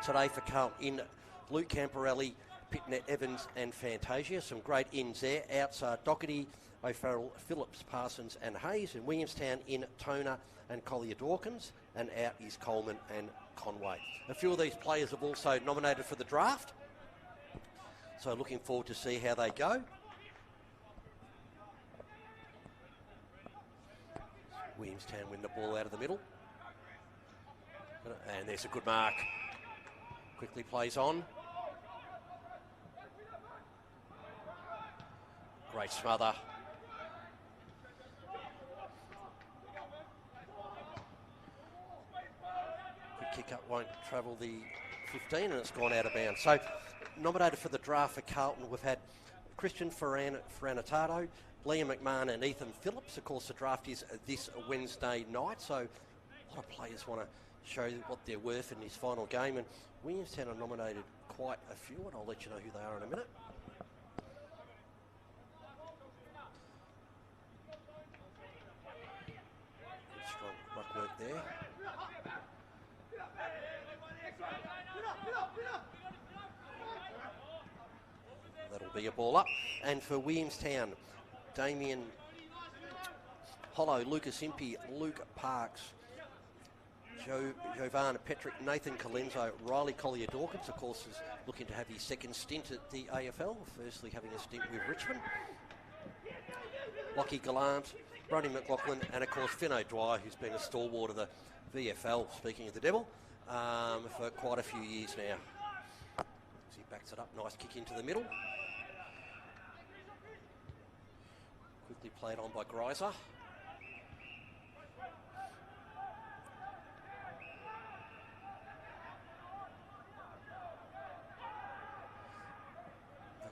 today for Carlton in Luke Camporelli, Pitnet Evans and Fantasia. Some great ins there. Outs are Doherty, O'Farrell, Phillips, Parsons and Hayes. And Williamstown in Toner and Collier Dawkins. And out is Coleman and Conway. A few of these players have also nominated for the draft. So looking forward to see how they go. Williamstown win the ball out of the middle. And there's a good mark. Quickly plays on. Great smother. Good kick up, won't travel the 15 and it's gone out of bounds. So nominated for the draft for Carlton, we've had Christian Franatato, Liam McMahon and Ethan Phillips. Of course, the draft is this Wednesday night, so a lot of players want to show what they're worth in his final game. And Williamstown are nominated quite a few, and I'll let you know who they are in a minute. Good strong ruck work there. That'll be a ball up. And for Williamstown, Damien Hollow, Lucas Impey, Luke Parks, Jovan Petrick, Nathan Colenso, Riley Collier Dawkins, of course, is looking to have his second stint at the AFL, firstly having a stint with Richmond. Lockie Gallant, Brody McLaughlin, and of course Finn O'Dwyer, who's been a stalwart of the VFL, speaking of the devil, for quite a few years now. As he backs it up, nice kick into the middle. Quickly played on by Greiser.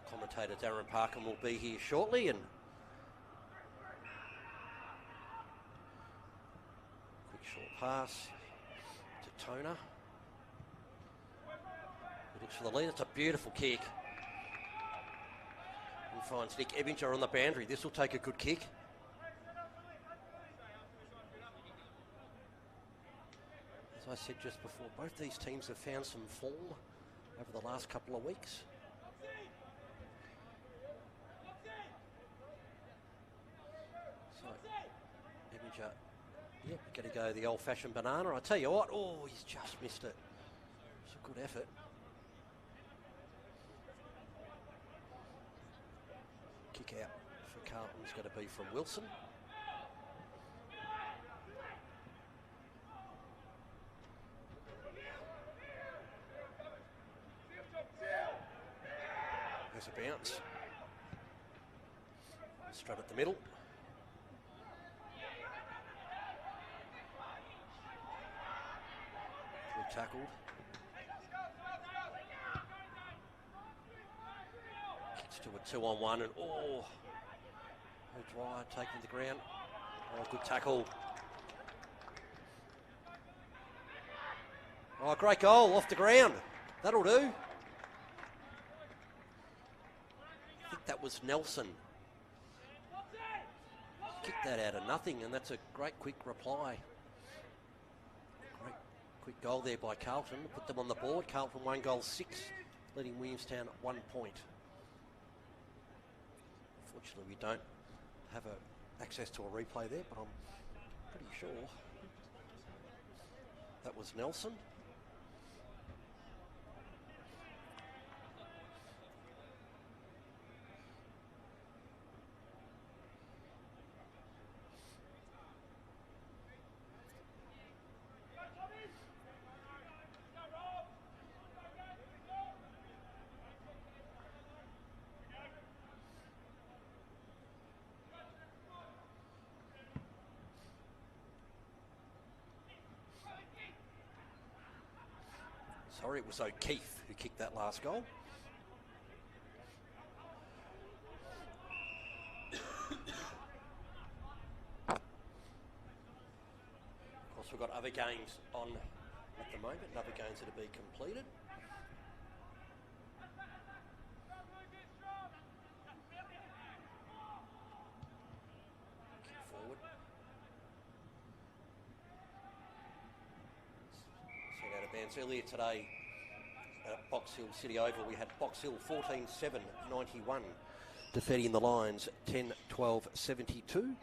Commentator Darren Parkham will be here shortly, and quick short pass to Toner. He looks for the lead. It's a beautiful kick. And finds Nick Ebinger on the boundary. This will take a good kick. As I said just before, both these teams have found some form over the last couple of weeks. Yep, going to go the old-fashioned banana. I tell you what, oh, he's just missed it. It's a good effort. Kick out for Carlton's going to be from Wilson. There's a bounce. Straight at the middle. Tackled. Kicks to a 2-on-1 and O'Dwyer taking the ground. Oh, good tackle. Oh, great goal off the ground. That'll do. I think that was Nelson. Kicked that out of nothing, and that's a great quick reply. Quick goal there by Carlton, put them on the board. Carlton 1 goal 6, leading Williamstown 1 point. Unfortunately, we don't have access to a replay there, but I'm pretty sure that was Nelson. Sorry, it was O'Keefe who kicked that last goal. Of course, we've got other games on at the moment, and other games that are being completed. Kick forward. Seen out of bounds earlier today. at Box Hill City Oval. We had Box Hill 14-7-91, defeating the Lions 10-12-72.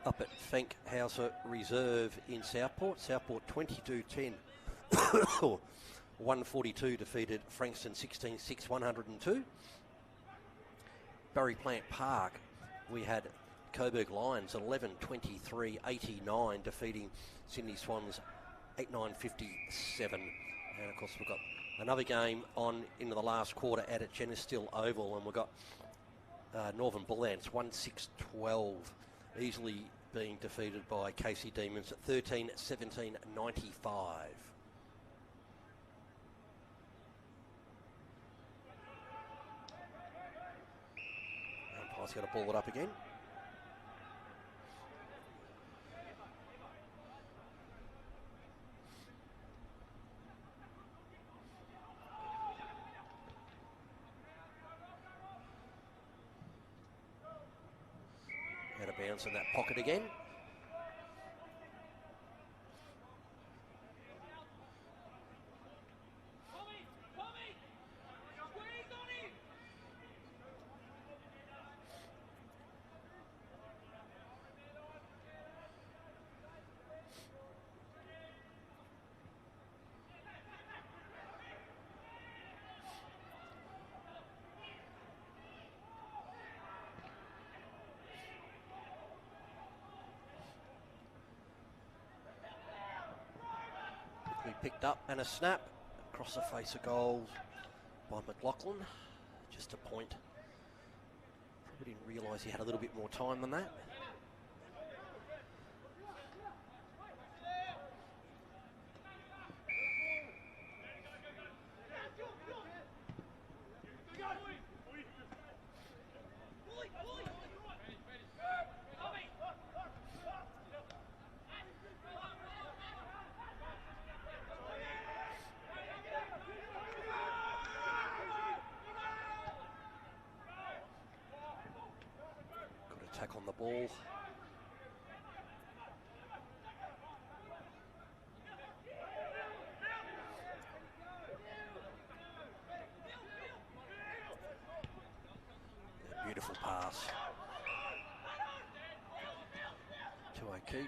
Up at Fankhauser Reserve in Southport. Southport 22-10. 142 defeated Frankston 16-6, 102. Barry Plant Park, we had Coburg Lions 11-23-89, defeating Sydney Swans 8-9-57. And of course we've got another game on into the last quarter at Genesstill Oval, and we've got Northern Bullants 1-6-12, easily being defeated by Casey Demons at 13-17-95. Umpire's got to ball it up again. Out of bounds in that pocket again. Picked up and a snap across the face of goal by McLaughlin. Just a point. Probably didn't realise he had a little bit more time than that. Attack on the ball. A beautiful pass to O'Keefe.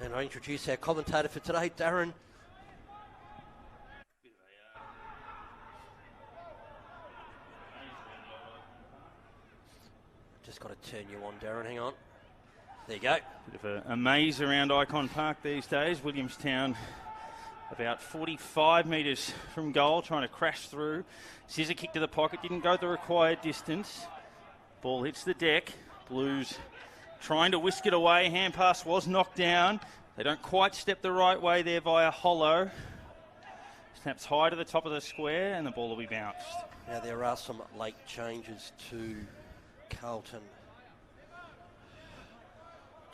And I introduce our commentator for today, Darren. Just got to turn you on, Darren. Hang on. There you go. Bit of a maze around Icon Park these days. Williamstown about 45 metres from goal, trying to crash through. Scissor kick to the pocket, didn't go the required distance. Ball hits the deck. Blues trying to whisk it away. Hand pass was knocked down. They don't quite step the right way there via Hollow. Snaps high to the top of the square and the ball will be bounced. Now there are some late changes to Carlton.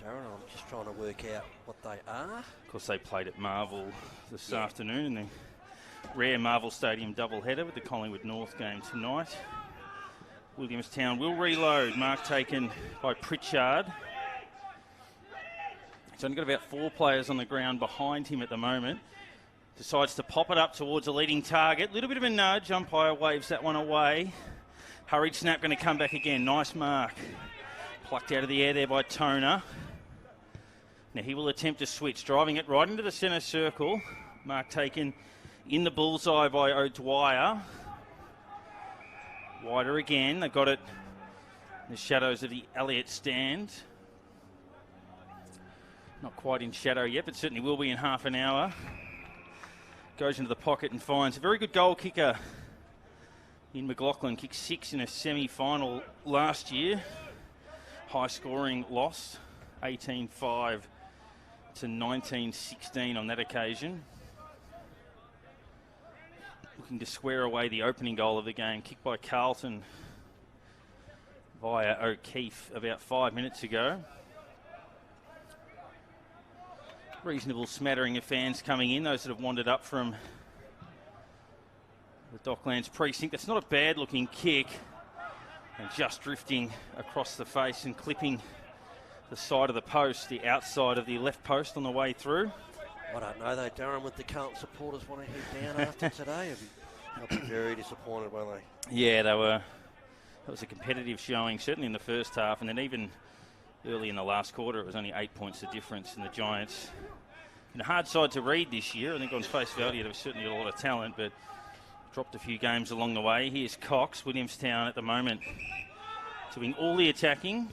Darren, I'm just trying to work out what they are. Of course, they played at Marvel this afternoon in the rare Marvel Stadium doubleheader with the Collingwood North game tonight. Williamstown will reload. Mark taken by Pritchard. He's only got about 4 players on the ground behind him at the moment. Decides to pop it up towards a leading target. Little bit of a nudge. Umpire waves that one away. Hurried snap, going to come back again. Nice mark. Plucked out of the air there by Toner. Now he will attempt to switch, driving it right into the centre circle. Mark taken in the bullseye by O'Dwyer. Wider again. They've got it in the shadows of the Elliott stand. Not quite in shadow yet, but certainly will be in half an hour. Goes into the pocket and finds a very good goal kicker in McLaughlin. Kicked 6 in a semi-final last year. High-scoring loss, 18-5 to 19-16 on that occasion. Looking to square away the opening goal of the game, kicked by Carlton via O'Keefe about 5 minutes ago. Reasonable smattering of fans coming in, those that have wandered up from the Docklands precinct. That's not a bad looking kick, and just drifting across the face and clipping the side of the post, the outside of the left post on the way through. I don't know though, Darren, with the Carlton supporters want to head down after today. They'll be very disappointed, won't they? Yeah, they were. It was a competitive showing, certainly in the first half, and then even early in the last quarter, it was only 8 points of difference, and the Giants, in a hard side to read this year, I think on face value, they've certainly got a lot of talent, but dropped a few games along the way. Here's Cox, Williamstown at the moment, doing all the attacking.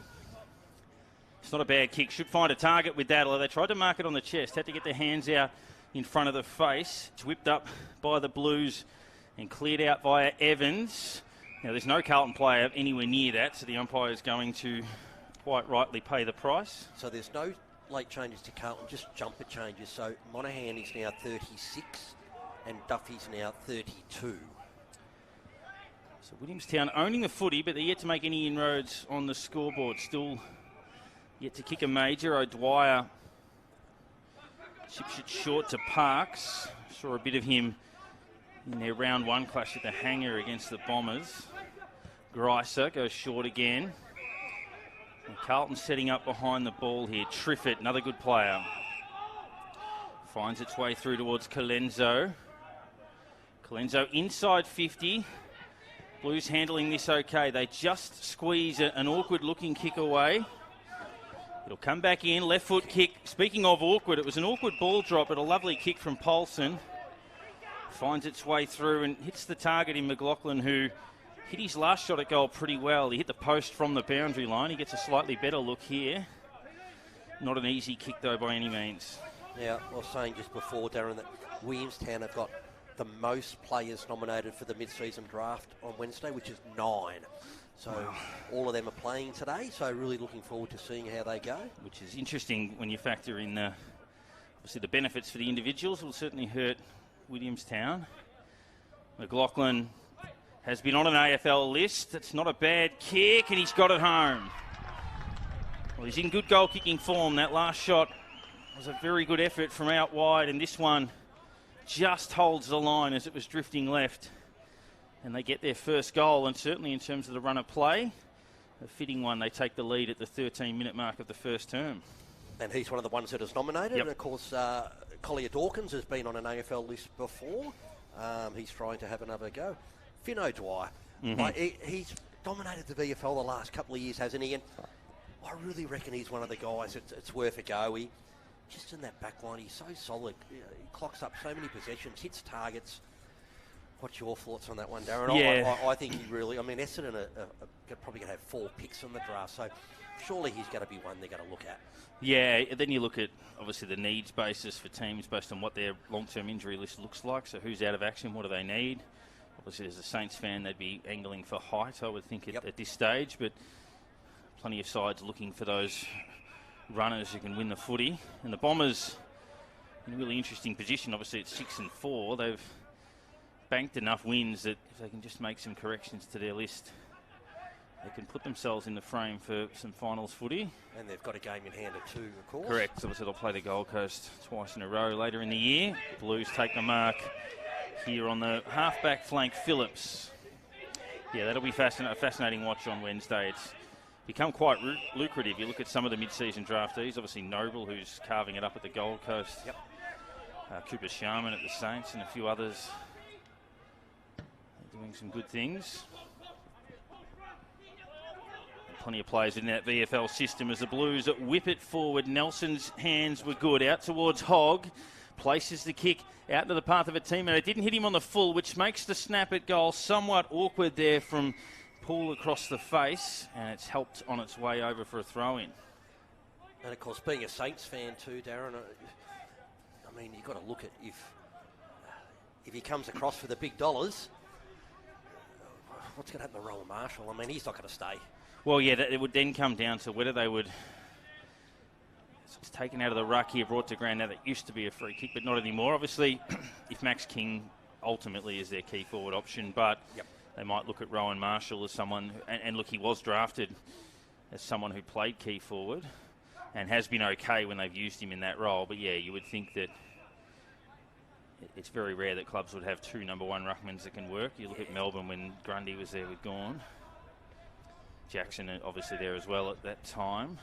It's not a bad kick, should find a target with that, although they tried to mark it on the chest, had to get their hands out in front of the face. It's whipped up by the Blues and cleared out via Evans. Now, there's no Carlton player anywhere near that, so the umpire is going to quite rightly pay the price. So there's no late changes to Carlton, just jumper changes. So Monaghan is now 36 and Duffy's now 32. So Williamstown owning the footy, but they're yet to make any inroads on the scoreboard. Still yet to kick a major. O'Dwyer chips it short to Parks. Saw a bit of him in their round one clash at the Hangar against the Bombers. Greiser goes short again. And Carlton setting up behind the ball here. Triffett, another good player. Finds its way through towards Colenso. Colenso inside 50. Blues handling this okay. They just squeeze an awkward looking kick away. It'll come back in, left foot kick. Speaking of awkward, it was an awkward ball drop, but a lovely kick from Paulson. Finds its way through and hits the target in McLaughlin, who hit his last shot at goal pretty well. He hit the post from the boundary line. He gets a slightly better look here. Not an easy kick, though, by any means. Yeah, I was saying just before, Darren, that Williamstown have got the most players nominated for the mid-season draft on Wednesday, which is 9. So all of them are playing today, so really looking forward to seeing how they go. Which is interesting when you factor in, obviously, the benefits for the individuals will certainly hurt Williamstown. McLaughlin has been on an AFL list. It's not a bad kick, and he's got it home. Well, he's in good goal-kicking form. That last shot was a very good effort from out wide, and this one just holds the line as it was drifting left. And they get their first goal, and certainly in terms of the run of play, a fitting one. They take the lead at the 13-minute mark of the first term. And he's one of the ones that is nominated. Yep. And, of course, Collier Dawkins has been on an AFL list before. He's trying to have another go. Finn O'Dwyer. He's dominated the VFL the last couple of years, hasn't he? And I really reckon he's one of the guys it's worth a go. He just in that back line, he's so solid. He clocks up so many possessions, hits targets. What's your thoughts on that one, Darren? Yeah. I think he really... I mean, Essendon are probably going to have 4 picks in the draft, so surely he's going to be one they're going to look at. Yeah, then you look at, obviously, the needs basis for teams based on what their long-term injury list looks like. So who's out of action, what do they need? Obviously, as a Saints fan, they'd be angling for height, I would think, at this stage. But plenty of sides looking for those runners who can win the footy. And the Bombers in a really interesting position. Obviously, it's 6 and 4. They've banked enough wins that if they can just make some corrections to their list, they can put themselves in the frame for some finals footy. And they've got a game in hand at 2, of course. Correct. So they'll play the Gold Coast twice in a row later in the year. The Blues take the mark here on the half-back flank, Phillips. Yeah, that'll be a fascinating watch on Wednesday. It's become quite lucrative. You look at some of the mid-season draftees. Obviously Noble, who's carving it up at the Gold Coast. Yep. Cooper Sharman at the Saints and a few others doing some good things. Plenty of players in that VFL system as the Blues whip it forward. Nelson's hands were good. Out towards Hogg. Places the kick out into the path of a teammate. It didn't hit him on the full, which makes the snap at goal somewhat awkward there from Paul across the face, and it's helped on its way over for a throw-in. And, of course, being a Saints fan too, Darren, I mean, you've got to look at if he comes across for the big dollars, what's going to happen to Rowan Marshall? I mean, he's not going to stay. Well, yeah, it would then come down to whether they would... It's taken out of the ruck here, brought to ground. Now, that used to be a free kick, but not anymore. Obviously, if Max King ultimately is their key forward option, but they might look at Rowan Marshall as someone... And look, he was drafted as someone who played key forward and has been okay when they've used him in that role. But, yeah, you would think that it's very rare that clubs would have two number one ruckmans that can work. You look at Melbourne when Grundy was there with Gawn. Jackson obviously there as well at that time.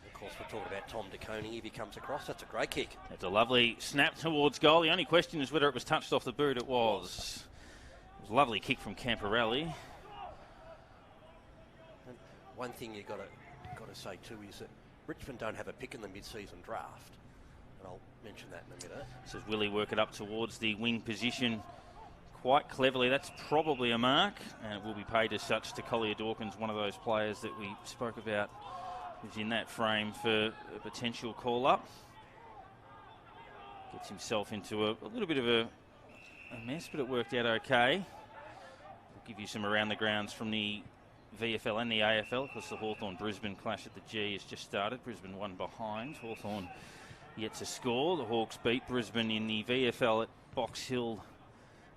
Of course, we're talking about Tom DeConing if he comes across. That's a great kick. That's a lovely snap towards goal. The only question is whether it was touched off the boot. It was. It was a lovely kick from Camporelli. And one thing you've got to say too is that Richmond don't have a pick in the mid-season draft. And I'll mention that in a minute. This is Willie work it up towards the wing position quite cleverly. That's probably a mark, and it will be paid as such to Collier Dawkins, one of those players that we spoke about who's in that frame for a potential call-up. Gets himself into a little bit of a mess, but it worked out okay. We'll give you some around the grounds from the VFL and the AFL, because the Hawthorn-Brisbane clash at the G has just started. Brisbane one behind. Hawthorn yet to score. The Hawks beat Brisbane in the VFL at Box Hill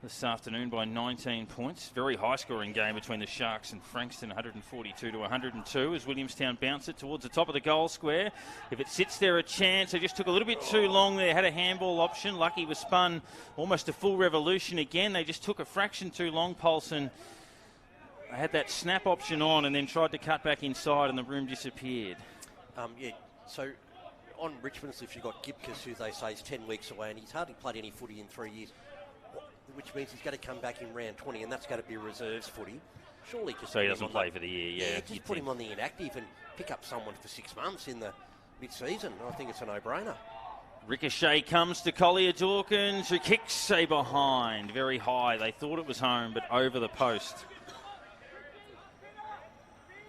this afternoon by 19 points. Very high-scoring game between the Sharks and Frankston, 142 to 102, as Williamstown bounce it towards the top of the goal square. If it sits there, a chance. They just took a little bit too long there. Had a handball option. Lucky was spun almost a full revolution again. They just took a fraction too long, Paulson. They had that snap option on and then tried to cut back inside, and the room disappeared. So on Richmond's list, you've got Gibcus, who they say is 10 weeks away, and he's hardly played any footy in 3 years, which means he's going to come back in round 20, and that's going to be reserves footy. Surely just... So he doesn't play for the year, yeah. Just put him on the inactive and pick up someone for 6 months in the mid-season. I think it's a no-brainer. Ricochet comes to Collier Dawkins, who kicks a behind. Very high. They thought it was home, but over the post.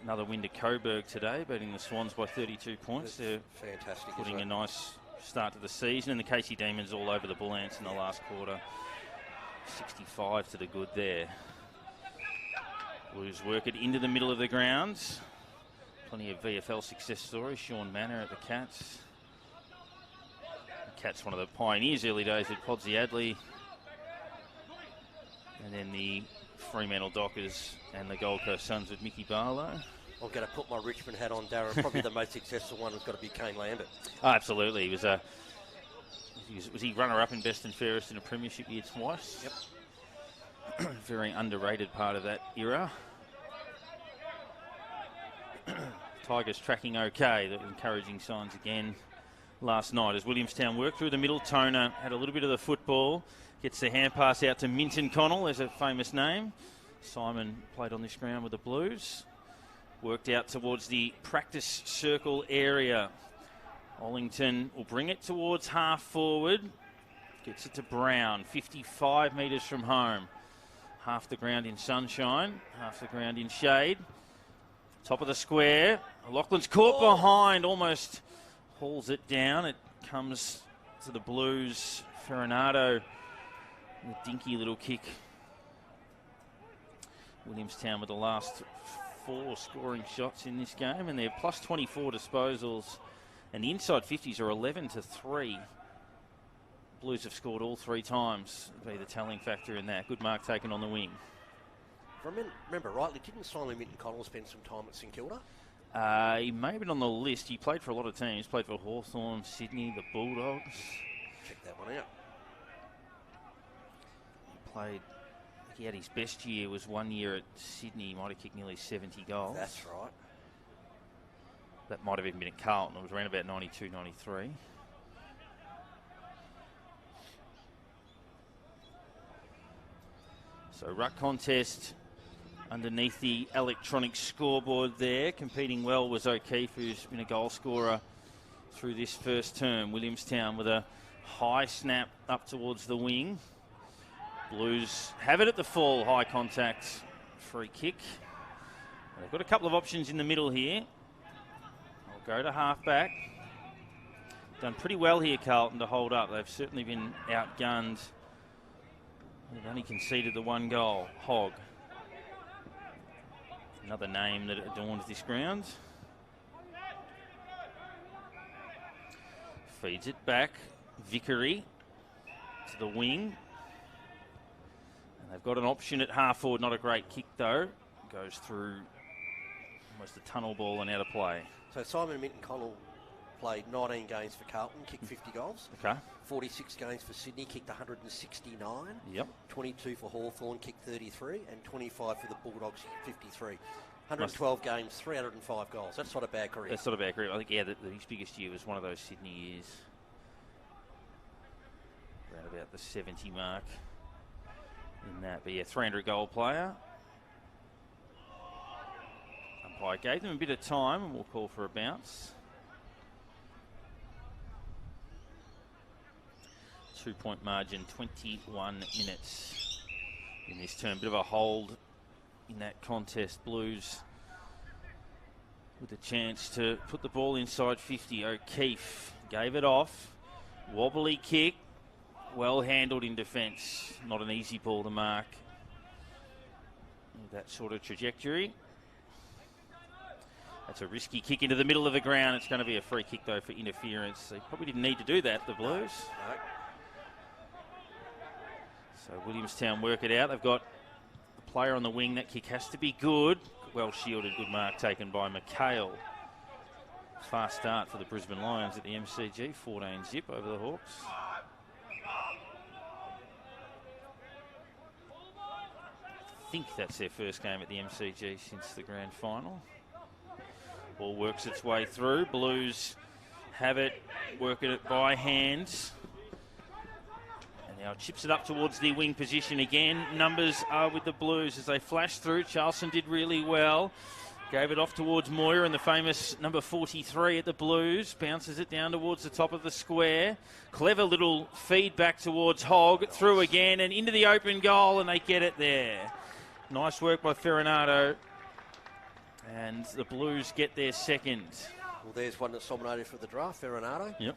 Another win to Coburg today, beating the Swans by 32 points. They're fantastic. Putting a nice start to the season. And the Casey Demons all over the Bull Ants in the last quarter. 65 to the good there. Blues work it into the middle of the grounds. Plenty of VFL success stories. Sean Manor at the Cats. The Cats, one of the pioneers early days with Podsy Adley. And then the Fremantle Dockers and the Gold Coast Suns with Mickey Barlow. I'm going to put my Richmond hat on, Darren. Probably the most successful one has got to be Kane Lambert. Oh, absolutely. Was he runner-up in best and fairest in a premiership year twice? Yep. Very underrated part of that era. Tigers tracking okay. The encouraging signs again last night as Williamstown worked through the middle. Toner had a little bit of the football. Gets the hand pass out to Minton Connell. There's a famous name. Simon played on this ground with the Blues. Worked out towards the practice circle area. Ollington will bring it towards half forward. Gets it to Brown, 55 metres from home. Half the ground in sunshine, half the ground in shade. Top of the square. Laughlin's caught behind, almost hauls it down. It comes to the Blues. Farinado, a dinky little kick. Williamstown with the last 4 scoring shots in this game, and they're plus 24 disposals. And the inside 50s are 11 to 3. Blues have scored all 3 times. Be the telling factor in that. Good mark taken on the wing. If I remember rightly, didn't Simon Minton Connell spend some time at St Kilda? He may have been on the list. He played for a lot of teams. Played for Hawthorn, Sydney, the Bulldogs. Check that one out. He played... He had his best year was 1 year at Sydney. He might have kicked nearly 70 goals. That's right. That might have even been at Carlton. It was around about 92, 93. So ruck contest underneath the electronic scoreboard there. Competing well was O'Keefe, who's been a goal scorer through this first term. Williamstown with a high snap up towards the wing. Blues have it at the full. High contact free kick. They've got a couple of options in the middle here. I'll go to half-back. Done pretty well here, Carlton, to hold up. They've certainly been outgunned. They've only conceded the one goal. Hogg. Another name that adorns this ground. Feeds it back. Vickery to the wing. And they've got an option at half forward. Not a great kick, though. Goes through almost a tunnel ball and out of play. So Simon Minton-Connell played 19 games for Carlton, kicked 50 goals. Okay. 46 games for Sydney, kicked 169. Yep. 22 for Hawthorn, kicked 33. And 25 for the Bulldogs, kicked 53. 112 games, 305 goals. That's not a bad career. That's not a bad career. I think, yeah, his biggest year was one of those Sydney years. Around about the 70 mark in that. But yeah, 300-goal player. Umpire gave them a bit of time, and we'll call for a bounce. 2-point margin, 21 minutes in this term. Bit of a hold in that contest. Blues with a chance to put the ball inside 50. O'Keefe gave it off. Wobbly kick. Well handled in defence. Not an easy ball to mark. That sort of trajectory. That's a risky kick into the middle of the ground. It's going to be a free kick, though, for interference. They probably didn't need to do that, the Blues. No. So Williamstown work it out. They've got the player on the wing. That kick has to be good. Well shielded. Good mark taken by McHale. Fast start for the Brisbane Lions at the MCG. 14-zip over the Hawks. I think that's their first game at the MCG since the grand final. Ball works its way through. Blues have it, working it by hands. And now chips it up towards the wing position again. Numbers are with the Blues as they flash through. Charleston did really well. Gave it off towards Moyer and the famous number 43 at the Blues. Bounces it down towards the top of the square. Clever little feedback towards Hogg. Through again and into the open goal, and they get it there. Nice work by Ferronato. And the Blues get their second. Well, there's one that's nominated for the draft, Ferronato. Yep.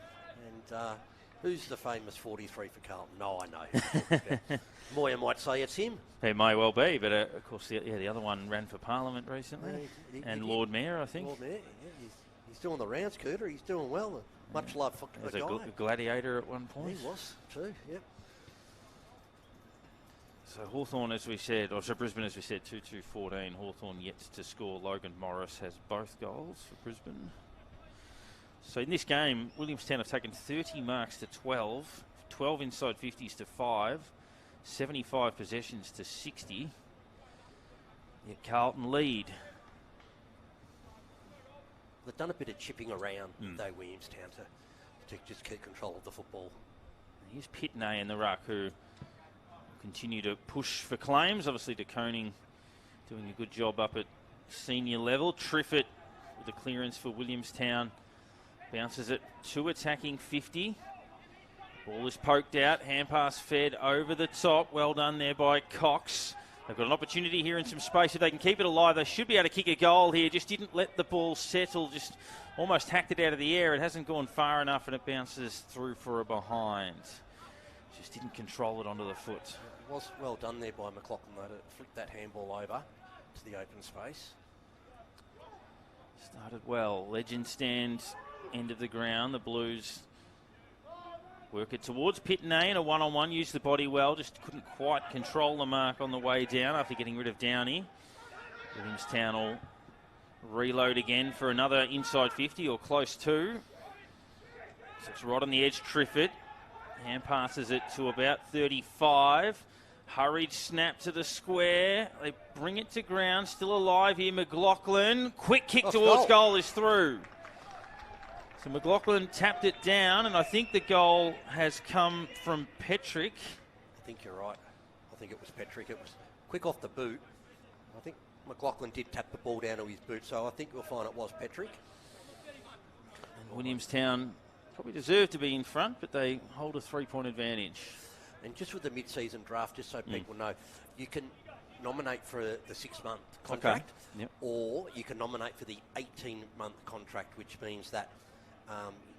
And who's the famous 43 for Carlton? No, I know. Moyer might say it's him. It may well be, but of course, the other one ran for Parliament recently. And Lord Mayor, I think. Lord Mayor, yeah. He's doing the rounds, Cooter. He's doing well. Much love for the guy. He was a gladiator at one point. He was, too, yep. So Hawthorn, as we said, or so Brisbane, as we said, 2-2-14. Hawthorn yet to score. Logan Morris has both goals for Brisbane. So in this game, Williamstown have taken 30 marks to 12, 12 inside 50s to 5, 75 possessions to 60. Yet Carlton lead. They've done a bit of chipping around, though, Williamstown, to just keep control of the football. Here's Pitney in the ruck, who continue to push for claims. Obviously, De Koning doing a good job up at senior level. Triffett with the clearance for Williamstown. Bounces it to attacking 50. Ball is poked out. Hand pass fed over the top. Well done there by Cox. They've got an opportunity here in some space. If they can keep it alive, they should be able to kick a goal here. Just didn't let the ball settle. Just almost hacked it out of the air. It hasn't gone far enough, and it bounces through for a behind. Just didn't control it onto the foot. It was well done there by McLaughlin, though, to flick that handball over to the open space. Started well. Legend stand, end of the ground. The Blues work it towards Pitney and a one-on-one. Used the body well. Just couldn't quite control the mark on the way down after getting rid of Downey. Williamstown will reload again for another inside 50 or close to. So it's right on the edge, Triffett. Hand passes it to about 35. Hurried snap to the square. They bring it to ground. Still alive here, McLaughlin. Quick kick towards goal is through. So McLaughlin tapped it down, and I think the goal has come from Petrick. I think you're right. I think it was Petrick. It was quick off the boot. I think McLaughlin did tap the ball down to his boot, so I think we'll find it was Patrick. And Williamstown probably deserve to be in front, but they hold a 3-point advantage. And just with the mid-season draft, just so people know, you can nominate for the 6-month contract, or you can nominate for the 18-month contract, which means that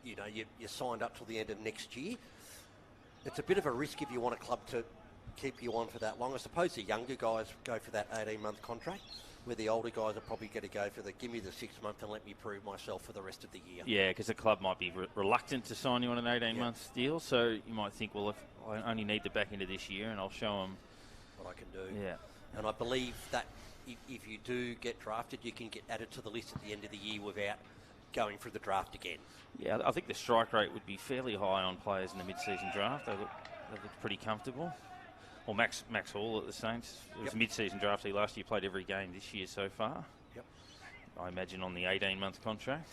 you're signed up till the end of next year. It's a bit of a risk if you want a club to keep you on for that long. I suppose the younger guys go for that 18-month contract, where the older guys are probably going to go for give me the 6-month and let me prove myself for the rest of the year. Yeah, because the club might be reluctant to sign you on an 18-month deal, so you might think, well, if I only need the back end of this year, and I'll show them what I can do. Yeah. And I believe that if you do get drafted, you can get added to the list at the end of the year without going through the draft again. Yeah, I think the strike rate would be fairly high on players in the mid-season draft. They look pretty comfortable. Well, Max Hall at the Saints, it was a mid-season draftee last year, played every game this year so far. Yep. I imagine on the 18-month contract.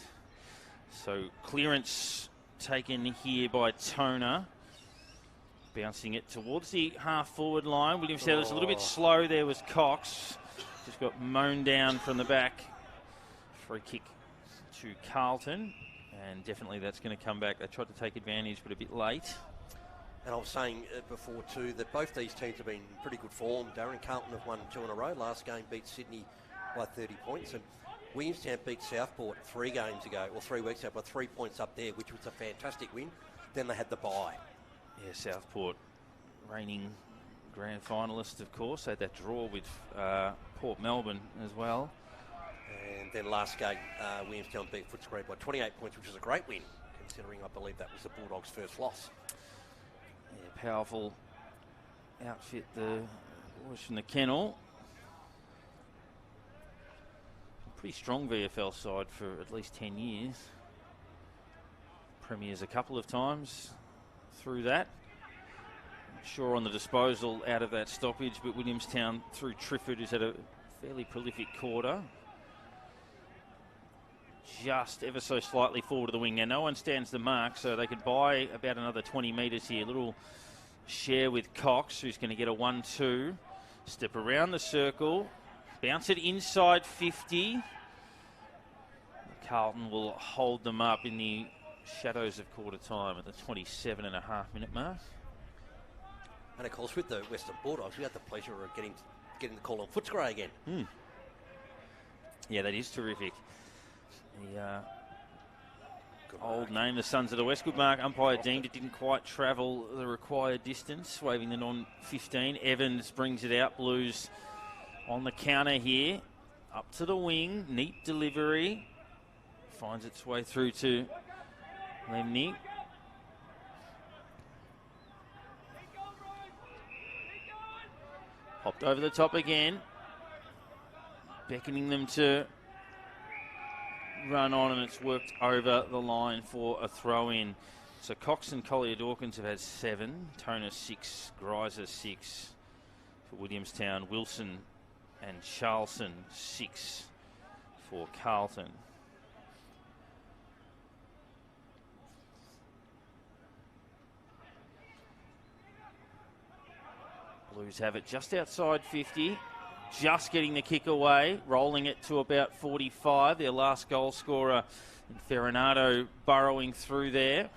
So clearance taken here by Toner. Bouncing it towards the half-forward line. Williamstown was a little bit slow there, was Cox. Just got mown down from the back. Free kick to Carlton. And definitely that's going to come back. They tried to take advantage, but a bit late. And I was saying before too that both these teams have been in pretty good form. Darren, Carlton have won 2 in a row. Last game beat Sydney by 30 points. And Williamstown beat Southport 3 games ago, or 3 weeks ago, by 3 points up there, which was a fantastic win. Then they had the bye. Yeah, Southport, reigning grand finalist, of course. They had that draw with Port Melbourne as well. And then last game, Williamstown beat Footscray by 28 points, which was a great win, considering I believe that was the Bulldogs' first loss. Yeah, powerful outfit, the boys from the Kennel. Pretty strong VFL side for at least 10 years. Premiers a couple of times through that. Not sure on the disposal out of that stoppage, but Williamstown through Trifford, who's had a fairly prolific quarter. Just ever so slightly forward of the wing. Now, no one stands the mark, so they could buy about another 20 metres here. Little share with Cox, who's going to get a 1-2. Step around the circle. Bounce it inside 50. Carlton will hold them up in the shadows of quarter time at the 27.5-minute mark. And of course, with the Western Bulldogs, we had the pleasure of getting the call on Footscray again. Yeah, that is terrific. The old name, the Sons of the West. Good mark. Umpire deemed it didn't quite travel the required distance, waving the non-15. Evans brings it out. Blues on the counter here. Up to the wing. Neat delivery. Finds its way through to Lemney. Hopped over the top again. Beckoning them to run on, and it's worked over the line for a throw-in. So Cox and Collier-Dawkins have had 7. Toner 6. Greiser 6 for Williamstown. Wilson and Charlson 6 for Carlton. Blues have it just outside 50. Just getting the kick away, rolling it to about 45. Their last goal scorer, Ferranato, burrowing through there.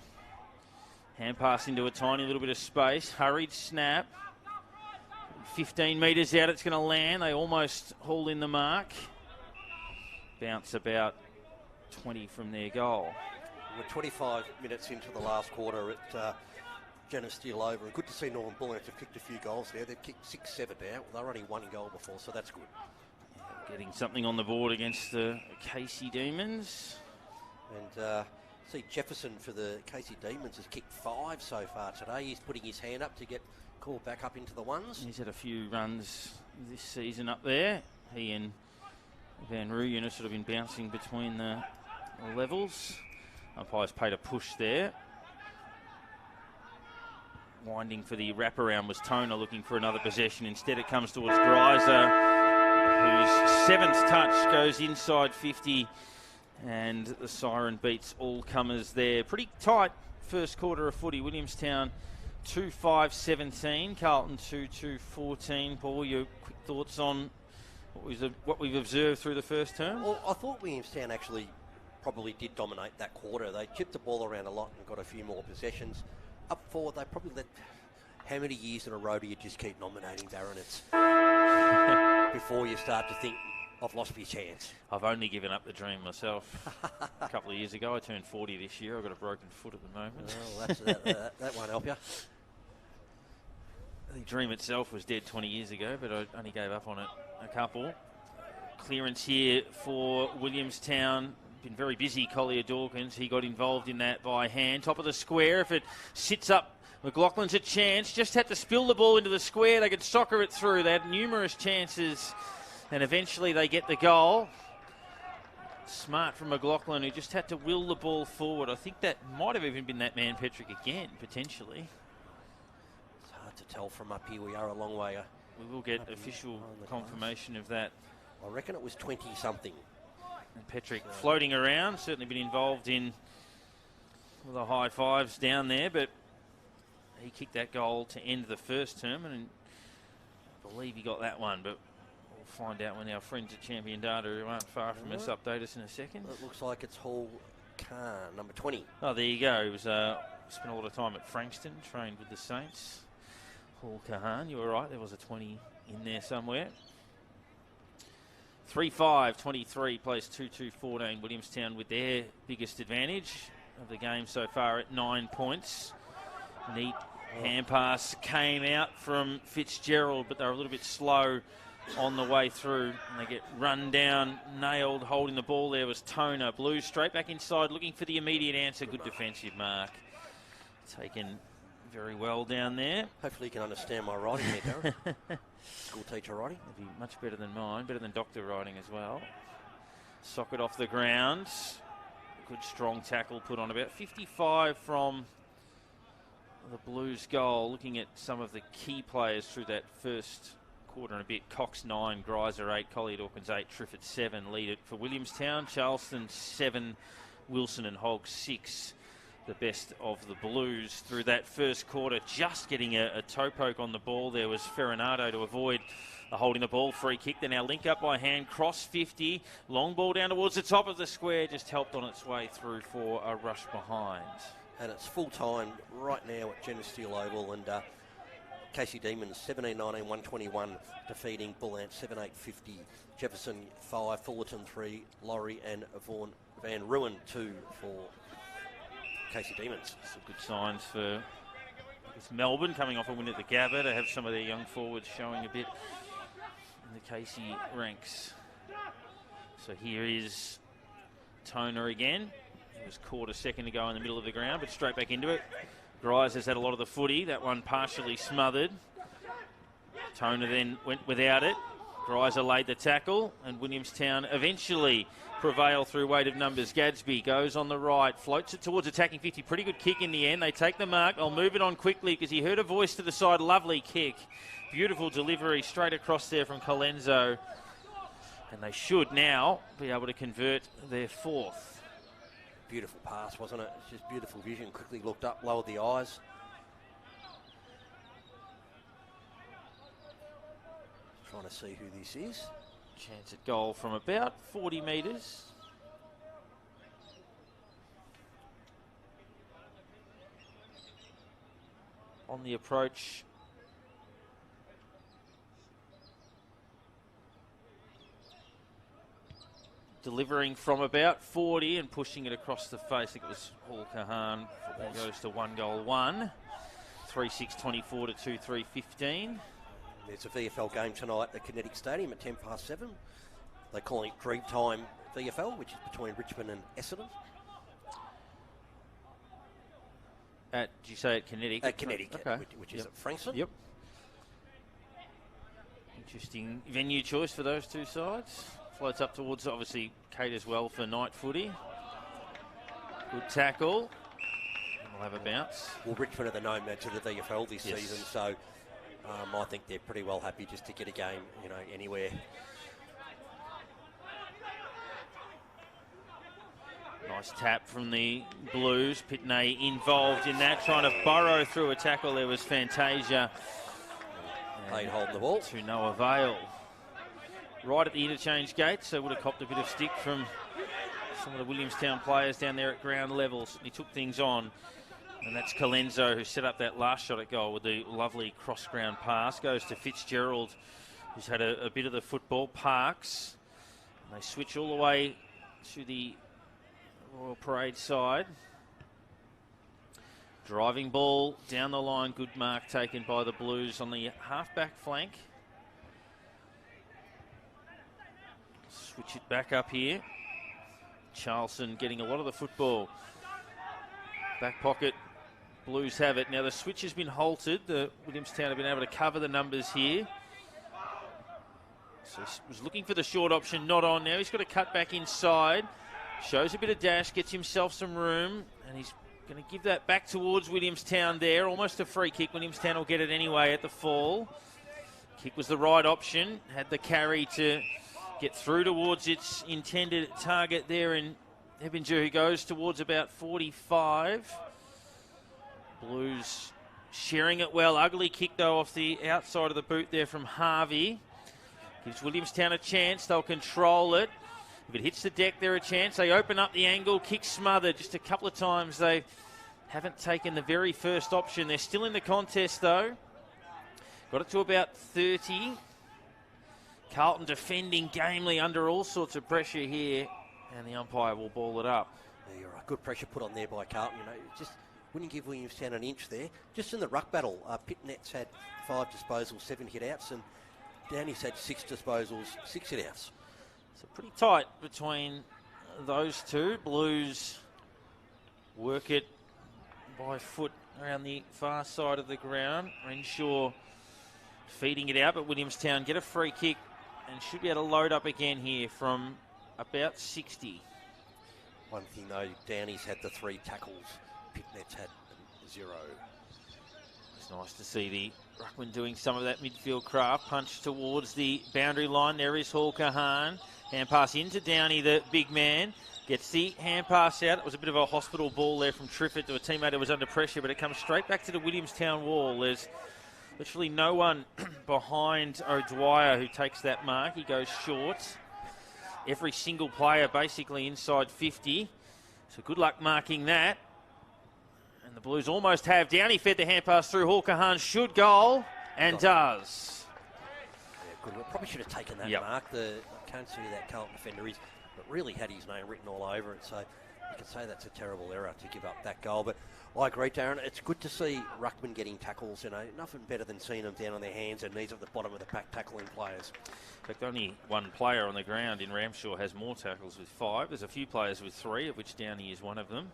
Hand pass into a tiny little bit of space. Hurried snap. 15 metres out, it's going to land. They almost hauled in the mark. Bounce about 20 from their goal. We're 25 minutes into the last quarter at Jenna still over. And good to see Northern Bullets have kicked a few goals there. They've kicked 6-7 now. They were only 1 goal before, so that's good. Getting something on the board against the Casey Demons. And see Jefferson for the Casey Demons has kicked 5 so far today. He's putting his hand up to get called back up into the ones. He's had a few runs this season up there. He and Van Rooyen have sort of been bouncing between the levels. Umpire's paid a push there. Winding for the wraparound was Toner, looking for another possession. Instead it comes towards Greiser, whose 7th touch goes inside 50, and the siren beats all comers there. Pretty tight first quarter of footy. Williamstown 2-5-17, Carlton 2-2-14. Paul, your quick thoughts on what we've observed through the first term? Well, I thought Williamstown actually probably did dominate that quarter. They chipped the ball around a lot and got a few more possessions. Up forward, they probably let... How many years in a row do you just keep nominating Baronets before you start to think, I've lost my chance? I've only given up the dream myself a couple of years ago. I turned 40 this year. I've got a broken foot at the moment. Well, that won't help you. The dream itself was dead 20 years ago, but I only gave up on it a couple. Clearance here for Williamstown. Been very busy, Collier Dawkins. He got involved in that by hand. Top of the square. If it sits up, McLaughlin's a chance. Just had to spill the ball into the square. They could soccer it through. They had numerous chances, and eventually they get the goal. Smart from McLaughlin, who just had to will the ball forward. I think that might have even been that man, Petrick, again, potentially. It's hard to tell from up here. We are a long way. We will get official confirmation of that. I reckon it was 20-something. And Petrick floating around, certainly been involved in the high fives down there, but he kicked that goal to end the first term, and I believe he got that one, but we'll find out when our friends at Champion Data, who aren't far from us, update us in a second. It looks like it's Hall Khan, number 20. Oh, there you go. He was spent a lot of time at Frankston, trained with the Saints. Hall Khan, you were right, there was a 20 in there somewhere. 3-5-23 plays 2-2-14. Williamstown with their biggest advantage of the game so far at 9 points. Neat hand pass came out from Fitzgerald, but they're a little bit slow on the way through. And they get run down, nailed, holding the ball there was Toner. Blues straight back inside, looking for the immediate answer. Good defensive mark. Taken very well down there. Hopefully you can understand my writing there, Darren. School teacher writing. It'd be much better than mine, better than doctor writing as well. Socket off the ground. Good strong tackle put on. About 55 from the Blues goal. Looking at some of the key players through that first quarter and a bit. Cox 9, Greiser 8, Collier Dawkins 8, Triffett 7 lead it for Williamstown. Charleston 7, Wilson and Hogg 6. The best of the Blues through that first quarter. Just getting a toe poke on the ball. There was Ferronato to avoid the holding the ball. Free kick. They now link up by hand. Cross 50. Long ball down towards the top of the square. Just helped on its way through for a rush behind. And it's full time right now at Jenner Steel Oval. And Casey Demons 17-19-121 defeating Bullant 7-8-50. Jefferson 5, Fullerton 3, Laurie and Vaughan Van Ruin 2 for Casey Demons. Some good signs for Melbourne coming off a win at the Gabba to have some of their young forwards showing a bit in the Casey ranks. So here is Toner again. He was caught a second ago in the middle of the ground, but straight back into it. Grice has had a lot of the footy. That one partially smothered. Toner then went without it. Greiser laid the tackle, and Williamstown eventually prevail through weight of numbers. Gadsby goes on the right, floats it towards attacking 50. Pretty good kick in the end. They take the mark. I'll move it on quickly because he heard a voice to the side. Lovely kick. Beautiful delivery straight across there from Colenso. And they should now be able to convert their fourth. Beautiful pass, wasn't it? It's just beautiful vision. Quickly looked up, lowered the eyes. Trying to see who this is. Chance at goal from about 40 metres. On the approach. Delivering from about 40 and pushing it across the face. I think it was Hall Kahan. Football goes to 1-1. 3-6-24 to 2-3-15. There's a VFL game tonight at Kinetic Stadium at 7:10. They're calling it Dreamtime VFL, which is between Richmond and Essendon. Did you say at Kinetic? At Kinetic, okay. which is at Frankston. Yep. Interesting venue choice for those two sides. Floats up towards, obviously, caters well for night footy. Good tackle. And we'll have a bounce. Well, Richmond are the nomads of the VFL this season, so I think they're pretty well happy just to get a game, anywhere. Nice tap from the Blues. Pitney involved in that, trying to burrow through a tackle. There was Fantasia. Played holding the ball. To no avail. right at the interchange gate, so would have copped a bit of stick from some of the Williamstown players down there at ground levels. He took things on, and that's Colenso who set up that last shot at goal with the lovely cross-ground pass. Goes to Fitzgerald, who's had a bit of the football. Parks, and they switch all the way to the Royal Parade side. Driving ball down the line, good mark taken by the Blues on the half-back flank. Switch it back up here. Charlton getting a lot of the football. Back pocket, Blues have it. Now the switch has been halted. The Williamstown have been able to cover the numbers here. So he was looking for the short option, not on now. He's got to cut back inside. Shows a bit of dash, gets himself some room, and he's going to give that back towards Williamstown there. Almost a free kick. Williamstown will get it anyway at the fall. Kick was the right option. Had the carry to get through towards its intended target there in Ebinger, who goes towards about 45. Blues sharing it well. Ugly kick, though, off the outside of the boot there from Harvey. Gives Williamstown a chance. They'll control it. If it hits the deck, they're a chance. They open up the angle. Kick smothered. Just a couple of times they haven't taken the very first option. They're still in the contest, though. Got it to about 30. Carlton defending gamely under all sorts of pressure here, and the umpire will ball it up. Yeah, you're right. Good pressure put on there by Carlton. You know, just wouldn't give Williamstown an inch there. Just in the ruck battle, Pitnet's had 5 disposals, 7 hit-outs, and Downey's had 6 disposals, 6 hit-outs. So pretty tight between those two. Blues work it by foot around the far side of the ground. Renshaw feeding it out, but Williamstown get a free kick and should be able to load up again here from about 60. One thing though, Downey's had the 3 tackles, Pitnet's had 0. It's nice to see the ruckman doing some of that midfield craft. Punch towards the boundary line. There is Hall Kahan. Hand pass into Downey, the big man. Gets the hand pass out. It was a bit of a hospital ball there from Triffett to a teammate who was under pressure, but it comes straight back to the Williamstown wall. There's literally no one behind O'Dwyer who takes that mark. He goes short. Every single player basically inside 50. So good luck marking that. And the Blues almost have. Downey fed the hand pass through. Hall Kahan should goal and does. Yeah, good. We probably should have taken that mark. I can't see who that Carlton defender is, but really had his name written all over it. So you can say that's a terrible error to give up that goal. But I agree, Darren. It's good to see ruckman getting tackles. You know, nothing better than seeing them down on their hands and knees at the bottom of the pack tackling players. In fact, only one player on the ground in Ramshaw has more tackles with 5. There's a few players with 3, of which Downey is one of them.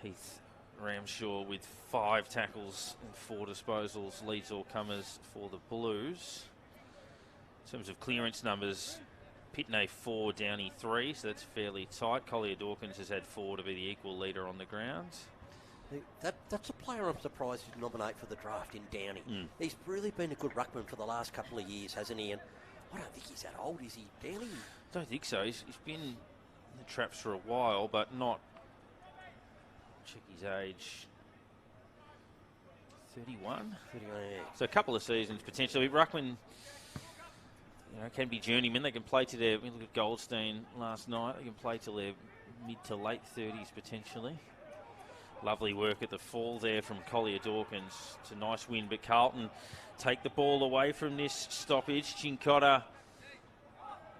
Heath Ramshaw with 5 tackles and 4 disposals leads all comers for the Blues. In terms of clearance numbers, Pitney 4, Downey 3, so that's fairly tight. Collier Dawkins has had 4 to be the equal leader on the ground. That's a player I'm surprised to nominate for the draft in Downey. He's really been a good ruckman for the last couple of years, hasn't he? And I don't think he's that old, is he, Downey? I don't think so. He's been in the traps for a while, but not... Check his age. 31? 31, yeah. So a couple of seasons potentially. Ruckman, can be journeymen. They can play to their... We look at Goldstein last night. They can play till their mid to late 30s potentially. Lovely work at the fall there from Collier Dawkins. It's a nice win, but Carlton take the ball away from this stoppage. Cincotta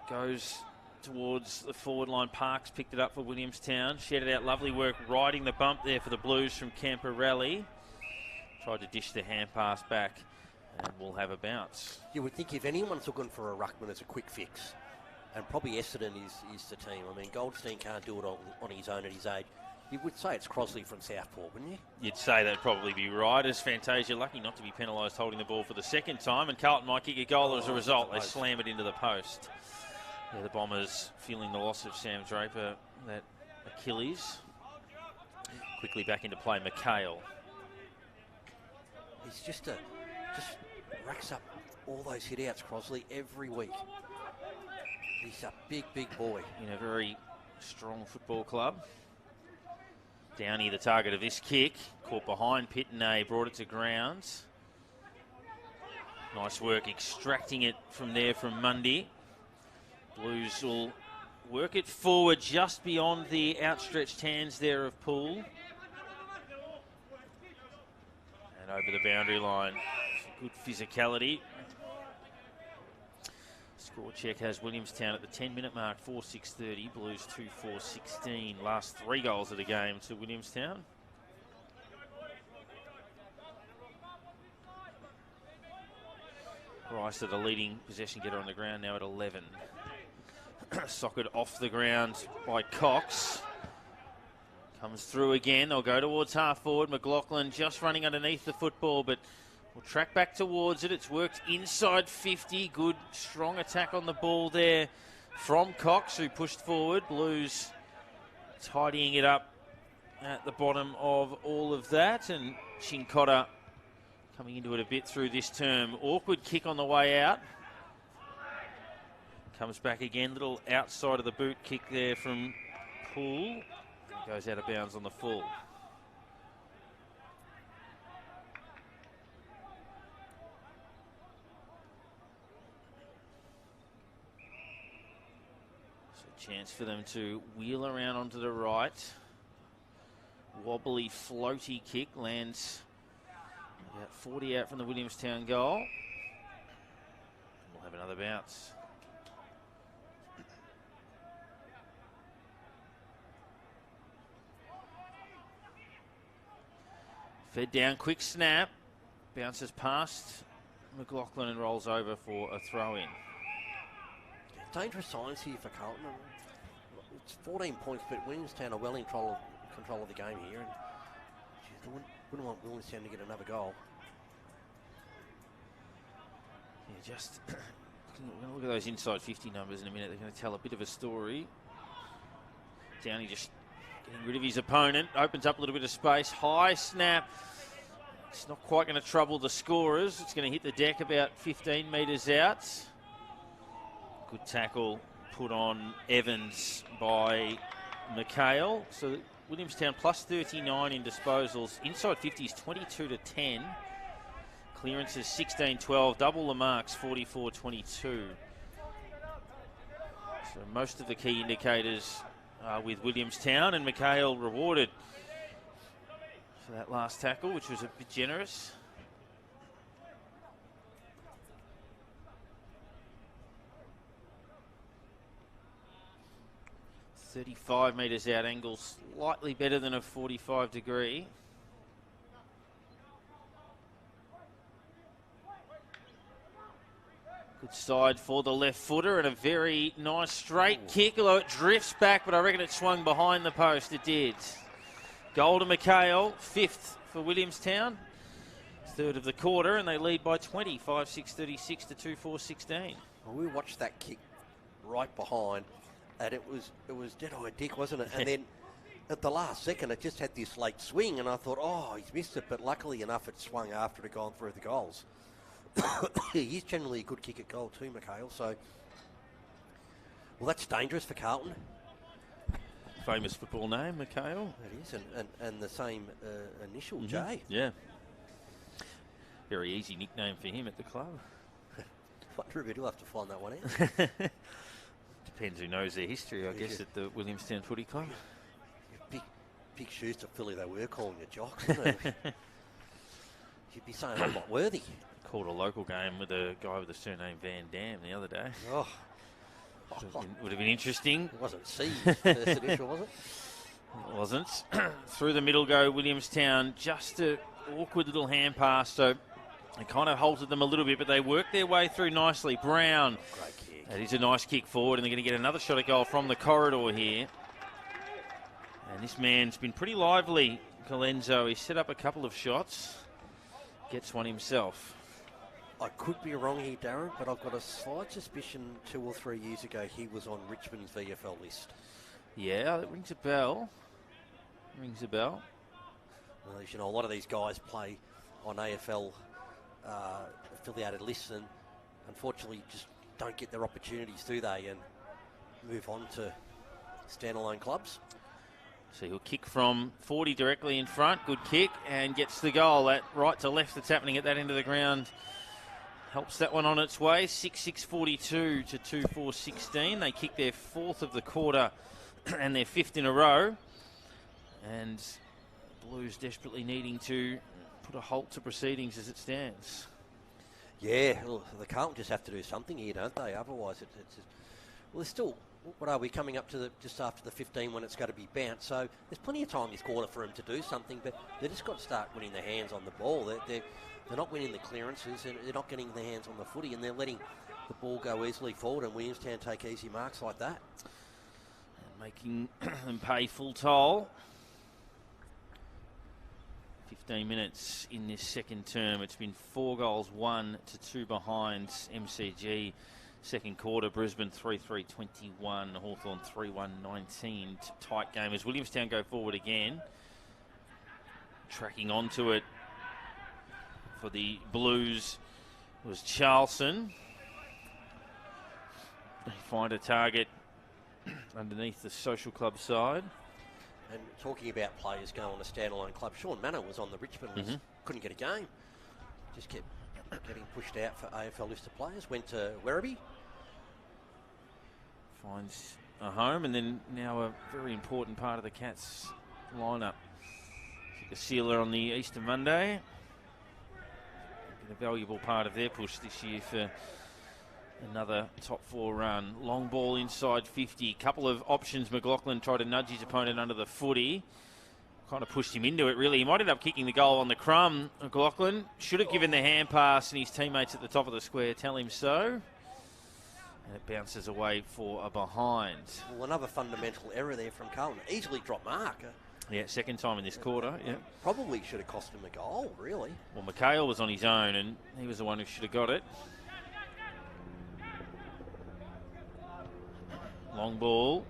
goes towards the forward line. Parks picked it up for Williamstown. Shed it out. Lovely work riding the bump there for the Blues from Camporelli. Tried to dish the hand pass back and we'll have a bounce. You would think if anyone's looking for a ruckman, it's a quick fix. And probably Essendon is the team. I mean, Goldstein can't do it on his own at his age. You would say it's Crosley from Southport, wouldn't you? You'd say that'd probably be right. As Fantasia lucky not to be penalised holding the ball for the second time, and Carlton might kick a goal as a result. They slam it into the post. Yeah, the Bombers feeling the loss of Sam Draper, that Achilles. Quickly back into play, McHale. He's just racks up all those hit-outs, Crosley, every week. He's a big, big boy. In a very strong football club. Downey, the target of this kick, caught behind Pitney, brought it to ground. Nice work extracting it from there from Mundy. Blues will work it forward just beyond the outstretched hands there of Poole. And over the boundary line. Good physicality. Score check has Williamstown at the 10-minute mark, 4-6-30. Blues 2-4-16. Last 3 goals of the game to Williamstown. Rice at a leading possession getter on the ground, now at 11. Socket off the ground by Cox. Comes through again. They'll go towards half forward. McLaughlin just running underneath the football, but will track back towards it. It's worked inside 50. Good, strong attack on the ball there from Cox, who pushed forward. Blues tidying it up at the bottom of all of that. And Chincotta coming into it a bit through this term. Awkward kick on the way out. Comes back again. Little outside of the boot kick there from Poole. Goes out of bounds on the full. Chance for them to wheel around onto the right. Wobbly, floaty kick lands about 40 out from the Williamstown goal. And we'll have another bounce. Fed down, quick snap. Bounces past McLaughlin and rolls over for a throw-in. Dangerous signs here for Carlton. It's 14 points, but Williamstown are well in control of the game here. And geez, I wouldn't want Williamstown to get another goal. Yeah, just we're going to look at those inside 50 numbers in a minute. They're going to tell a bit of a story. Downey just getting rid of his opponent. Opens up a little bit of space. High snap. It's not quite going to trouble the scorers. It's going to hit the deck about 15 metres out. Good tackle put on Evans by McHale. So Williamstown plus 39 in disposals. Inside 50s 22-10. Clearances 16-12. Double the marks 44-22. So most of the key indicators are with Williamstown, and McHale rewarded for that last tackle, which was a bit generous. 35 metres out, angle slightly better than a 45 degree. Good side for the left footer and a very nice straight kick, although it drifts back, but I reckon it swung behind the post. It did. Goal to McHale, 5th for Williamstown. 3rd of the quarter, and they lead by 20, 5-6-36 to 2-4-16. Well, we watched that kick right behind, and it was dead-eye Dick, wasn't it? And then at the last second, it just had this late swing, and I thought, oh, he's missed it, but luckily enough, it swung after it had gone through the goals. He's generally a good kick at goal too, McHale, so... Well, that's dangerous for Carlton. Famous football name, McHale. It is, and the same initial, J. Yeah. Very easy nickname for him at the club. Wonder if he'll have to find that one out. Depends who knows their history, I guess, at the Williamstown Footy Club. Big shoes to fill if they were calling you Jock, wouldn't it? You'd be saying I'm not worthy. Called a local game with a guy with the surname Van Dam the other day. Oh. Would have been interesting. It wasn't C's first initial, was it? It wasn't. Through the middle go Williamstown. Just an awkward little hand pass, so it kind of halted them a little bit, but they worked their way through nicely. Brown. Great kick. That is a nice kick forward, and they're going to get another shot at goal from the corridor here. And this man's been pretty lively, Colenso. He set up a couple of shots. Gets one himself. I could be wrong here, Darren, but I've got a slight suspicion 2 or 3 years ago he was on Richmond's VFL list. Yeah, that rings a bell. Rings a bell. Well, as you know, a lot of these guys play on AFL affiliated lists and unfortunately just don't get their opportunities, do they, and move on to standalone clubs. So he'll kick from 40 directly in front. Good kick, and gets the goal. That right to left that's happening at that end of the ground helps that one on its way. 6-6-42 to 2-4-16. They kick their 4th of the quarter and their 5th in a row. And Blues desperately needing to put a halt to proceedings as it stands. Yeah, well, the Carlton just have to do something here, don't they? Otherwise, well, there's still, what are we, coming up to just after the 15 when it's going to be bounced. So there's plenty of time this quarter for them to do something, but they've just got to start winning their hands on the ball. They're not winning the clearances, and they're not getting their hands on the footy, and they're letting the ball go easily forward, and Williamstown take easy marks like that. And making them pay full toll. 15 minutes in this second term. It's been 4 goals, 1 to 2 behind MCG. Second quarter, Brisbane 3-3-21, Hawthorn 3-1-19. Tight game as Williamstown go forward again. Tracking onto it for the Blues was Charlton. They find a target underneath the Social Club side. And talking about players going on a standalone club, Sean Manor was on the Richmond list, couldn't get a game. Just kept getting pushed out for AFL listed players. Went to Werribee. Finds a home, and then now a very important part of the Cats lineup. Kick a sealer on the Easter Monday. Been a valuable part of their push this year for another top 4 run. Long ball inside 50. Couple of options. McLaughlin tried to nudge his opponent under the footy. Kind of pushed him into it, really. He might end up kicking the goal on the crumb. McLaughlin should have given the hand pass, and his teammates at the top of the square tell him so. And it bounces away for a behind. Well, another fundamental error there from Carlton. Easily dropped mark. Yeah, second time in this quarter. Yeah. Probably should have cost him a goal, really. Well, McHale was on his own, and he was the one who should have got it. Long ball.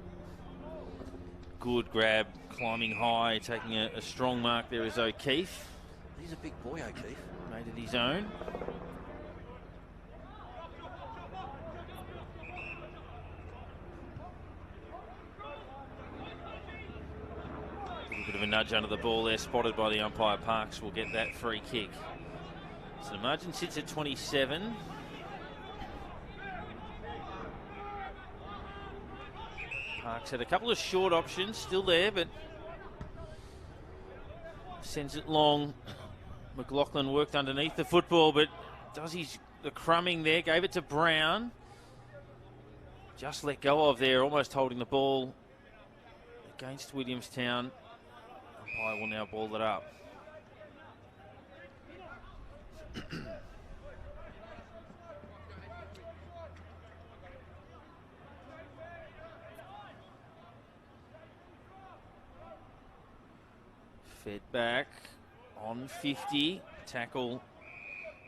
Good grab, climbing high, taking a strong mark there is O'Keefe. He's a big boy, O'Keefe. Made it his own. A little bit of a nudge under the ball there, spotted by the umpire. Parks will get that free kick. So the margin sits at 27. Parks had a couple of short options still there, but sends it long. McLaughlin worked underneath the football, but does the crumbing there, gave it to Brown. Just let go of there, almost holding the ball against Williamstown. Umpire will now ball it up. Fed back on 50. Tackle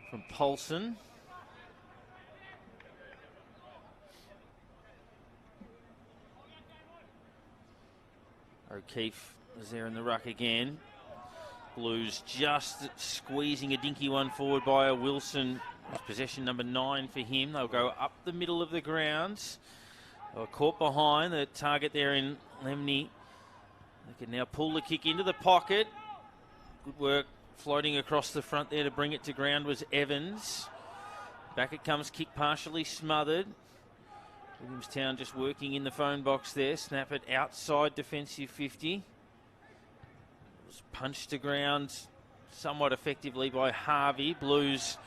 from Paulson. O'Keefe is there in the ruck again. Blues just squeezing a dinky one forward by a Wilson. It's possession number 9 for him. They'll go up the middle of the grounds. They were caught behind the target there in Lemney. They can now pull the kick into the pocket. Good work floating across the front there to bring it to ground was Evans. Back it comes, kick partially smothered. Williamstown just working in the phone box there. Snap it outside defensive 50. It was punched to ground somewhat effectively by Harvey. Blues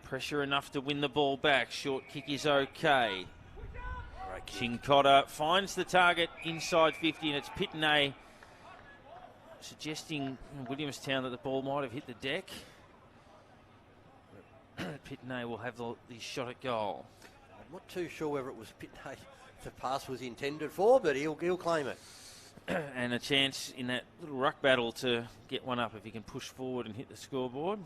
pressure enough to win the ball back. Short kick is okay. Chincotta finds the target inside 50, and it's Pitney suggesting Williamstown that the ball might have hit the deck. Pitney will have the shot at goal. I'm not too sure whether it was Pitney the pass was intended for, but he'll claim it. And a chance in that little ruck battle to get one up if he can push forward and hit the scoreboard.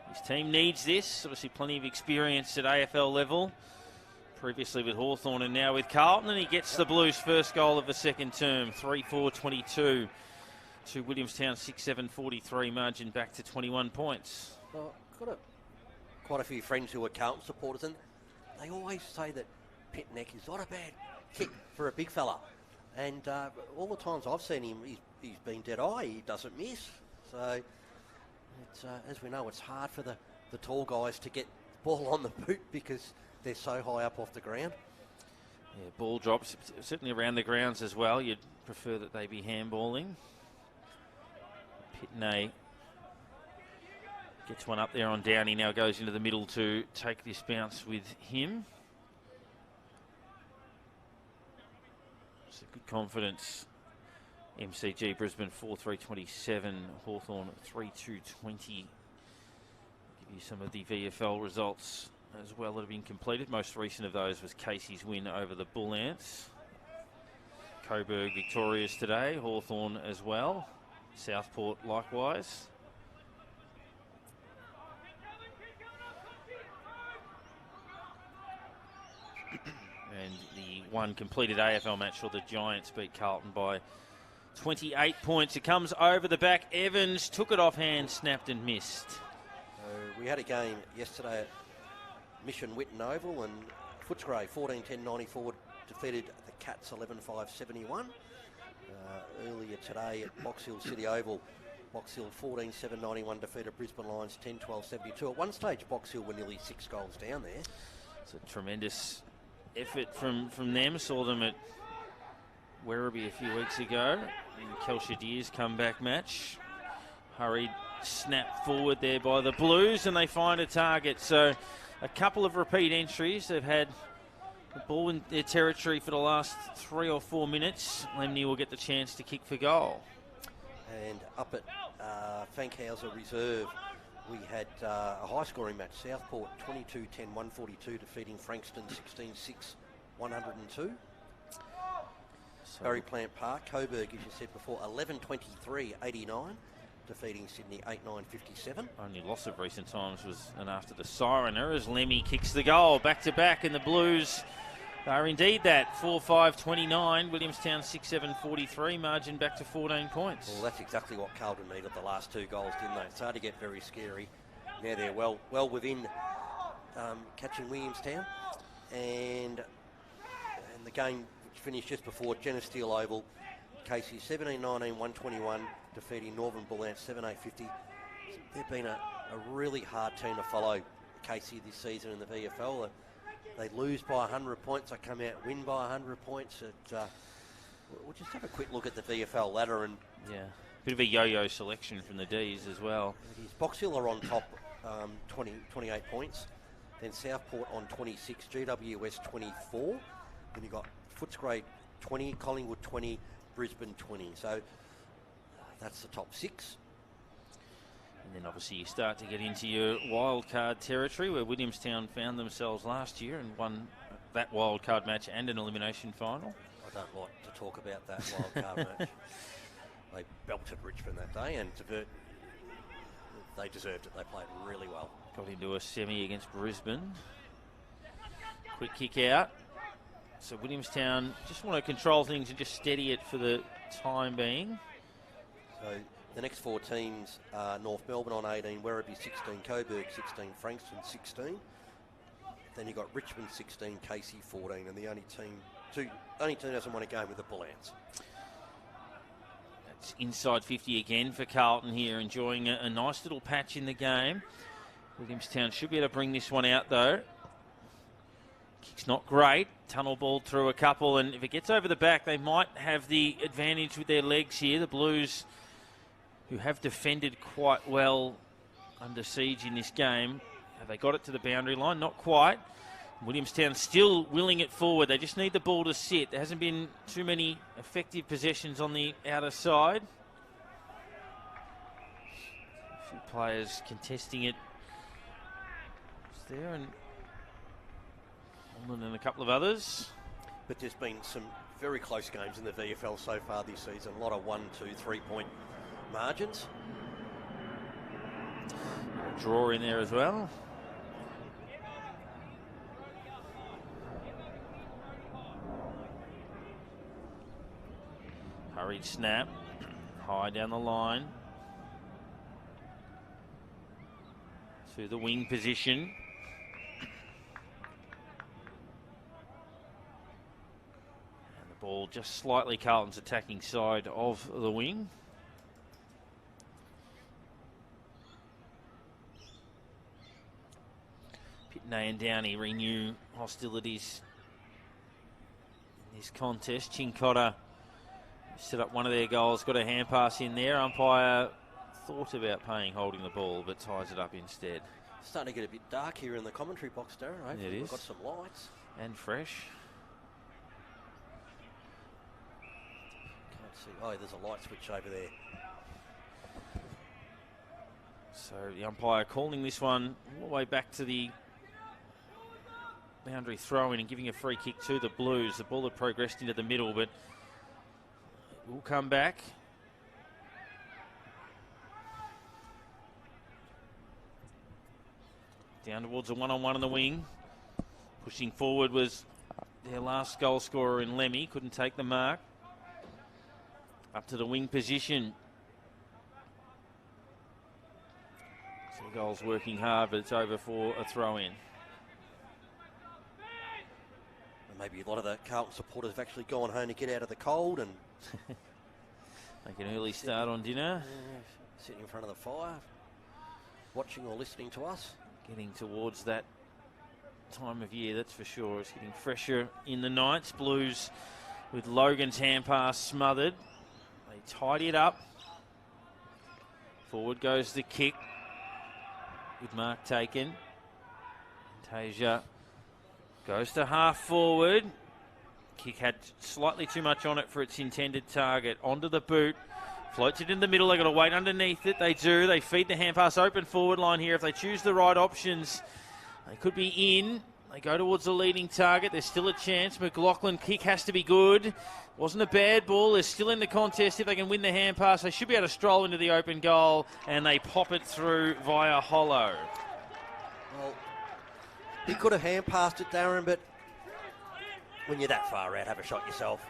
His team needs this. Obviously plenty of experience at AFL level. Previously with Hawthorn and now with Carlton, and he gets the Blues' first goal of the second term. 3-4-22 to Williamstown 6-7-43, margin back to 21 points. Well, I've got quite a few friends who are Carlton supporters, and they always say that Pitneck is not a bad kick for a big fella. And all the times I've seen him, he's been dead eye. He doesn't miss. So, as we know, it's hard for the the tall guys to get the ball on the boot because they're so high up off the ground. Yeah, ball drops, certainly around the grounds as well. You'd prefer that they be handballing. Pitney gets one up there on Downey, now goes into the middle to take this bounce with him. So good confidence. MCG Brisbane 4-3-27, Hawthorn 3-2-20. Give you some of the VFL results as well that have been completed. Most recent of those was Casey's win over the Bull Ants. Coburg victorious today, Hawthorn as well. Southport likewise. And the one completed AFL match for the Giants beat Carlton by 28 points. It comes over the back. Evans took it offhand, snapped and missed. We had a game yesterday at Mission Whitten Oval, and Footscray 14-10-94 defeated the Cats 11-5-71. Earlier today at Box Hill City Oval, Box Hill 14-7-91 defeated Brisbane Lions 10-12-72. At one stage, Box Hill were nearly 6 goals down there. It's a tremendous effort from them. Saw them at Werribee a few weeks ago in Kelshire Deer's comeback match. Hurried snap forward there by the Blues, and they find a target. So a couple of repeat entries. They've had the ball in their territory for the last 3 or 4 minutes. Lemney will get the chance to kick for goal. And up at Fankhauser Reserve, we had a high-scoring match. Southport 22-10-142 defeating Frankston 16-6-102. Barry Plant Park, Coburg, as you said before, 11-23-89 defeating Sydney 8-9-57. Only loss of recent times was and after the siren error as Lemmy kicks the goal back-to-back, and the Blues are indeed that. 4-5-29, Williamstown 6-7-43, margin back to 14 points. Well, that's exactly what Carlton needed the last 2 goals, didn't they? It's hard to get very scary. Now they're well within catching Williamstown. And the game which finished just before, Jenna Steele Oval, Casey 17-19-121 defeating Northern Bull Ants 7-8-50. They've been a really hard team to follow, Casey, this season in the VFL. They lose by 100 points. They come out and win by 100 points. We'll just have a quick look at the VFL ladder. And yeah, bit of a yo-yo selection from the D's as well. Box Hill are on top, 28 points. Then Southport on 26, GWS 24. Then you've got Footscray 20, Collingwood 20, Brisbane 20. So that's the top 6. And then obviously you start to get into your wild card territory, where Williamstown found themselves last year and won that wild card match and an elimination final. I don't like to talk about that wild card match. They belted Richmond that day, and they deserved it. They played really well. Got into a semi against Brisbane. Quick kick out. So Williamstown just want to control things and just steady it for the time being. So the next 4 teams are North Melbourne on 18, Werribee 16, Coburg 16, Frankston 16. Then you've got Richmond 16, Casey 14, and the only team doesn't want to go with the Bull Ants. That's inside 50 again for Carlton here, enjoying a nice little patch in the game. Williamstown should be able to bring this one out though. Kick's not great. Tunnel ball through a couple, and if it gets over the back, they might have the advantage with their legs here. The Blues, who have defended quite well under siege in this game, have they got it to the boundary line? Not quite. Williamstown still willing it forward. They just need the ball to sit. There hasn't been too many effective possessions on the outer side. A few players contesting it there, and Holman and a couple of others. But there's been some very close games in the VFL so far this season. A lot of 1, 2, 3 point margins. A draw in there as well. Hurried snap, high down the line to the wing position. And the ball just slightly Carlton's attacking side of the wing. Nay and Downey renew hostilities in this contest. Chincotta set up one of their goals, got a hand pass in there. Umpire thought about holding the ball, but ties it up instead. Starting to get a bit dark here in the commentary box, Darren. Hopefully It we've is. got some lights. And fresh. Can't see. Oh, there's a light switch over there. So the umpire calling this one all the way back to the boundary throw-in and giving a free kick to the Blues. The ball had progressed into the middle, but it will come back. Down towards a one-on-one on the wing. Pushing forward was their last goal scorer in Lemmy. Couldn't take the mark. Up to the wing position. Seagull's working hard, but it's over for a throw-in. Maybe a lot of the Carlton supporters have actually gone home to get out of the cold and make an early start on dinner. Sitting in front of the fire, watching or listening to us. Getting towards that time of year, that's for sure. It's getting fresher in the nights. Blues with Logan's hand pass smothered. They tidy it up. Forward goes the kick. Good mark taken. Tasia goes to half forward. Kick had slightly too much on it for its intended target. Onto the boot. Floats it in the middle. They've got to wait underneath it. They do. They feed the hand pass open forward line here. If they choose the right options, they could be in. They go towards the leading target. There's still a chance. McLaughlin kick has to be good. Wasn't a bad ball. They're still in the contest. If they can win the hand pass, they should be able to stroll into the open goal, and they pop it through via Hollow. Well, he could have hand passed it, Darren, but when you're that far out, have a shot yourself.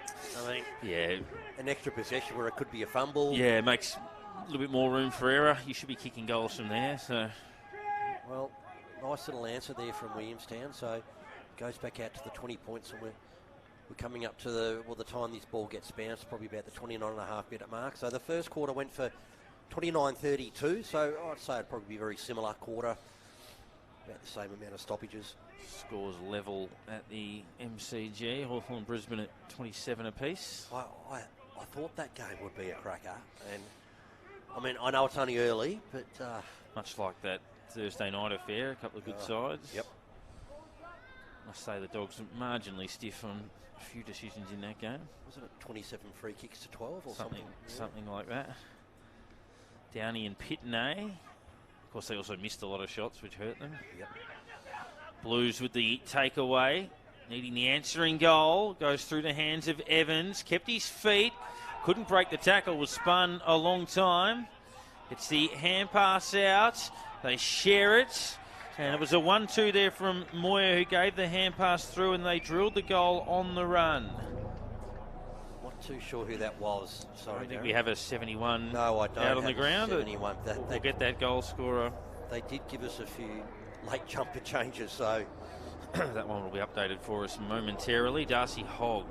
I mean, Yeah, an extra possession where it could be a fumble. yeah, it makes a little bit more room for error. You should be kicking goals from there. So, Well, nice little answer there from Williamstown. So goes back out to the 20 points, and we're coming up to the time this ball gets bounced, probably about the 29.5-minute mark. So the first quarter went for 29-32. So I'd say it'd probably be a very similar quarter, about the same amount of stoppages. scores level at the MCG. Hawthorn Brisbane at 27 apiece. I thought that game would be a cracker, and I mean I know it's only early, but Much like that Thursday night affair, a couple of good sides. Yep. I say the Dogs are marginally stiff on a few decisions in that game. Wasn't it 27 free kicks to 12 or something? Something like that. Downey and Pitney. Of course, they also missed a lot of shots, which hurt them. Yep. Blues with the takeaway, needing the answering goal. Goes through the hands of Evans. Kept his feet. Couldn't break the tackle. Was spun a long time. It's the hand pass out. They share it. And it was a 1-2 there from Moyer, who gave the hand pass through, and they drilled the goal on the run. Not too sure who that was. Sorry, I think Darren. we have a 71 No, I don't out on the have a ground. 71. We'll get that goal scorer. They did give us a few late jumper changes, so That one will be updated for us momentarily. Darcy Hogg,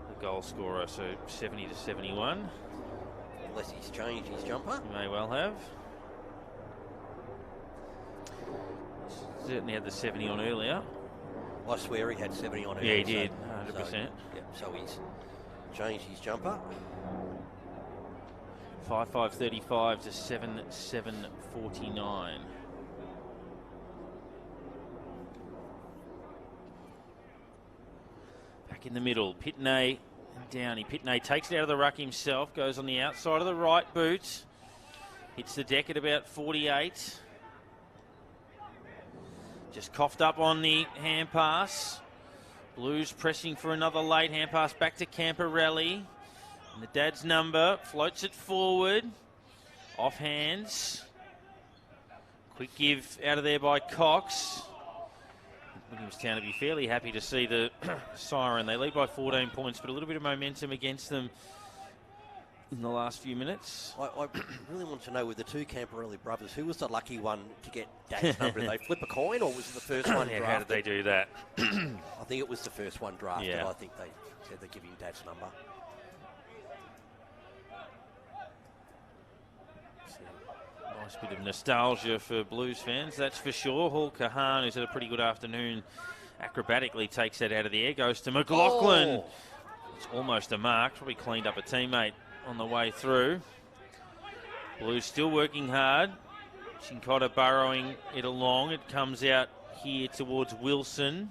the goal scorer, so 70 to 71. unless he's changed his jumper. He may well have. Certainly had the 70 on earlier. I swear he had 70 on it. Yeah, he did, 100%. So he's changed his jumper. 5-5-35 to 7-7-49. Back in the middle, Pitney and Downey. Pitney takes it out of the ruck himself, goes on the outside of the right boot, hits the deck at about 48. Just coughed up on the hand pass. Blues pressing for another late hand pass back to Camporelli. And the dad's number floats it forward. Off hands. Quick give out of there by Cox. Williamstown to be fairly happy to see the siren. They lead by 14 points, but a little bit of momentum against them in the last few minutes. I really want to know with the two Camporelli brothers, who was the lucky one to get Dad's number? Did they flip a coin, or was it the first one drafted? How did they do that? I think it was the first one drafted. Yeah. I think they said they're giving Dad's number. Nice bit of nostalgia for Blues fans, that's for sure. Hall Kahan, who's had a pretty good afternoon, acrobatically takes that out of the air, goes to McLaughlin. Oh. It's almost a mark, probably cleaned up a teammate on the way through. Blues still working hard. Chincotta burrowing it along. It comes out here towards Wilson.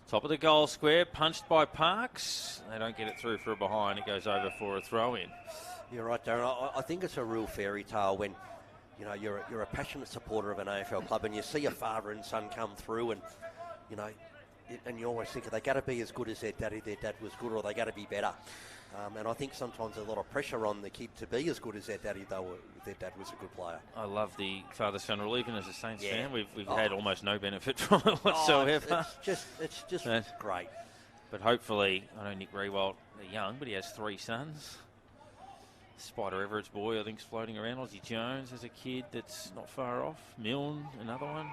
Top of the goal square, punched by Parks. They don't get it through for a behind. It goes over for a throw-in. You're right, Darren. I think it's a real fairy tale when, you know, you're a passionate supporter of an AFL club and you see your father and son come through and, you know, and you always think, are they going to be as good as their dad was good, or are they going to be better? And I think sometimes there's a lot of pressure on the kid to be as good as their dad was a good player. I love the father-son rule. Even as a Saints fan, we've Oh. had almost no benefit from it whatsoever. It's just great. But hopefully, I know Nick Rewalt, they're young, but he has 3 sons. Spider Everett's boy, I think, is floating around. Ozzie Jones has a kid that's not far off. Milne, another one.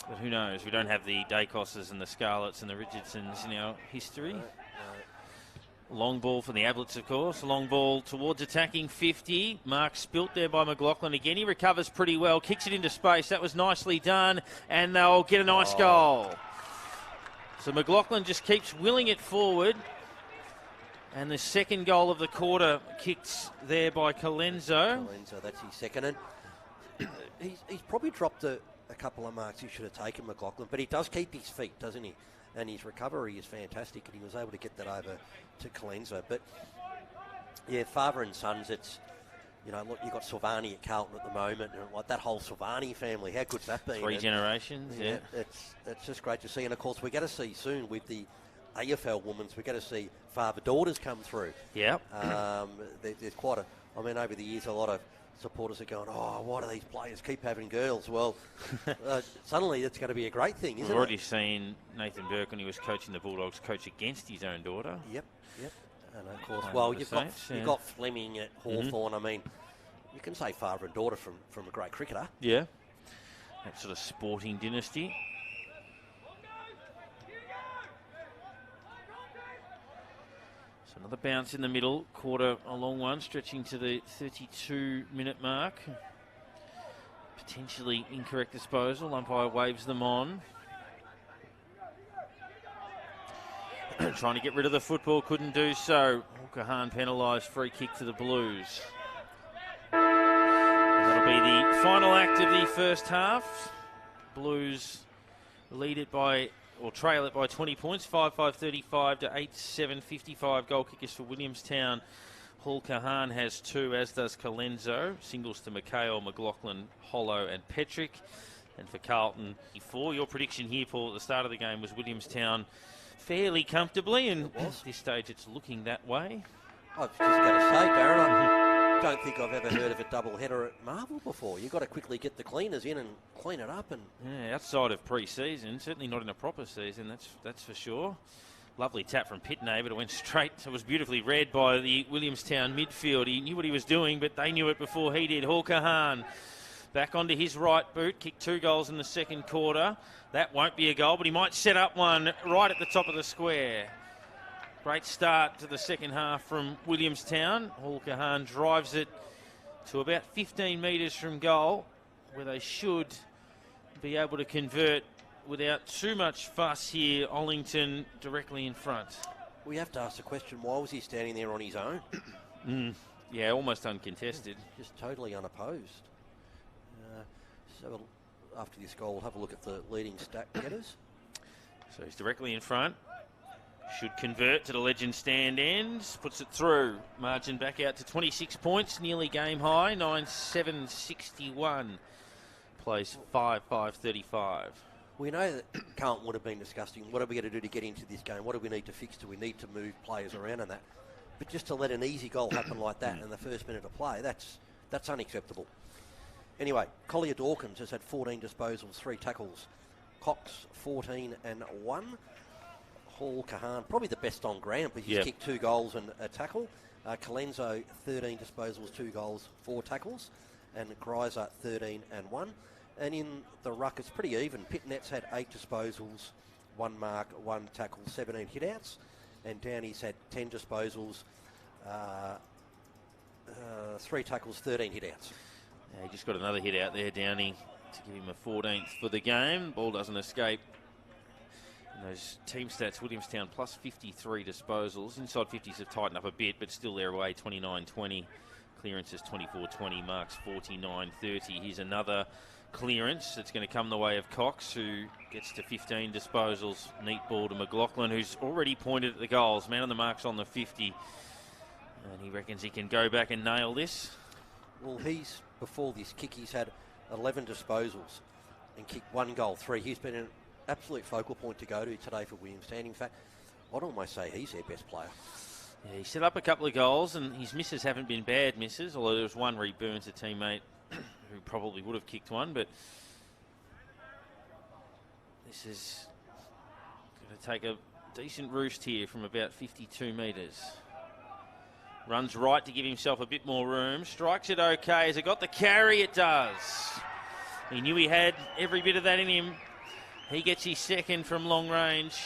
But who knows? We don't have the Dacosses and the Scarletts and the Richardsons in our history. No. Long ball for the Ablets, of course. Long ball towards attacking 50. Mark spilt there by McLaughlin again. He recovers pretty well. Kicks it into space. That was nicely done. And they'll get a nice goal. So McLaughlin just keeps willing it forward. And the second goal of the quarter kicked there by Colenso. That's his second. And he's probably dropped a couple of marks he should have taken, McLaughlin. But he does keep his feet, doesn't he? And his recovery is fantastic, and he was able to get that over to Colenso. But, yeah, father and sons, it's, you know, look, you've got Silvani at Carlton at the moment, and like that whole Silvani family, how good's that been? 3 generations, yeah. It's just great to see. And, of course, we're going to see soon with the AFL women's, we're going to see father-daughters come through. Yeah. There's quite I mean, over the years, a lot of supporters are going, oh, why do these players keep having girls? Well, suddenly it's going to be a great thing, isn't it? We've already seen Nathan Burke, when he was coaching the Bulldogs, coach against his own daughter. Yep. And of course, well, you've got Fleming at Hawthorn. I mean, you can say father and daughter from a great cricketer. Yeah. That sort of sporting dynasty. So another bounce in the middle, quarter a long one, stretching to the 32-minute mark. Potentially incorrect disposal. Umpire waves them on. Trying to get rid of the football, couldn't do so. Kahan penalised, free kick to the Blues. That'll be the final act of the first half. Blues lead it by, or trail it by 20 points, 5-5-35 to 8-7-55. Goal kickers for Williamstown. Hall Kahan has 2, as does Colenso. Singles to McHale, McLaughlin, Hollow and Petrick. And for Carlton, 4. Your prediction here, Paul, at the start of the game was Williamstown fairly comfortably, and at this stage it's looking that way. I've just got to say, Darren, I don't think I've ever heard of a double-header at Marvel before. You've got to quickly get the cleaners in and clean it up. And yeah, outside of pre-season, certainly not in a proper season, that's for sure. Lovely tap from Pitney, but it went straight. It was beautifully read by the Williamstown midfield. He knew what he was doing, but they knew it before he did. Hall Kahan back onto his right boot, kicked 2 goals in the second quarter. That won't be a goal, but he might set up one right at the top of the square. Great start to the second half from Williamstown. Hall Kahan drives it to about 15 metres from goal, where they should be able to convert without too much fuss here. Ollington directly in front. We have to ask the question, why was he standing there on his own? Yeah, almost uncontested. Just totally unopposed. So after this goal, we'll have a look at the leading stat getters. So he's directly in front. Should convert to the legend stand ends. Puts it through. Margin back out to 26 points. Nearly game high. 9-7-61. Plays 5-5-35. We know that Carlton would have been discussing, what are we going to do to get into this game? What do we need to fix? Do we need to move players around and that? But just to let an easy goal happen like that in the first minute of play, that's unacceptable. Anyway, Collier Dawkins has had 14 disposals, 3 tackles. Cox, 14 and 1. Hall Kahan, probably the best on ground, but he's kicked 2 goals and a tackle. Colenso, 13 disposals, 2 goals, 4 tackles. And Greiser, 13 and 1. And in the ruck, it's pretty even. Pitnet's had 8 disposals, 1 mark, 1 tackle, 17 hitouts. And Downey's had 10 disposals, 3 tackles, 13 hit-outs. Yeah, he just got another hit out there, Downey, to give him a 14th for the game. Ball doesn't escape. And those team stats, Williamstown plus 53 disposals. Inside 50s have tightened up a bit, but still they're away 29-20. Clearances 24-20, marks 49-30. Here's another clearance. It's going to come the way of Cox, who gets to 15 disposals. Neat ball to McLaughlin, who's already pointed at the goals. Man on the mark's on the 50. And he reckons he can go back and nail this. Well, before this kick, he's had 11 disposals and kicked 1 goal, 3. He's been an absolute focal point to go to today for Williamstown. In fact, I'd almost say he's their best player. Yeah, he set up a couple of goals, and his misses haven't been bad misses, although there was one where he burns a teammate who probably would have kicked one, but this is going to take a decent roost here from about 52 metres. Runs right to give himself a bit more room. Strikes it okay. Has it got the carry? It does. He knew he had every bit of that in him. He gets his second from long range.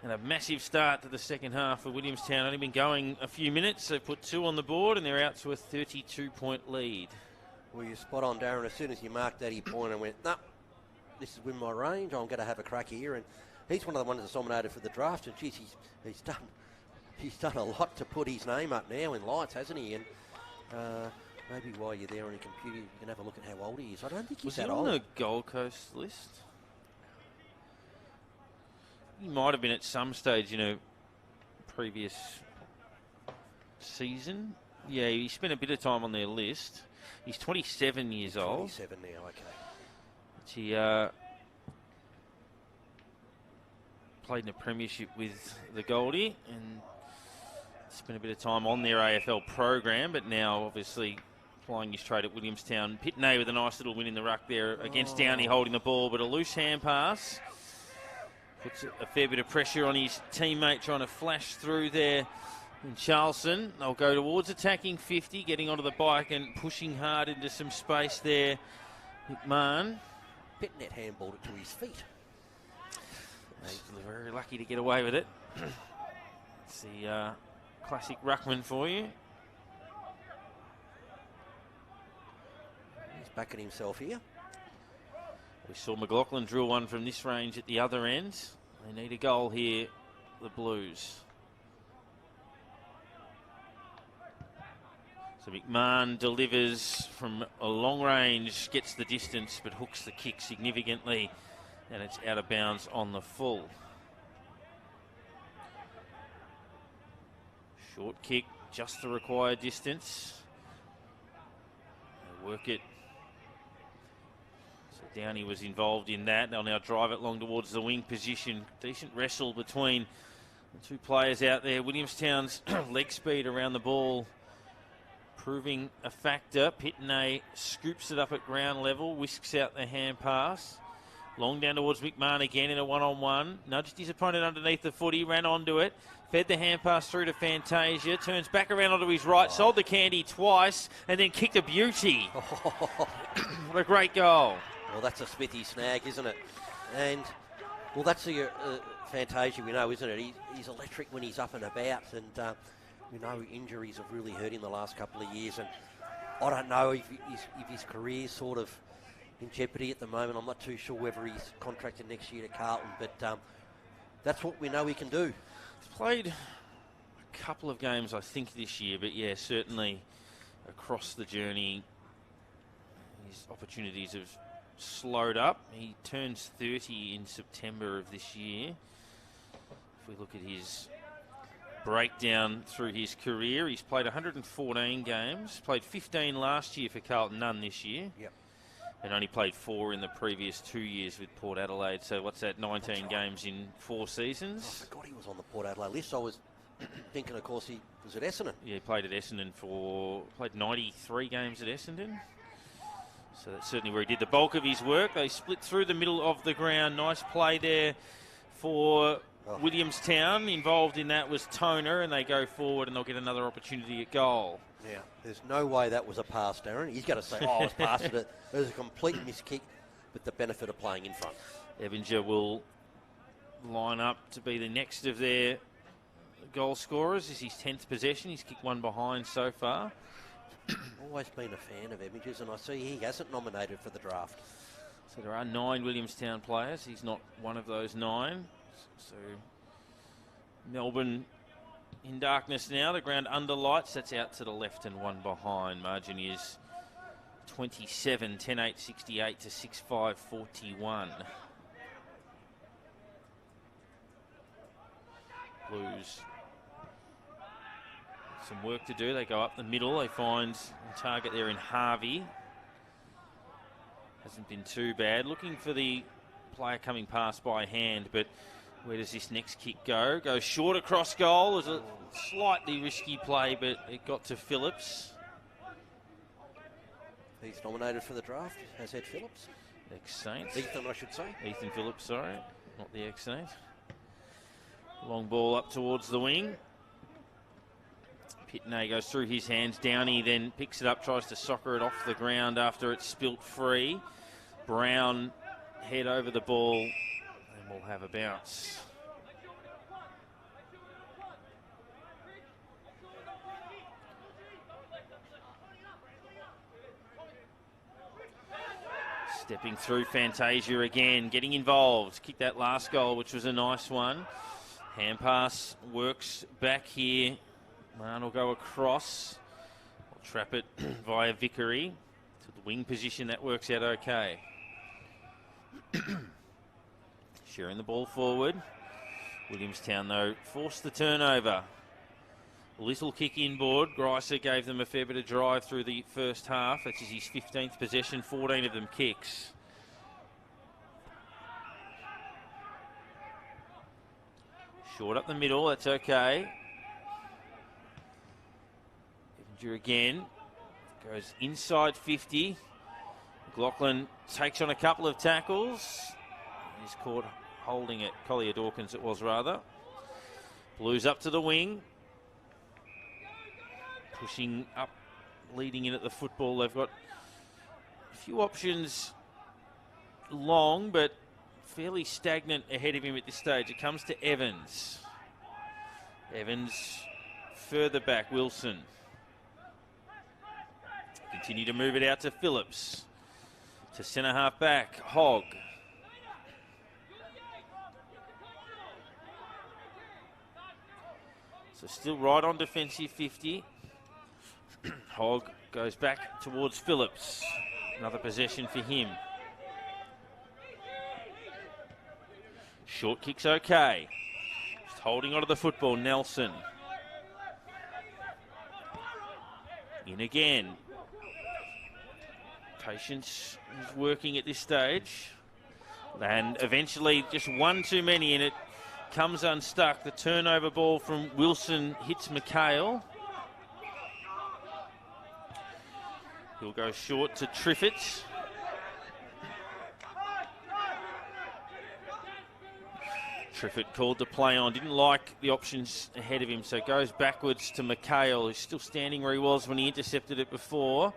And a massive start to the second half for Williamstown. Only been going a few minutes. They've put 2 on the board and they're out to a 32-point lead. Well, you're spot on, Darren. As soon as you marked that, he pointed and went, nah, this is within my range. I'm going to have a crack here. And he's one of the ones that's nominated for the draft. And, geez, he's done a lot to put his name up now in lights, hasn't he? And maybe while you're there on your computer, you can have a look at how old he is. I don't think he's that old. Was he on the Gold Coast list? He might have been at some stage in a previous season. Yeah, he spent a bit of time on their list. He's 27 years old. 27 now, okay. He played in a premiership with the Goldie and spent a bit of time on their AFL program, but now obviously plying his trade at Williamstown. Pitney with a nice little win in the ruck there against Downey holding the ball, but a loose hand pass. Puts a fair bit of pressure on his teammate trying to flash through there in Charlton. They'll go towards attacking 50, getting onto the bike and pushing hard into some space there. McMahon. Pitnet handballed it to his feet. He's very lucky to get away with it. It's the classic ruckman for you. He's backing himself here. We saw McLaughlin drill one from this range at the other end. They need a goal here, the Blues. So McMahon delivers from a long range, gets the distance, but hooks the kick significantly, and it's out of bounds on the full. Short kick, just the required distance. They work it. Downey was involved in that. They'll now drive it long towards the wing position. Decent wrestle between the 2 players out there. Williamstown's leg speed around the ball proving a factor. Pitney scoops it up at ground level, whisks out the hand pass. Long down towards McMahon again in a one-on-one. Nudged his opponent underneath the footy, ran onto it. Fed the hand pass through to Fantasia. Turns back around onto his right. Sold the candy twice and then kicked a beauty. What a great goal. Well, that's a Smithy snag, isn't it? And, well, that's a Fantasia, we know, isn't it? He's electric when he's up and about, and we know injuries have really hurt him the last couple of years, and I don't know if his career's sort of in jeopardy at the moment. I'm not too sure whether he's contracted next year to Carlton, but that's what we know he can do. He's played a couple of games, I think, this year, but, yeah, certainly across the journey, his opportunities have slowed up. He turns 30 in September of this year. If we look at his breakdown through his career, he's played 114 games, played 15 last year for Carlton, none this year. Yep. And only played 4 in the previous 2 years with Port Adelaide. So what's that, 19 games in 4 seasons? I forgot he was on the Port Adelaide list. I was thinking, of course, he was at Essendon. Yeah, he played at Essendon played 93 games at Essendon. So that's certainly where he did the bulk of his work. They split through the middle of the ground. Nice play there for Williamstown. Involved in that was Toner, and they go forward and they'll get another opportunity at goal. Yeah, there's no way that was a pass, Darren. He's going to say, I was past it. It was a complete miskick, but the benefit of playing in front. Evinger will line up to be the next of their goal scorers. This is his 10th possession. He's kicked one behind so far. Always been a fan of Images, and I see he hasn't nominated for the draft. So there are 9 Williamstown players. He's not one of those 9. So Melbourne in darkness now. The ground under lights. That's out to the left and 1 behind. Margin is 27, 10-8, 68 to 6-5, 41. Blues. Some work to do. They go up the middle. They find a target there in Harvey. Hasn't been too bad. Looking for the player coming past by hand, but where does this next kick go? Goes short across goal. It was a slightly risky play, but it got to Phillips. He's nominated for the draft, as Ed Phillips. Ex-Saints. Ethan, I should say. Ethan Phillips, sorry. Not the ex-Saint. Long ball up towards the wing. Pitney goes through his hands. Downey then picks it up, tries to soccer it off the ground after it's spilt free. Brown head over the ball and we'll have a bounce. Stepping through Fantasia again, getting involved. Kicked that last goal, which was a nice one. Hand pass works back here. Man will go across. We'll trap it via Vickery to the wing position. That works out okay. Sharing the ball forward. Williamstown, though, forced the turnover. Little kick inboard. Greiser gave them a fair bit of drive through the first half. That's his 15th possession, 14 of them kicks. Short up the middle, that's okay. Again, goes inside 50. McLaughlin takes on a couple of tackles. He's caught holding it. Collier Dawkins it was rather. Blues up to the wing. Pushing up, leading in at the football. They've got a few options long, but fairly stagnant ahead of him at this stage. It comes to Evans. Evans further back, Wilson. Continue to move it out to Phillips. To centre half back, Hogg. So still right on defensive 50. Hogg goes back towards Phillips. Another possession for him. Short kick's okay. Just holding onto the football, Nelson. In again. Patience is working at this stage. And eventually just one too many and it comes unstuck. The turnover ball from Wilson hits McHale. He'll go short to Triffett. Triffett called to play on. Didn't like the options ahead of him, so goes backwards to McHale, who's still standing where he was when he intercepted it before.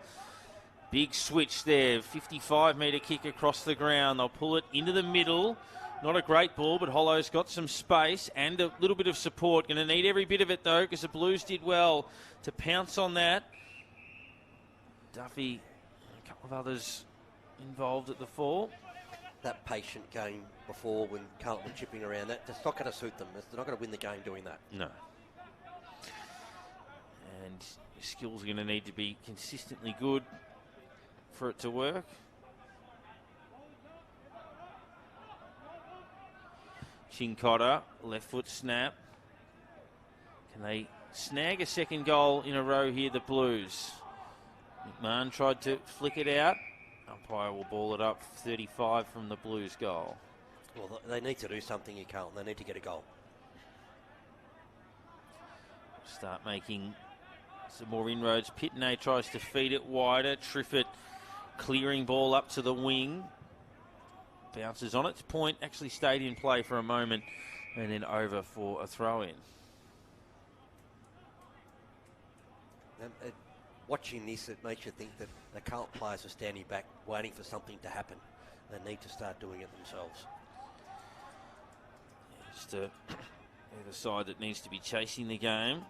Big switch there, 55-metre kick across the ground. They'll pull it into the middle. Not a great ball, but Hollow's got some space and a little bit of support. Going to need every bit of it, though, because the Blues did well to pounce on that. Duffy, a couple of others involved at the fall. That patient game before when Carlton were chipping around, that's not going to suit them. They're not going to win the game doing that. No. And your skills are going to need to be consistently good for it to work. Chincotta, left foot snap. Can they snag a second goal in a row here, the Blues? McMahon tried to flick it out. Umpire will ball it up, 35 from the Blues goal. Well, they need to do something here, Carlton. They need to get a goal. Start making some more inroads. Pitney tries to feed it wider. Triffett clearing ball up to the wing. Bounces on its point. Actually stayed in play for a moment and then over for a throw-in. Watching this, it makes you think that the Carlton players are standing back waiting for something to happen. They need to start doing it themselves. Just either side that needs to be chasing the game.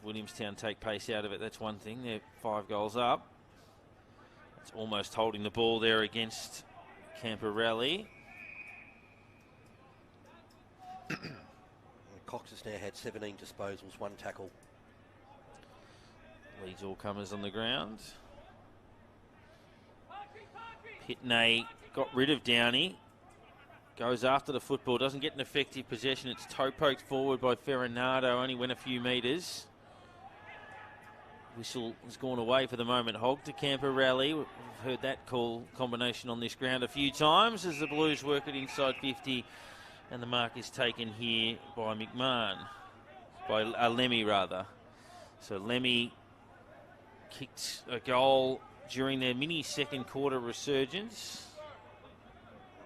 Williamstown take pace out of it, that's one thing. They're 5 goals up. It's almost holding the ball there against Camperelli. Cox has now had 17 disposals, 1 tackle. Leads all comers on the ground. Pitney got rid of Downey. Goes after the football, doesn't get an effective possession. It's toe poked forward by Ferranado, only went a few metres. Whistle has gone away for the moment. Hogg to Camperelli. We've heard that call combination on this ground a few times as the Blues work it inside 50. And the mark is taken here by McMahon. By Lemmy, rather. So Lemmy kicked a goal during their mini second quarter resurgence.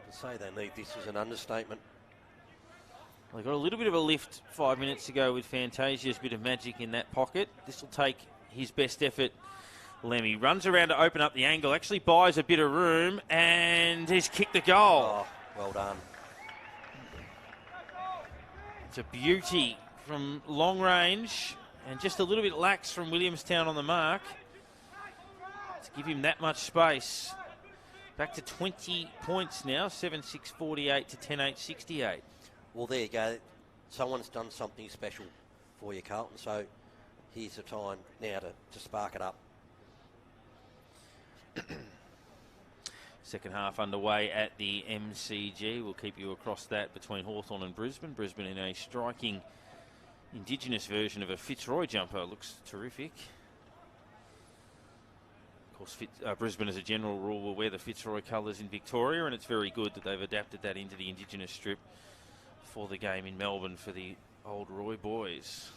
To say they need this is an understatement. They got a little bit of a lift 5 minutes ago with Fantasia's bit of magic in that pocket. This will take his best effort. Lemmy runs around to open up the angle, actually buys a bit of room, and he's kicked the goal. Oh, well done. It's a beauty from long range and just a little bit lax from Williamstown on the mark to give him that much space. Back to 20 points now, 7-6-48 to 10-8-68. Well, there you go. Someone's done something special for you, Carlton, so here's the time now to spark it up. Second half underway at the MCG. We'll keep you across that between Hawthorn and Brisbane. Brisbane in a striking Indigenous version of a Fitzroy jumper. Looks terrific. Of course, Brisbane as a general rule will wear the Fitzroy colours in Victoria, and it's very good that they've adapted that into the Indigenous strip for the game in Melbourne for the old Roy boys.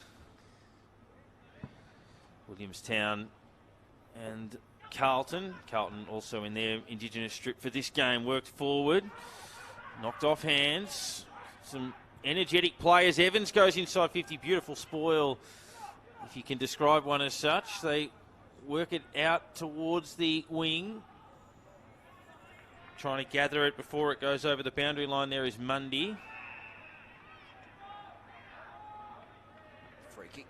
Williamstown and Carlton also in their Indigenous strip for this game, worked forward, knocked off hands, some energetic players. Evans goes inside 50, beautiful spoil, if you can describe one as such. They work it out towards the wing, trying to gather it before it goes over the boundary line. There is Mundy. Free kick.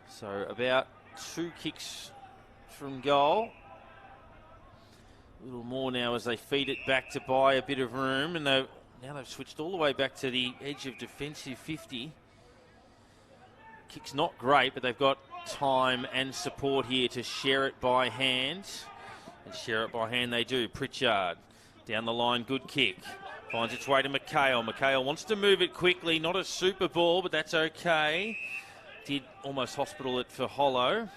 So about 2 kicks from goal. A little more now as they feed it back to buy a bit of room, and now they've switched all the way back to the edge of defensive 50. Kick's not great, but they've got time and support here to share it by hand, and share it by hand they do. Pritchard down the line, good kick, finds its way to McHale. McHale wants to move it quickly, not a super ball, but that's okay. Did almost hospital it for Hollow.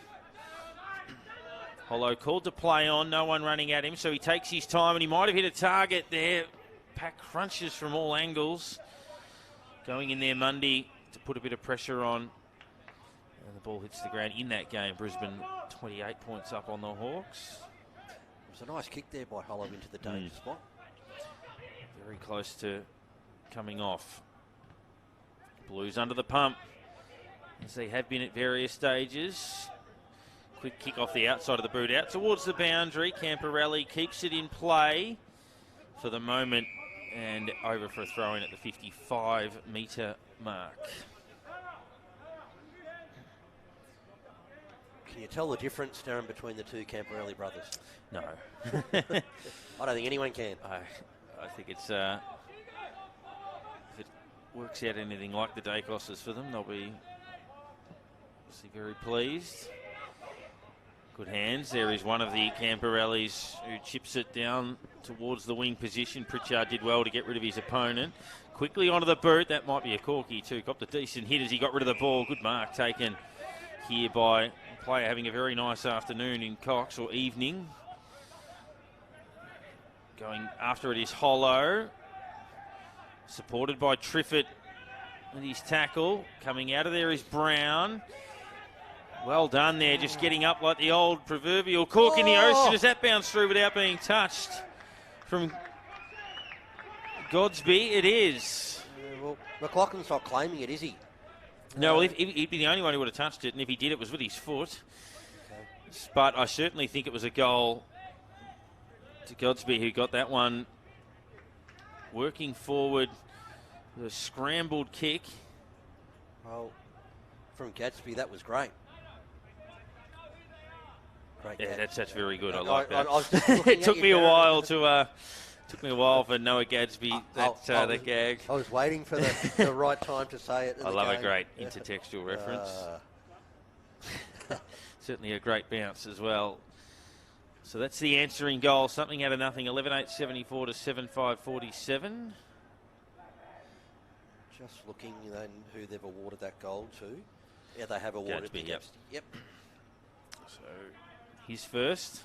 Hollow called to play on, no one running at him, so he takes his time, and he might have hit a target there. Pack crunches from all angles. Going in there, Mundy, to put a bit of pressure on. And the ball hits the ground in that game. Brisbane 28 points up on the Hawks. It was a nice kick there by Hollow into the danger spot. Very close to coming off. Blues under the pump, as they have been at various stages. Quick kick off the outside of the boot, out towards the boundary. Camperelli keeps it in play for the moment and over for a throw-in at the 55-metre mark. Can you tell the difference, Darren, between the two Camperelli brothers? No. I don't think anyone can. I think it's... if it works out anything like the Dacos's for them, they'll be obviously very pleased. Good hands. There is one of the Camperellis who chips it down towards the wing position. Pritchard did well to get rid of his opponent. Quickly onto the boot. That might be a corky too. Got a decent hit as he got rid of the ball. Good mark taken here by a player having a very nice afternoon in Cox, or evening. Going after it is Hollow. Supported by Triffett with his tackle. Coming out of there is Brown. Well done there, just getting up like the old proverbial cork in the ocean as that bounced through without being touched from Godsby. It is. Well, McLaughlin's not claiming it, is he? No, well, he'd be the only one who would have touched it, and if he did, it was with his foot. Okay. But I certainly think it was a goal to Godsby, who got that one working forward with a scrambled kick. Well, from Gadsby. That was great. Great. Yeah, catch. that's very good. I like that. I was just looking It took at me you, a Darren. while to. Took me a while for Noah Gadsby, that gag. I was waiting for the right time to say it. I love a great intertextual reference. Certainly a great bounce as well. So that's the answering goal. Something out of nothing. 11-8-74 to 7-5-47. Just looking then who they've awarded that goal to. Yeah, they have awarded Gadsby, to yep. Gadsby. Yep. So he's first.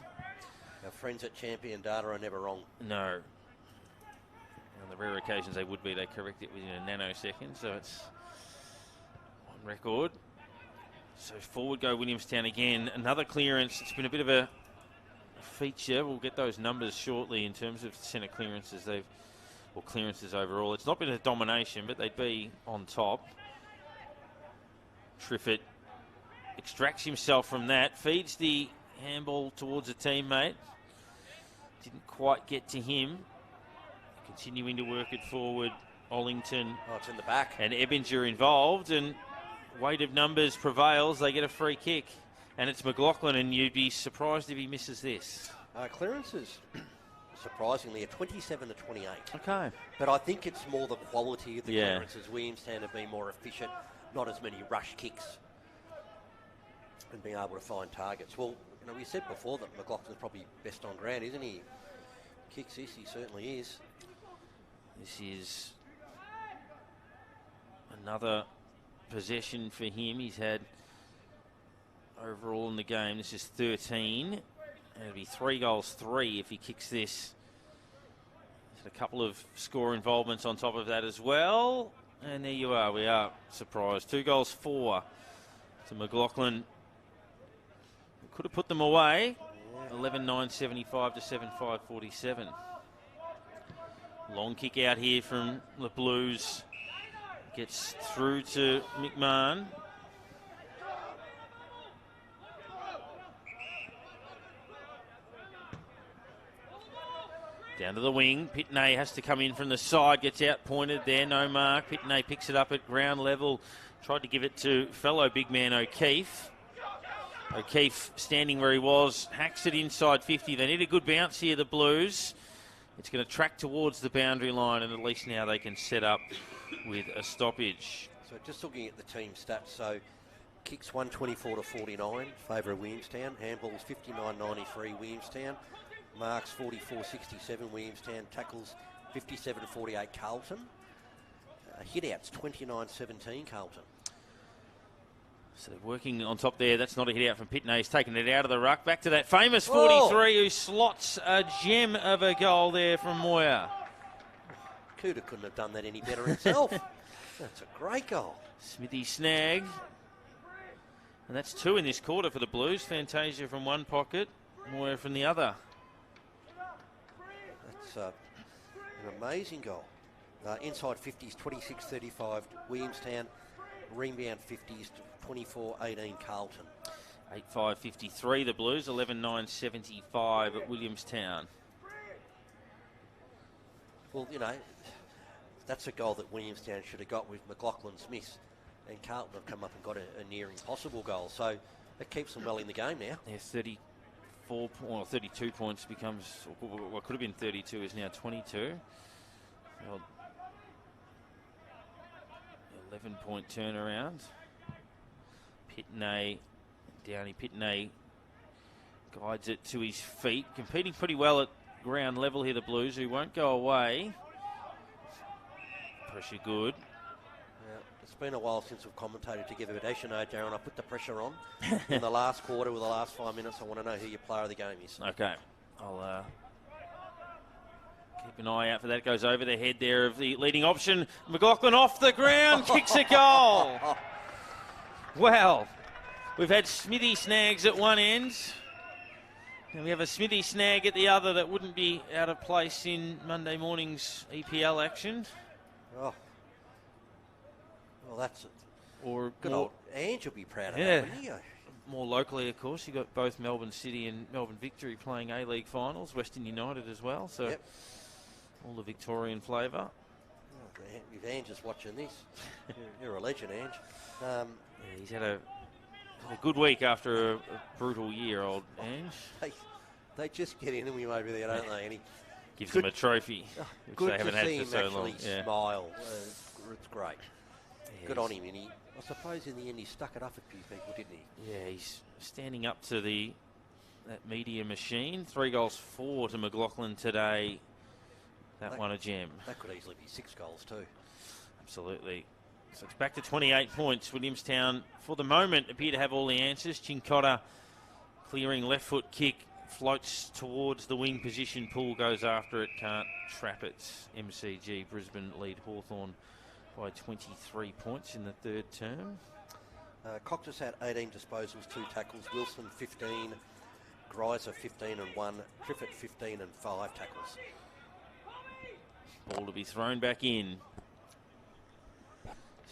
Our friends at Champion Data are never wrong. No. On the rare occasions they would be, they correct it within a nanosecond, so it's on record. So forward go Williamstown again. Another clearance. It's been a bit of a feature. We'll get those numbers shortly in terms of centre clearances or clearances overall. It's not been a domination, but they'd be on top. Triffett extracts himself from that, feeds the handball towards a teammate. Didn't quite get to him. Continuing to work it forward. Ollington. Oh, it's in the back. And Ebbinger involved, and weight of numbers prevails. They get a free kick, and it's McLaughlin, and you'd be surprised if he misses this. Clearances, surprisingly, are 27 to 28. Okay. But I think it's more the quality of the Yeah. clearances. Williamstown have been more efficient, not as many rush kicks, and being able to find targets. Well, we said before that McLaughlin's probably best on ground, isn't he? Kicks this, he certainly is. This is another possession for him. He's had overall in the game, this is 13. And it'll be 3 goals, 3 if he kicks this. There's a couple of score involvements on top of that as well. And there you are, we are surprised. 2 goals, 4 to McLaughlin. Could have put them away. 11-9-75 to 7-5-47. Long kick out here from the Blues. Gets through to McMahon. Down to the wing. Pitney has to come in from the side. Gets out pointed there. No mark. Pitney picks it up at ground level. Tried to give it to fellow big man O'Keefe. O'Keefe standing where he was. Hacks it inside 50. They need a good bounce here, the Blues. It's going to track towards the boundary line, and at least now they can set up with a stoppage. So just looking at the team stats, so kicks 124 to 49, favour of Williamstown. Handballs 59-93, Williamstown. Marks 44-67, Williamstown. Tackles 57-48, Carlton. Hit-outs 29-17, Carlton. So they're working on top there. That's not a hit out from Pitney. He's taken it out of the ruck. Back to that famous 43 who slots a gem of a goal there from Moyer. Cooter couldn't have done that any better himself. That's a great goal. Smithy snag. And that's 2 in this quarter for the Blues. Fantasia from one pocket, Moyer from the other. That's an amazing goal. Inside 50s, 26-35, Williamstown. Rebound 50s, 24-18, Carlton. 8-5-53, the Blues. 11-9-75 at Williamstown. Well, that's a goal that Williamstown should have got with McLaughlin's miss. And Carlton have come up and got a near impossible goal. So that keeps them well in the game now. Yeah, 32 points becomes, what could have been 32 is now 22. Well, 11-point turnaround. Pitney, Downey Pitney guides it to his feet. Competing pretty well at ground level here, the Blues, who won't go away. Pressure good. It's been a while since we've commentated together, but as you know, Darren, I put the pressure on in the last quarter with the last 5 minutes. I want to know who your player of the game is. Okay. I'll keep an eye out for that. It goes over the head there of the leading option. McLaughlin off the ground, kicks a goal. Well, we've had Smithy snags at one end, and we have a Smithy snag at the other that wouldn't be out of place in Monday morning's EPL action. Oh. Well, that's it. Or good more, old Ange will be proud of yeah, that, wouldn't you? More locally, of course, you've got both Melbourne City and Melbourne Victory playing A-League finals, Western United as well, so yep. All the Victorian flavour. Oh, if Ange is watching this, you're a legend, Ange. Yeah, he's had a good week after a brutal year, old Ange. They just get in him over there, don't they? And he gives them a trophy, which good they haven't to had see for him so actually long. Yeah. smile. It's great. Yeah, Good on him. And I suppose in the end he stuck it up a few people, didn't he? Yeah, he's standing up to that media machine. 3 goals, 4 to McLaughlin today. That one a gem. That could easily be 6 goals too. Absolutely. So it's back to 28 points. Williamstown, for the moment, appear to have all the answers. Chincotta clearing left foot kick, floats towards the wing position. Poole goes after it, can't trap it. MCG, Brisbane lead Hawthorn by 23 points in the third term. Coctus had 18 disposals, 2 tackles. Wilson 15, Greiser 15 and 1, Triffett 15 and 5 tackles. Ball to be thrown back in.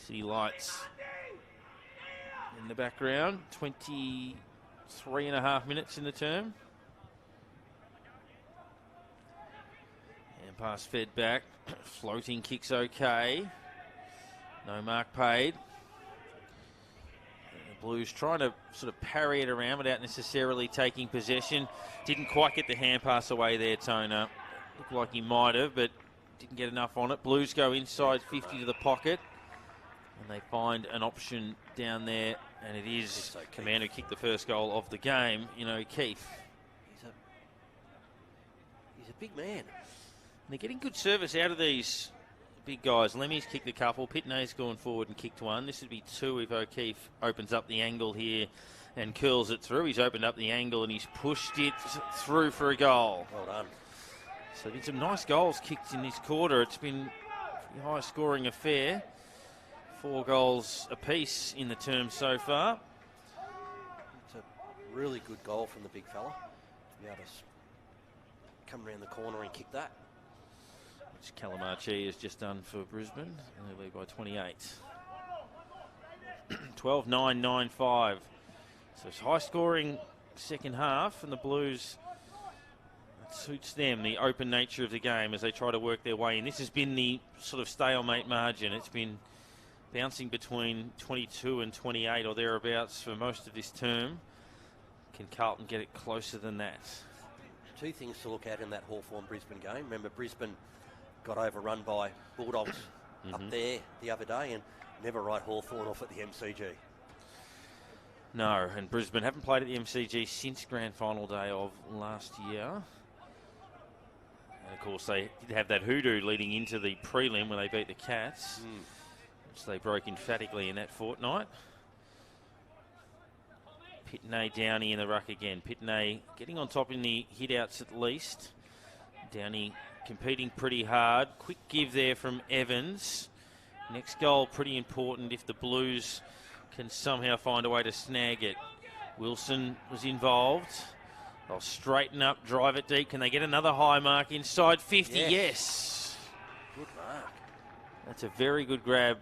City Lights in the background. 23 and a half minutes in the term. And pass fed back. Floating kicks okay. No mark paid. And the Blues trying to sort of parry it around without necessarily taking possession. Didn't quite get the hand pass away there, Toner. Looked like he might have, but didn't get enough on it. Blues go inside 50 to the pocket. And they find an option down there, and it is the man who kicked the first goal of the game, O'Keefe. He's a big man. And they're getting good service out of these big guys. Lemmy's kicked a couple. Pitney's gone forward and kicked one. This would be 2 if O'Keefe opens up the angle here and curls it through. He's opened up the angle and he's pushed it through for a goal. Well done. So there's been some nice goals kicked in this quarter. It's been a high-scoring affair. 4 goals apiece in the term so far. It's a really good goal from the big fella. To be able to come around the corner and kick that. Which Calamarchi has just done for Brisbane. And they lead by 28. 12-9-9-5. So it's high-scoring second half, and the Blues, it suits them, the open nature of the game as they try to work their way in. This has been the sort of stalemate margin. It's been bouncing between 22 and 28 or thereabouts for most of this term. Can Carlton get it closer than that? 2 things to look at in that Hawthorn-Brisbane game. Remember, Brisbane got overrun by Bulldogs up there the other day and never write Hawthorn off at the MCG. No, and Brisbane haven't played at the MCG since grand final day of last year. And of course, they did have that hoodoo leading into the prelim where they beat the Cats. Which they broke emphatically in that fortnight. Pitney, Downey in the ruck again. Pitney getting on top in the hit-outs at least. Downey competing pretty hard. Quick give there from Evans. Next goal pretty important if the Blues can somehow find a way to snag it. Wilson was involved. They'll straighten up, drive it deep. Can they get another high mark inside 50? Yes. Good mark. That's a very good grab.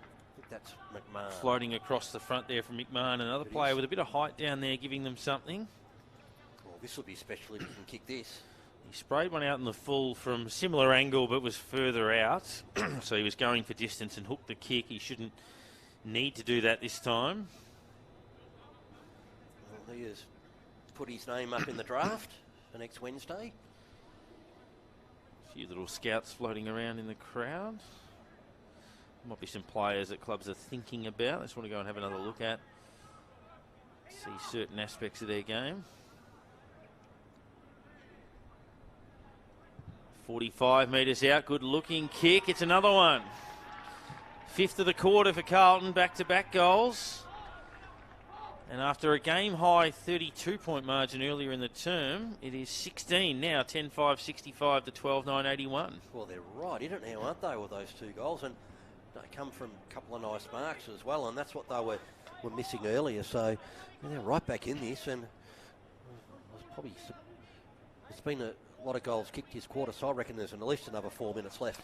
That's McMahon. Floating across the front there from McMahon. Another player with a bit of height down there giving them something. Well, this will be special if he can kick this. He sprayed one out in the full from a similar angle but was further out. So he was going for distance and hooked the kick. He shouldn't need to do that this time. Well, he has put his name up in the draft for next Wednesday. A few little scouts floating around in the crowd. Might be some players that clubs are thinking about. I just want to go and have another look at. See certain aspects of their game. 45 metres out. Good looking kick. It's another one. 5th of the quarter for Carlton. Back-to-back goals. And after a game-high 32-point margin earlier in the term, it is 16 now. 10-5-65 to 12-9-81. Well, they're right in it now, aren't they, with those 2 goals? And they come from a couple of nice marks as well, and that's what they were missing earlier. So they're right back in this, and it's been a lot of goals kicked this quarter, so I reckon there's at least another 4 minutes left.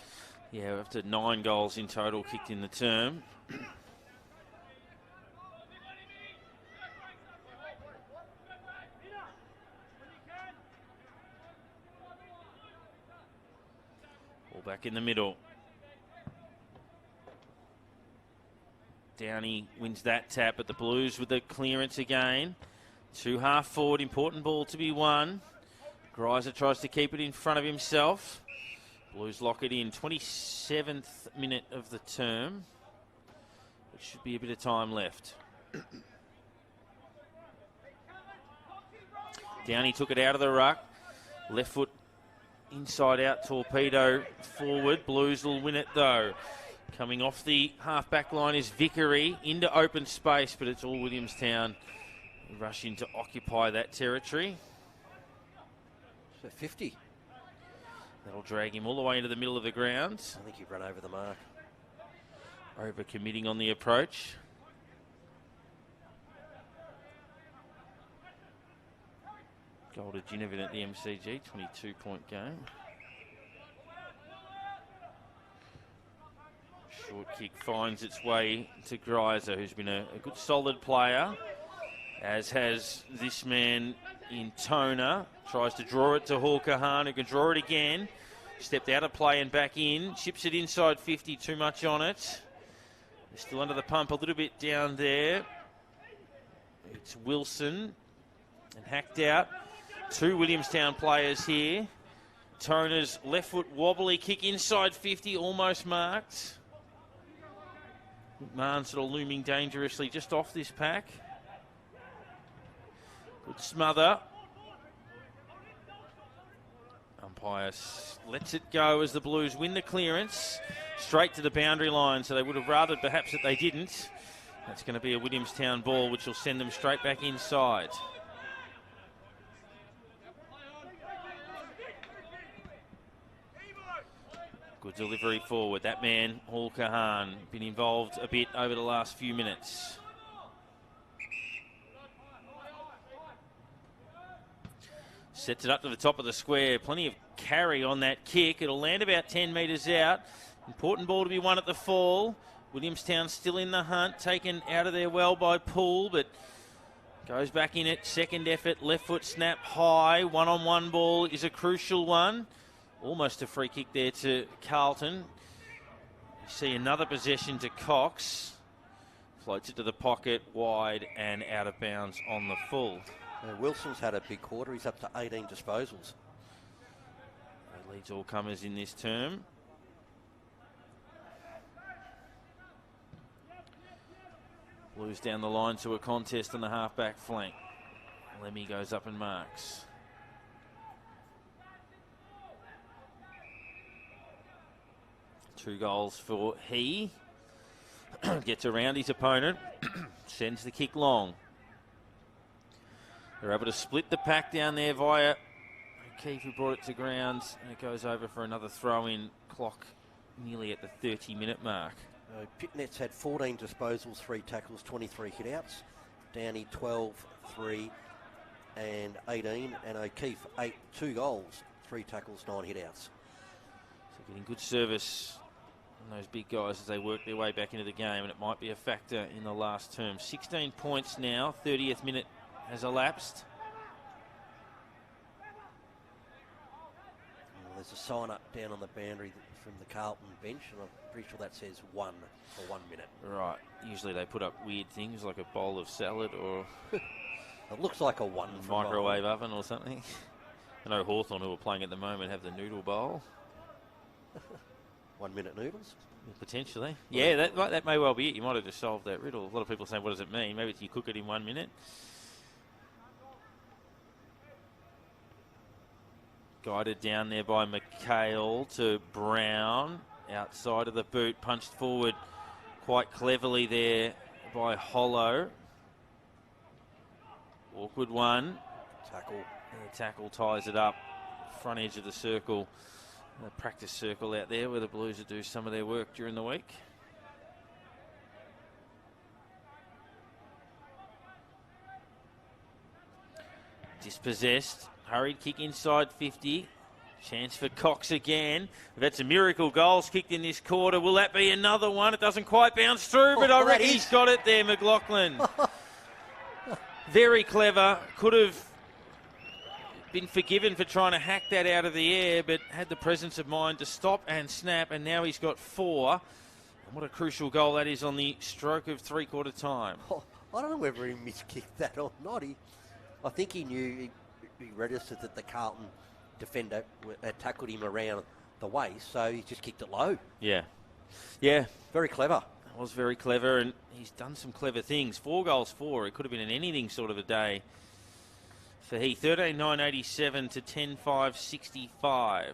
Yeah, we're up to 9 goals in total kicked in the term. Ball back in the middle. Downey wins that tap, but the Blues with the clearance again. 2 half forward, important ball to be won. Greiser tries to keep it in front of himself. Blues lock it in. 27th minute of the term. There should be a bit of time left. Downey took it out of the ruck. Left foot inside out, torpedo forward. Blues will win it though. Coming off the half-back line is Vickery into open space, but it's all Williamstown rushing to occupy that territory. So 50. That'll drag him all the way into the middle of the ground. I think you've run over the mark. Over-committing on the approach. Goal to Ginnivan at the MCG, 22-point game. Short kick finds its way to Greiser, who's been a good solid player, as has this man in Toner. Tries to draw it to Hawker Hahn, who can draw it again. Stepped out of play and back in. Chips it inside 50, too much on it. They're still under the pump a little bit down there. It's Wilson and hacked out. 2 Williamstown players here. Toner's left foot wobbly kick inside 50, almost marked. McMahon sort of looming dangerously just off this pack. Good smother. Umpire lets it go as the Blues win the clearance. Straight to the boundary line, so they would have rather perhaps that they didn't. That's going to be a Williamstown ball, which will send them straight back inside. Good delivery forward. That man, Hawker Hahn, been involved a bit over the last few minutes. Sets it up to the top of the square. Plenty of carry on that kick. It'll land about 10 metres out. Important ball to be won at the fall. Williamstown still in the hunt. Taken out of their well by Poole, but goes back in it. Second effort. Left foot snap high. One-on-one ball is a crucial one. Almost a free kick there to Carlton. You see another possession to Cox. Floats it to the pocket, wide and out of bounds on the full. Wilson's had a big quarter. He's up to 18 disposals. He leads all comers in this term. Blues down the line to a contest on the half-back flank. Lemmy goes up and marks. Two goals for he. Gets around his opponent. Sends the kick long. They're able to split the pack down there via O'Keefe, who brought it to ground. And it goes over for another throw-in. Clock nearly at the 30-minute mark. Pitnet's had 14 disposals, 3 tackles, 23 hit-outs. Downey 12, 3 and 18. And O'Keefe 8, 2 goals, 3 tackles, 9 hit-outs. So getting good service on those big guys as they work their way back into the game. And it might be a factor in the last term. 16 points now, 30th minute has elapsed. Well, there's a sign up down on the boundary from the Carlton bench, and I'm pretty sure that says 1 for 1 minute. Right. Usually they put up weird things like a bowl of salad or it looks like a 1 a microwave oven or something. I know Hawthorn, who are playing at the moment, have the noodle bowl. 1 minute noodles? Potentially. Yeah, that may well be it. You might have just solved that riddle. A lot of people are saying, what does it mean? Maybe it's you cook it in 1 minute. Guided down there by McHale to Brown. Outside of the boot, punched forward quite cleverly there by Hollow. Awkward one. Tackle. And the tackle ties it up. Front edge of the circle. The practice circle out there where the Blues will do some of their work during the week. Dispossessed. Hurried kick inside 50. Chance for Cox again. We've had some miracle goals kicked in this quarter. Will that be another one? It doesn't quite bounce through, but I reckon he's got it there, McLaughlin. Very clever. Could have been forgiven for trying to hack that out of the air, but had the presence of mind to stop and snap, and now he's got 4. What a crucial goal that is on the stroke of three-quarter time. Oh, I don't know whether he miskicked that or not. I think he knew, he registered that the Carlton defender had tackled him around the waist, so he just kicked it low. Yeah. Yeah. Very clever. That was very clever, and he's done some clever things. 4 goals for. It could have been an anything sort of a day for he. 13-9-87 to 10-5-65.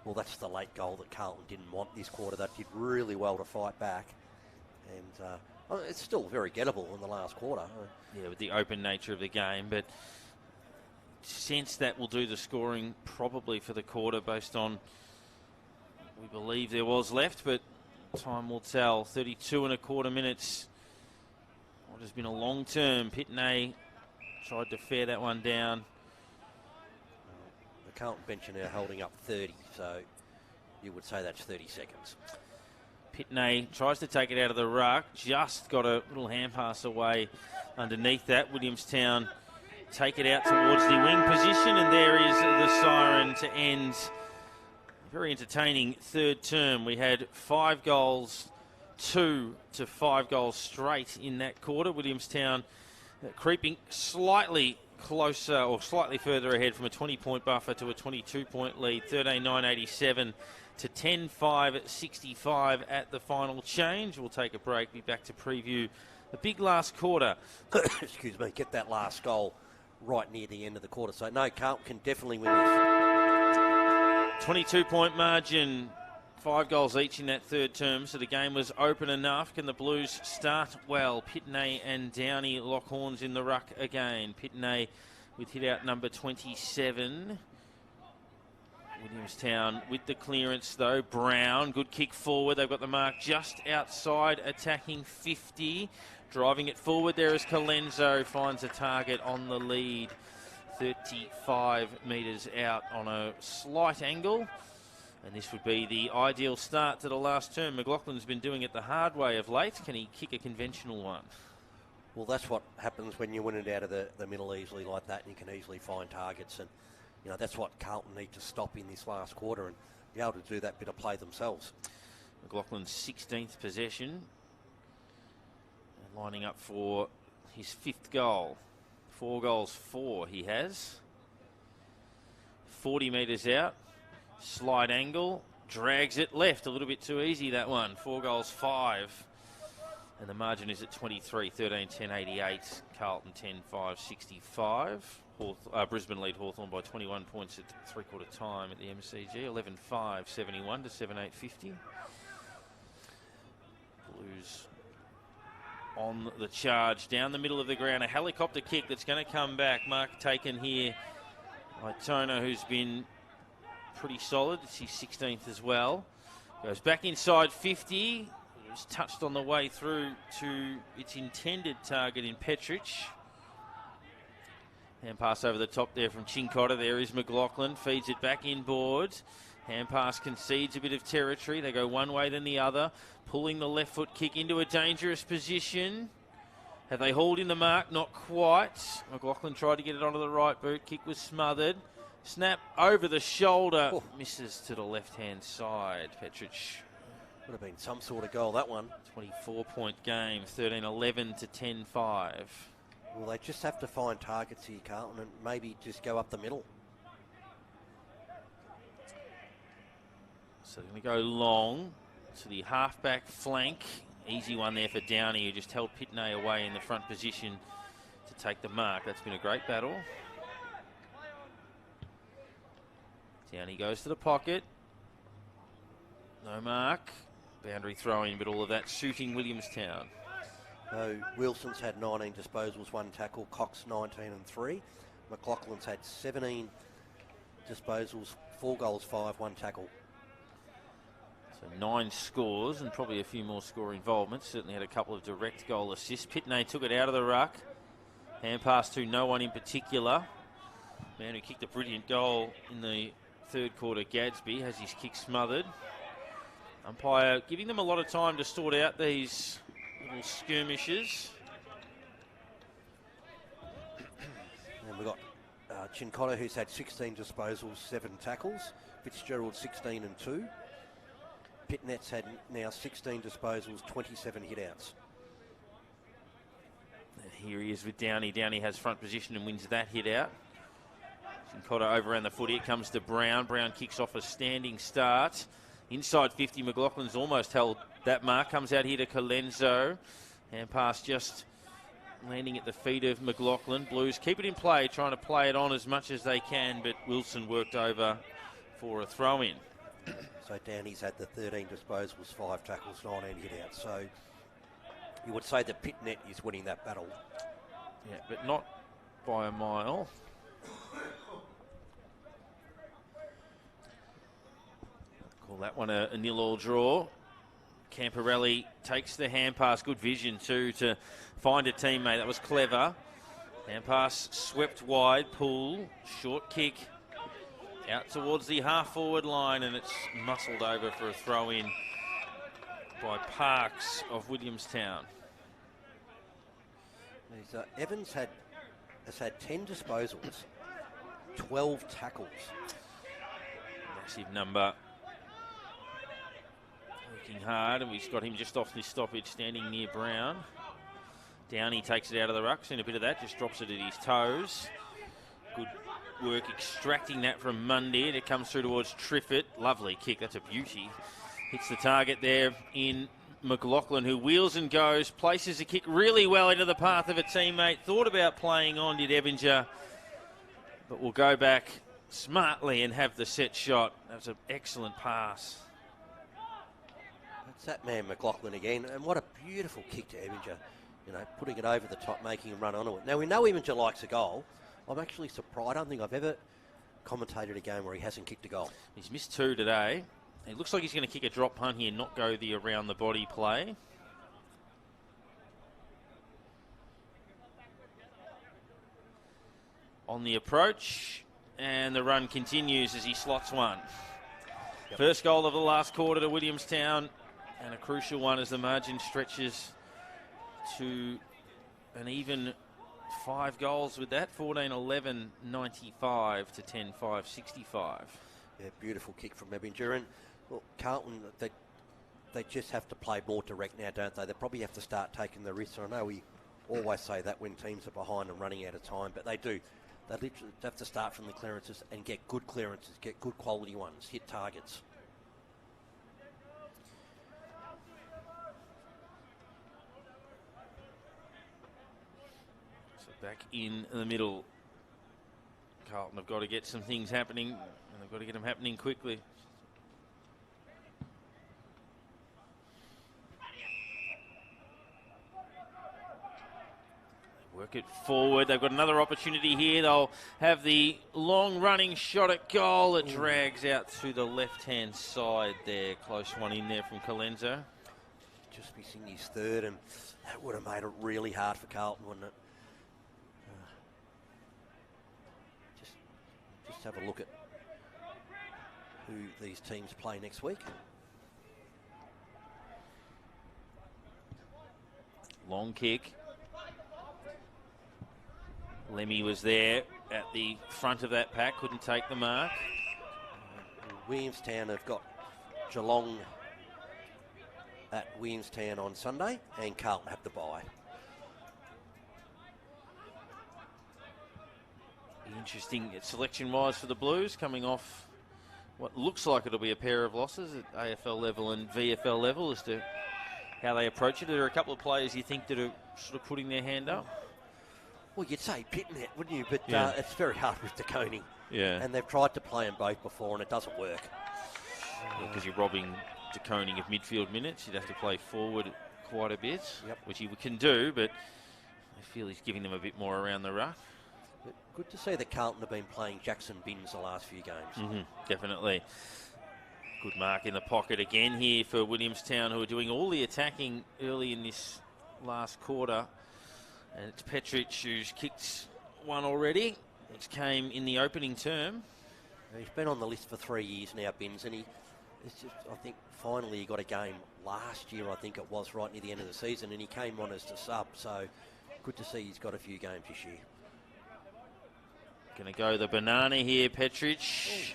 Well, that's the late goal that Carlton didn't want this quarter. They did really well to fight back. And it's still very gettable in the last quarter. Yeah, with the open nature of the game, but sense that will do the scoring probably for the quarter based on we believe there was left, but time will tell. 32.25 minutes. What has been a long term. Pitney tried to fare that one down. The Carlton bench are now holding up 30, so you would say that's 30 seconds. Pitney tries to take it out of the ruck, just got a little hand pass away underneath that. Williamstown take it out towards the wing position, and there is the siren to end a very entertaining third term. We had 5 goals, 2 to 5 goals straight in that quarter. Williamstown creeping slightly closer or slightly further ahead from a 20-point buffer to a 22-point lead. 13-9-87 to 10-5-65 at the final change. We'll take a break, be back to preview the big last quarter. Excuse me, get that last goal right near the end of the quarter. So, no, Carlton can definitely win this. 22-point margin, 5 goals each in that third term, so the game was open enough. Can the Blues start well? Pitney and Downey lock horns in the ruck again. Pitney with hit out number 27. Williamstown with the clearance though. Brown, good kick forward. They've got the mark just outside, attacking 50. Driving it forward there as Colenso finds a target on the lead. 35 metres out on a slight angle. And this would be the ideal start to the last term. McLaughlin's been doing it the hard way of late. Can he kick a conventional one? Well, that's what happens when you win it out of the middle easily like that, and you can easily find targets. And, you know, that's what Carlton need to stop in this last quarter and be able to do that bit of play themselves. McLaughlin's 16th possession. And lining up for his 5th goal. 4 goals, 4 he has. 40 metres out. Slide angle. Drags it left. A little bit too easy, that one. 4 goals, 5. And the margin is at 23. 13-10-88. Carlton 10-5-65. Brisbane lead Hawthorn by 21 points at three-quarter time at the MCG. 11-5-71 to 7-8-50. Blues on the charge down the middle of the ground. A helicopter kick that's going to come back. Mark taken here by Toner, who's been pretty solid. It's his 16th as well. Goes back inside 50. It was touched on the way through to its intended target in Petrich. Hand pass over the top there from Chincotta. There is McLaughlin. Feeds it back inboard. Hand pass concedes a bit of territory. They go one way then the other. Pulling the left foot kick into a dangerous position. Have they hauled in the mark? Not quite. McLaughlin tried to get it onto the right boot. Kick was smothered. Snap over the shoulder. Oh. Misses to the left-hand side. Petrich. Would have been some sort of goal, that one. 24-point game. 13-11 to 10-5. Well, they just have to find targets here, Carlton, and maybe just go up the middle. So they're going to go long to the half-back flank. Easy one there for Downey, who just held Pitney away in the front position to take the mark. That's been a great battle. Downey goes to the pocket. No mark. Boundary throwing, but all of that suiting Williamstown. So Wilson's had 19 disposals, 1 tackle. Cox 19 and 3. McLaughlin's had 17 disposals, 4 goals, 5, 1 tackle. So 9 scores and probably a few more score involvements. Certainly had a couple of direct goal assists. Pitney took it out of the ruck. Hand pass to no one in particular. Man who kicked a brilliant goal in the third quarter, Gadsby, has his kick smothered. Umpire giving them a lot of time to sort out these little skirmishes. And we've got Chincotta, who's had 16 disposals, 7 tackles. Fitzgerald 16 and 2. Pitnet's had now 16 disposals, 27 hit-outs. And here he is with Downey. Downey has front position and wins that hit-out. Sincotta over around the foot. Here comes to Brown. Brown kicks off a standing start. Inside 50, McLaughlin's almost held that mark. Comes out here to Colenso. And pass just landing at the feet of McLaughlin. Blues keep it in play, trying to play it on as much as they can, but Wilson worked over for a throw-in. So Downey's had the 13 disposals, 5 tackles, 19 hit-outs. So you would say that Pitnet is winning that battle. Yeah, but not by a mile. Call that one a 0-0 draw. Camporelli takes the hand pass. Good vision too to find a teammate. That was clever. Hand pass swept wide. Pull. Short kick. Out towards the half-forward line, and it's muscled over for a throw-in by Parks of Williamstown. Evans has had 10 disposals, 12 tackles. Massive number. Working hard, and we've got him just off this stoppage, standing near Brown. Downey takes it out of the ruck, seen a bit of that, just drops it at his toes. Good work extracting that from Mundy. It comes through towards Triffett. Lovely kick, that's a beauty. Hits the target there in McLaughlin, who wheels and goes, places a kick really well into the path of a teammate. Thought about playing on, did Evinger, but will go back smartly and have the set shot. That was an excellent pass. That's that man McLaughlin again, and what a beautiful kick to Evinger. You know, putting it over the top, making him run onto it. Now, we know Evinger likes a goal. I'm actually surprised. I don't think I've ever commentated a game where he hasn't kicked a goal. He's missed 2 today. It looks like he's going to kick a drop punt here, not go the around the body play. On the approach, and the run continues as he slots one. Yep. First goal of the last quarter to Williamstown, and a crucial one as the margin stretches to an even 5 goals with that. 14-11, 95 to 10-5, 65. Yeah, beautiful kick from Evinger. And well, Carlton, they just have to play more direct now, don't they? They probably have to start taking the risks. I know we always say that when teams are behind and running out of time, but they do. They literally have to start from the clearances and get good clearances, get good quality ones, hit targets. Back in the middle. Carlton have got to get some things happening, and they've got to get them happening quickly. Work it forward. They've got another opportunity here. They'll have the long running shot at goal. It drags out to the left-hand side there. Close one in there from Colenso. Just missing his third, and that would have made it really hard for Carlton, wouldn't it? Just have a look at who these teams play next week. Long kick. Lemmy was there at the front of that pack, couldn't take the mark. Williamstown have got Geelong at Williamstown on Sunday, and Carlton have the bye. Interesting selection-wise for the Blues, coming off what looks like it'll be a pair of losses at AFL level and VFL level as to how they approach it. Are there a couple of players you think that are sort of putting their hand up? Well, you'd say Pitnet, wouldn't you? But yeah. It's very hard with DeConey. Yeah. And they've tried to play them both before, and it doesn't work. Because you're robbing DeConey of midfield minutes. You'd have to play forward quite a bit, which he can do, but I feel he's giving them a bit more around the ruck. But good to see that Carlton have been playing Jackson Binns the last few games. Definitely. Good mark in the pocket again here for Williamstown, who are doing all the attacking early in this last quarter. And it's Petric who's kicked one already, which came in the opening term. He's been on the list for 3 years now, Binns, and I think finally he got a game last year, I think it was, right near the end of the season, and he came on as the sub, so good to see he's got a few games this year. Going to go the banana here, Petric.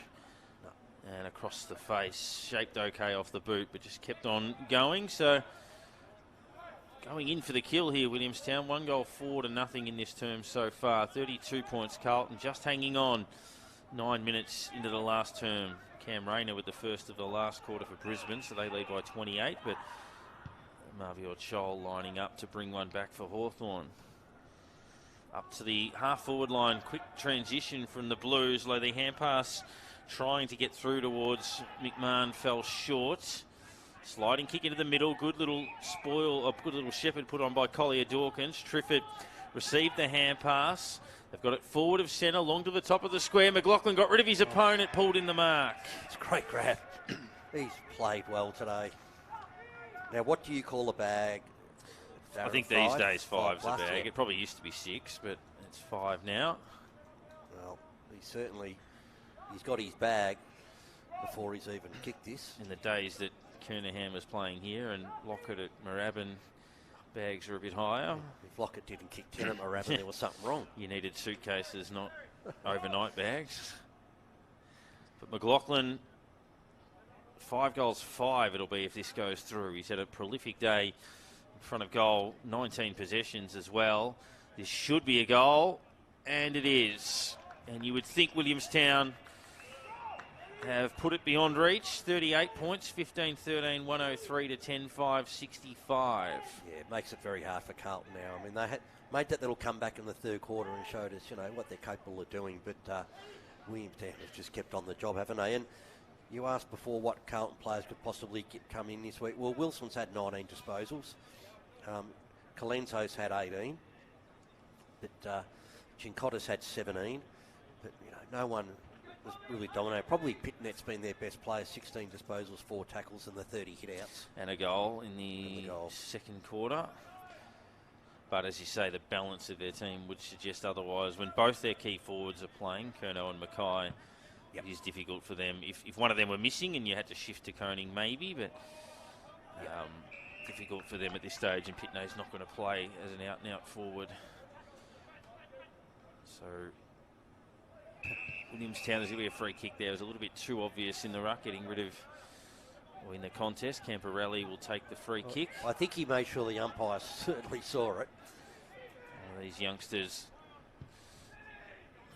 And across the face, shaped okay off the boot, but just kept on going. So going in for the kill here, Williamstown. 1 goal 4-0 in this term so far. 32 points, Carlton just hanging on. 9 minutes into the last term. Cam Rayner with the first of the last quarter for Brisbane, so they lead by 28, but Marvior Chol lining up to bring one back for Hawthorn. Up to the half-forward line, quick transition from the Blues. Though the hand pass trying to get through towards McMahon fell short. Sliding kick into the middle, good little spoil, a good little shepherd put on by Collier Dawkins. Trifford received the hand pass. They've got it forward of centre, long to the top of the square. McLaughlin got rid of his opponent, pulled in the mark. It's a great grab. He's played well today. Now, what do you call a bag? I think these days 5's a bag. Yeah. It probably used to be 6, but it's 5 now. Well, he's got his bag before he's even kicked this. In the days that Kernahan was playing here and Lockett at Moorabbin, bags are a bit higher. If Lockett didn't kick 10 at Moorabbin, there was something wrong. You needed suitcases, not overnight bags. But McLaughlin, 5 goals, 5 it'll be if this goes through. He's had a prolific day in front of goal, 19 possessions as well. This should be a goal, and it is. And you would think Williamstown have put it beyond reach. 38 points, 15-13, 103 to 10-5, 65. Yeah, it makes it very hard for Carlton now. I mean, they had made that little comeback in the third quarter and showed us, what they're capable of doing. But Williamstown has just kept on the job, haven't they? And you asked before what Carlton players could possibly come in this week. Well, Wilson's had 19 disposals. Colenso's had 18. But Chincotta's had 17. But, no one was really dominated. Probably Pitnet's been their best player, 16 disposals, 4 tackles and the 30 hit-outs. And a goal in the second quarter. But as you say, the balance of their team would suggest otherwise. When both their key forwards are playing, Curnow and Mackay, it is difficult for them. If one of them were missing and you had to shift to Koning, maybe, but difficult for them at this stage, and Pitney's not going to play as an out-and-out forward. So Williamstown, there's going to be a free kick there. It was a little bit too obvious in the ruck, getting rid of, or in the contest. Camporelli will take the free kick. I think he made sure the umpire certainly saw it. These youngsters,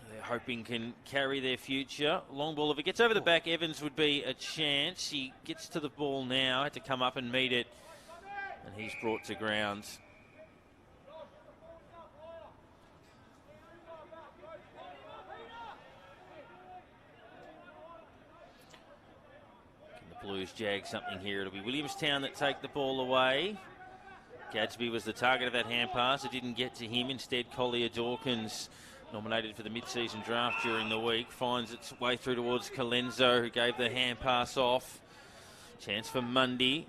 they're hoping can carry their future. Long ball, if it gets over the back, Evans would be a chance. He gets to the ball now, had to come up and meet it, and he's brought to ground. Blues jag something here. It'll be Williamstown that take the ball away. Gadsby was the target of that hand pass. It didn't get to him. Instead, Collier Dawkins, nominated for the mid-season draft during the week, finds its way through towards Colenso, who gave the hand pass off. Chance for Mundy.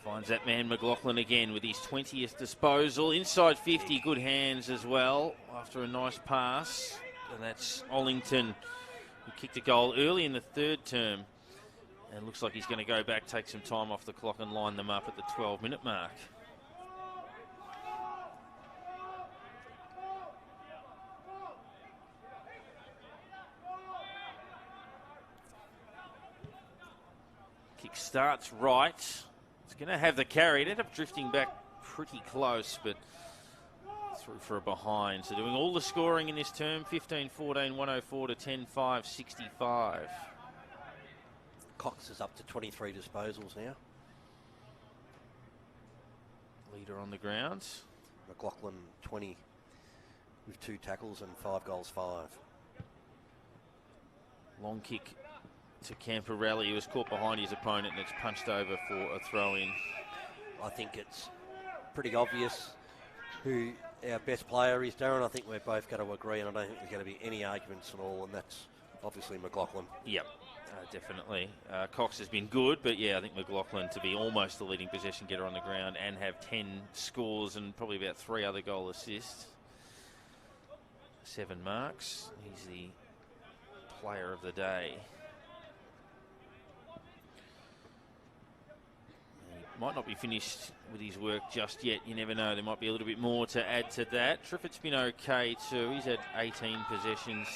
Finds that man McLaughlin again with his 20th disposal. Inside 50, good hands as well after a nice pass. And that's Ollington, who kicked a goal early in the third term. And looks like he's going to go back, take some time off the clock and line them up at the 12-minute mark. Kick starts right. It's going to have the carry. It ended up drifting back pretty close, but through for a behind. So doing all the scoring in this term, 15-14, 104 to 10-5, 65. Cox is up to 23 disposals now. Leader on the ground. McLaughlin 20 with 2 tackles and 5 goals, 5. Long kick to Camporelli, who was caught behind his opponent, and it's punched over for a throw-in. I think it's pretty obvious who our best player is, Darren. I think we're both going to agree, and I don't think there's going to be any arguments at all, and that's obviously McLaughlin. Yep. Definitely. Cox has been good, but yeah, I think McLaughlin to be almost the leading possession getter on the ground and have 10 scores and probably about 3 other goal assists. 7 marks. He's the player of the day. He might not be finished with his work just yet. You never know. There might be a little bit more to add to that. Trifford's been okay too. He's had 18 possessions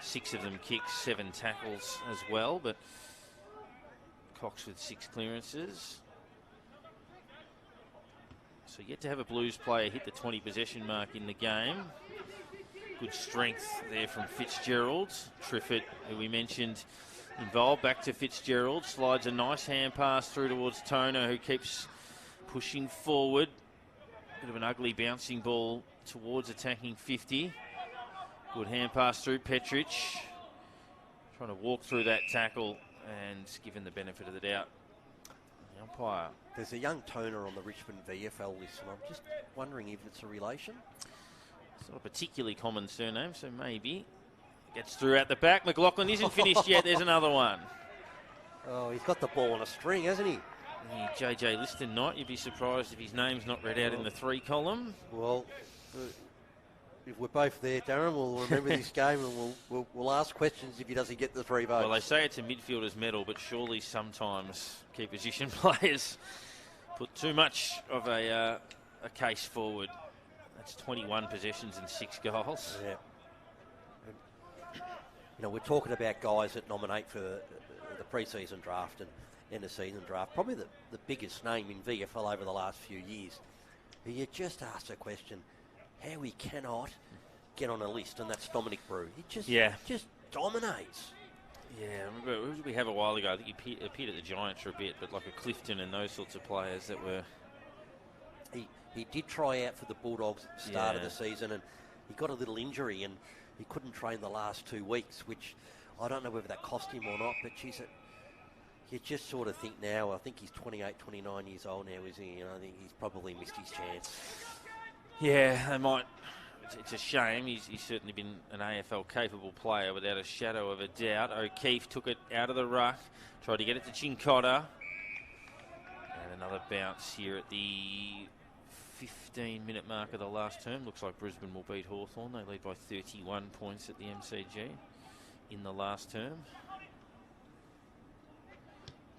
6 of them kicks, 7 tackles as well, but Cox with 6 clearances. So yet to have a Blues player hit the 20 possession mark in the game. Good strength there from Fitzgerald. Triffett, who we mentioned, involved. Back to Fitzgerald. Slides a nice hand pass through towards Toner, who keeps pushing forward. Bit of an ugly bouncing ball towards attacking 50. Good hand pass through Petrich. Trying to walk through that tackle and given the benefit of the doubt. The umpire. There's a young Toner on the Richmond VFL list, and I'm just wondering if it's a relation. It's not a particularly common surname, so maybe. Gets through at the back. McLaughlin isn't finished yet. There's another one. Oh, he's got the ball on a string, hasn't he? The JJ Liston Knight, you'd be surprised if his name's not read out in the 3 column. Well, if we're both there, Darren, we'll remember this game and we'll ask questions if he doesn't get the 3 votes. Well, they say it's a midfielder's medal, but surely sometimes key position players put too much of a case forward. That's 21 possessions and 6 goals. Yeah. You know, we're talking about guys that nominate for the pre-season draft and end of season draft. Probably the biggest name in VFL over the last few years. You just asked a question, how he cannot get on a list, and that's Dominic Brew. He just dominates. Yeah, I remember, who did we have a while ago? I think he appeared at the Giants for a bit, but like a Clifton and those sorts of players that were... He did try out for the Bulldogs at the start of the season, and he got a little injury, and he couldn't train the last 2 weeks, which I don't know whether that cost him or not, but geez, you just sort of think now, I think he's 28, 29 years old now, is he? You know, I think he's probably missed his chance. Yeah, they might. It's a shame. He's certainly been an AFL-capable player without a shadow of a doubt. O'Keefe took it out of the ruck, tried to get it to Chincotta. And another bounce here at the 15-minute mark of the last term. Looks like Brisbane will beat Hawthorn. They lead by 31 points at the MCG in the last term.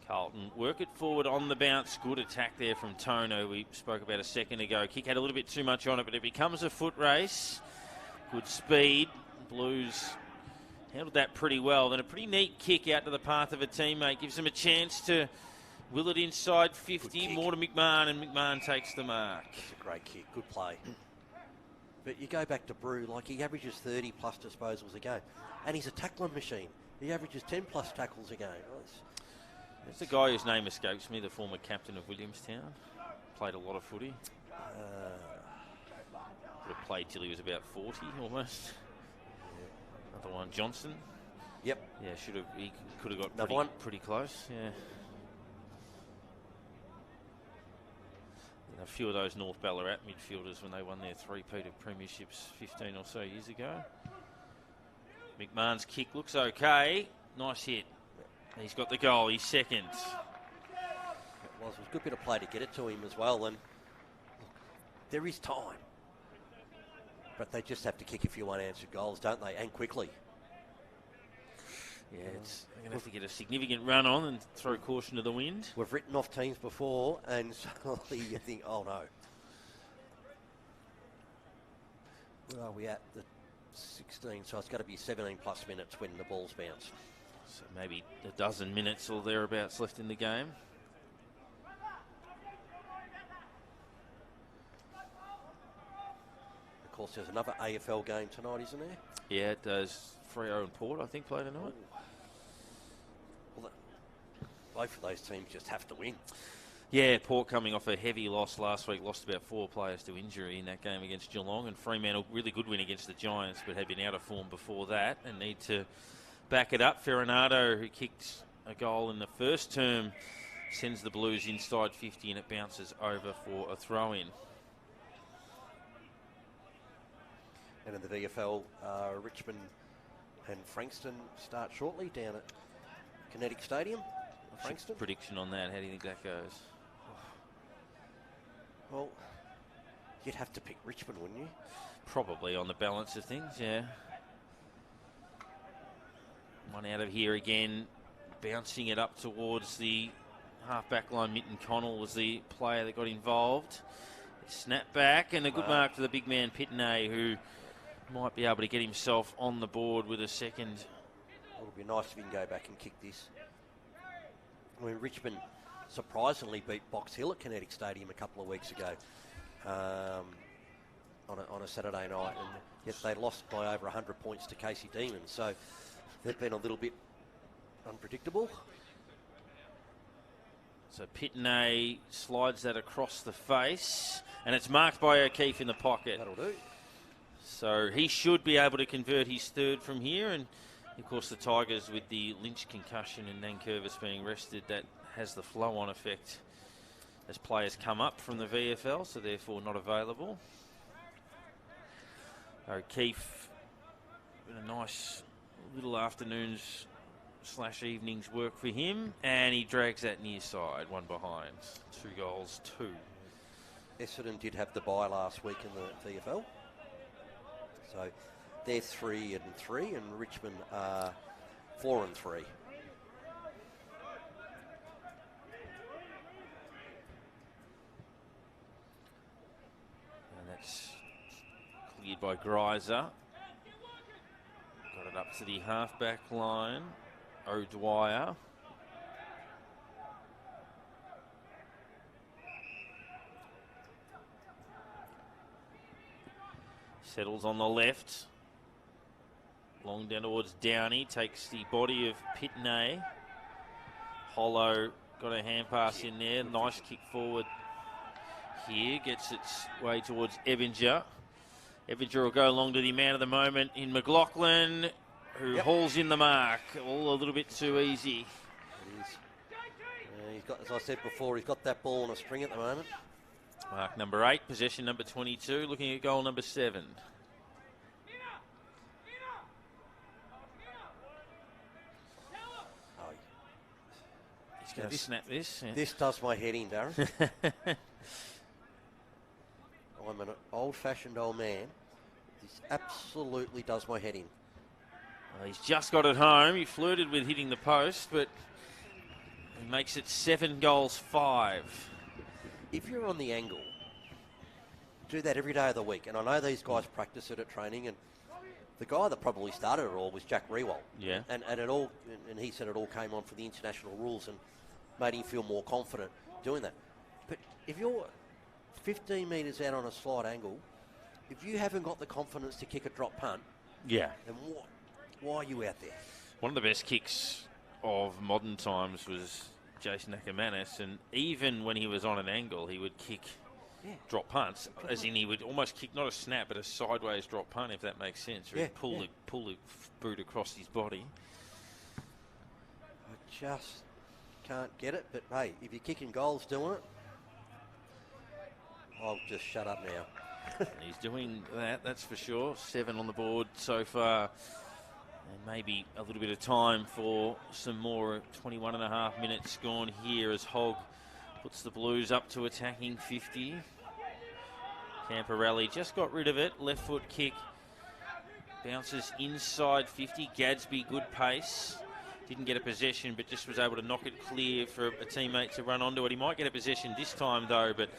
Carlton work it forward on the bounce. Good attack there from Tono, we spoke about a second ago. Kick had a little bit too much on it, but it becomes a foot race. Good speed. Blues handled that pretty well. Then a pretty neat kick out to the path of a teammate. Gives them a chance to will it inside 50. More to McMahon, and McMahon takes the mark. It's a great kick. Good play. But you go back to Brew, like he averages 30-plus disposals a game. And he's a tackling machine. He averages 10-plus tackles a game. There's the guy whose name escapes me, the former captain of Williamstown. Played a lot of footy. Would have played till he was about 40 almost. Yeah. Another one, Johnson. Yep. Yeah, he could have got pretty close. Yeah. And a few of those North Ballarat midfielders when they won their three-peat of premierships 15 or so years ago. McMahon's kick looks okay. Nice hit. He's got the goal. He's second. It was a good bit of play to get it to him as well. And look, there is time. But they just have to kick a few unanswered goals, don't they? And quickly. Yeah, they're going to have to get a significant run on and throw caution to the wind. We've written off teams before, and suddenly you think, oh no. Where are we at? The 16, so it's got to be 17-plus minutes when the ball's bounced. So maybe a dozen minutes or thereabouts left in the game. Of course, there's another AFL game tonight, isn't there? Yeah, it does. Freo and Port, I think, play tonight. Well, both of those teams just have to win. Yeah, Port coming off a heavy loss last week, lost about 4 players to injury in that game against Geelong, and Fremantle, really good win against the Giants, but had been out of form before that and need to back it up. Ferronato, who kicked a goal in the first term, sends the Blues inside 50 and it bounces over for a throw-in. And in the VFL, Richmond and Frankston start shortly down at Kinetic Stadium. Frankston. Prediction on that, how do you think that goes? Well, you'd have to pick Richmond, wouldn't you? Probably on the balance of things, yeah. One out of here again, bouncing it up towards the half-back line. Mitten Connell was the player that got involved. Snap back and a good mark for the big man Pitney, who might be able to get himself on the board with a second. It would be nice if he can go back and kick this. I mean, Richmond surprisingly beat Box Hill at Kinetic Stadium a couple of weeks ago on a Saturday night, and yet they lost by over 100 points to Casey Demons. So they've been a little bit unpredictable. So Pitney slides that across the face, and it's marked by O'Keefe in the pocket. That'll do. So he should be able to convert his third from here, and of course the Tigers with the Lynch concussion and Nankervis being rested, that has the flow-on effect as players come up from the VFL, so therefore not available. O'Keefe, a nice little afternoon's / evening's work for him, and he drags that near side, one behind. 2 goals, 2. Essendon did have the bye last week in the VFL. So they're 3-3, and Richmond are 4-3. And that's cleared by Greiser. Got it up to the half-back line. O'Dwyer. Settles on the left. Long down towards Downey. Takes the body of Pitney. Hollow got a hand pass in there. Nice kick forward here. Gets its way towards Evinger. Evinger will go along to the man of the moment in McLaughlin, who hauls in the mark. All a little bit too easy. It is. He's got, as I said before, he's got that ball on a string at the moment. Mark number 8, possession number 22, looking at goal number 7. Oh, He's going to snap this. Yeah. This does my head in, Darren. I'm an old-fashioned old man. This absolutely does my head in. Well, he's just got it home. He flirted with hitting the post, but he makes it 7 goals, 5. If you're on the angle, do that every day of the week. And I know these guys practice it at training, and the guy that probably started it all was Jack Rewalt. Yeah. And it all, and he said it all came on for the international rules and made him feel more confident doing that. But if you're 15 metres out on a slight angle, if you haven't got the confidence to kick a drop punt, yeah, then why are you out there? One of the best kicks of modern times was Jason Ackermanis, and even when he was on an angle, he would kick drop punts, as in he would almost kick not a snap but a sideways drop punt, if that makes sense, or he'd pull the boot across his body. I just can't get it, but hey, if you're kicking goals doing it, I'll just shut up now. He's doing that, that's for sure. 7 on the board so far. And maybe a little bit of time for some more. 21 and a half minutes gone here as Hogg puts the Blues up to attacking 50. Camporelli just got rid of it. Left foot kick. Bounces inside 50. Gadsby, good pace. Didn't get a possession, but just was able to knock it clear for a teammate to run onto it. He might get a possession this time, though, but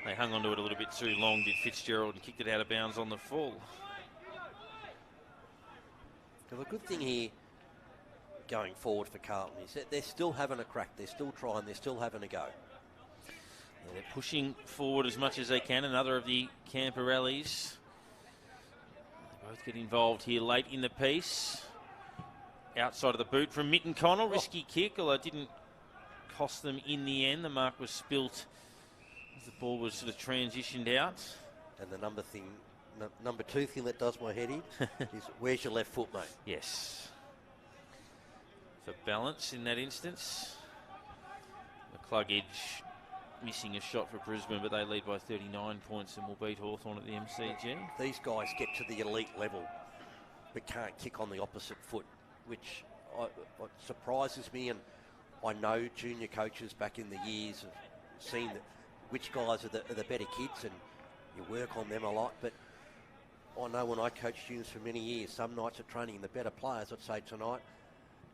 they hung onto it a little bit too long, did Fitzgerald, and kicked it out of bounds on the full. Well, the good thing here going forward for Carlton is that they're still having a crack. They're still trying. They're still having a go. Yeah, they're pushing forward as much as they can. Another of the Camporellis. They both get involved here late in the piece. Outside of the boot from Mitten Connell. Risky kick, although it didn't cost them in the end. The mark was spilt as the ball was sort of transitioned out. And the number 2 thing that does my head in is where's your left foot, mate? Yes. For balance in that instance. McCluggage missing a shot for Brisbane, but they lead by 39 points and will beat Hawthorn at the MCG. These guys get to the elite level but can't kick on the opposite foot, which surprises me. And I know junior coaches back in the years have seen which guys are the better kids, and you work on them a lot. But I know when I coached students for many years, some nights at training, the better players, I'd say tonight,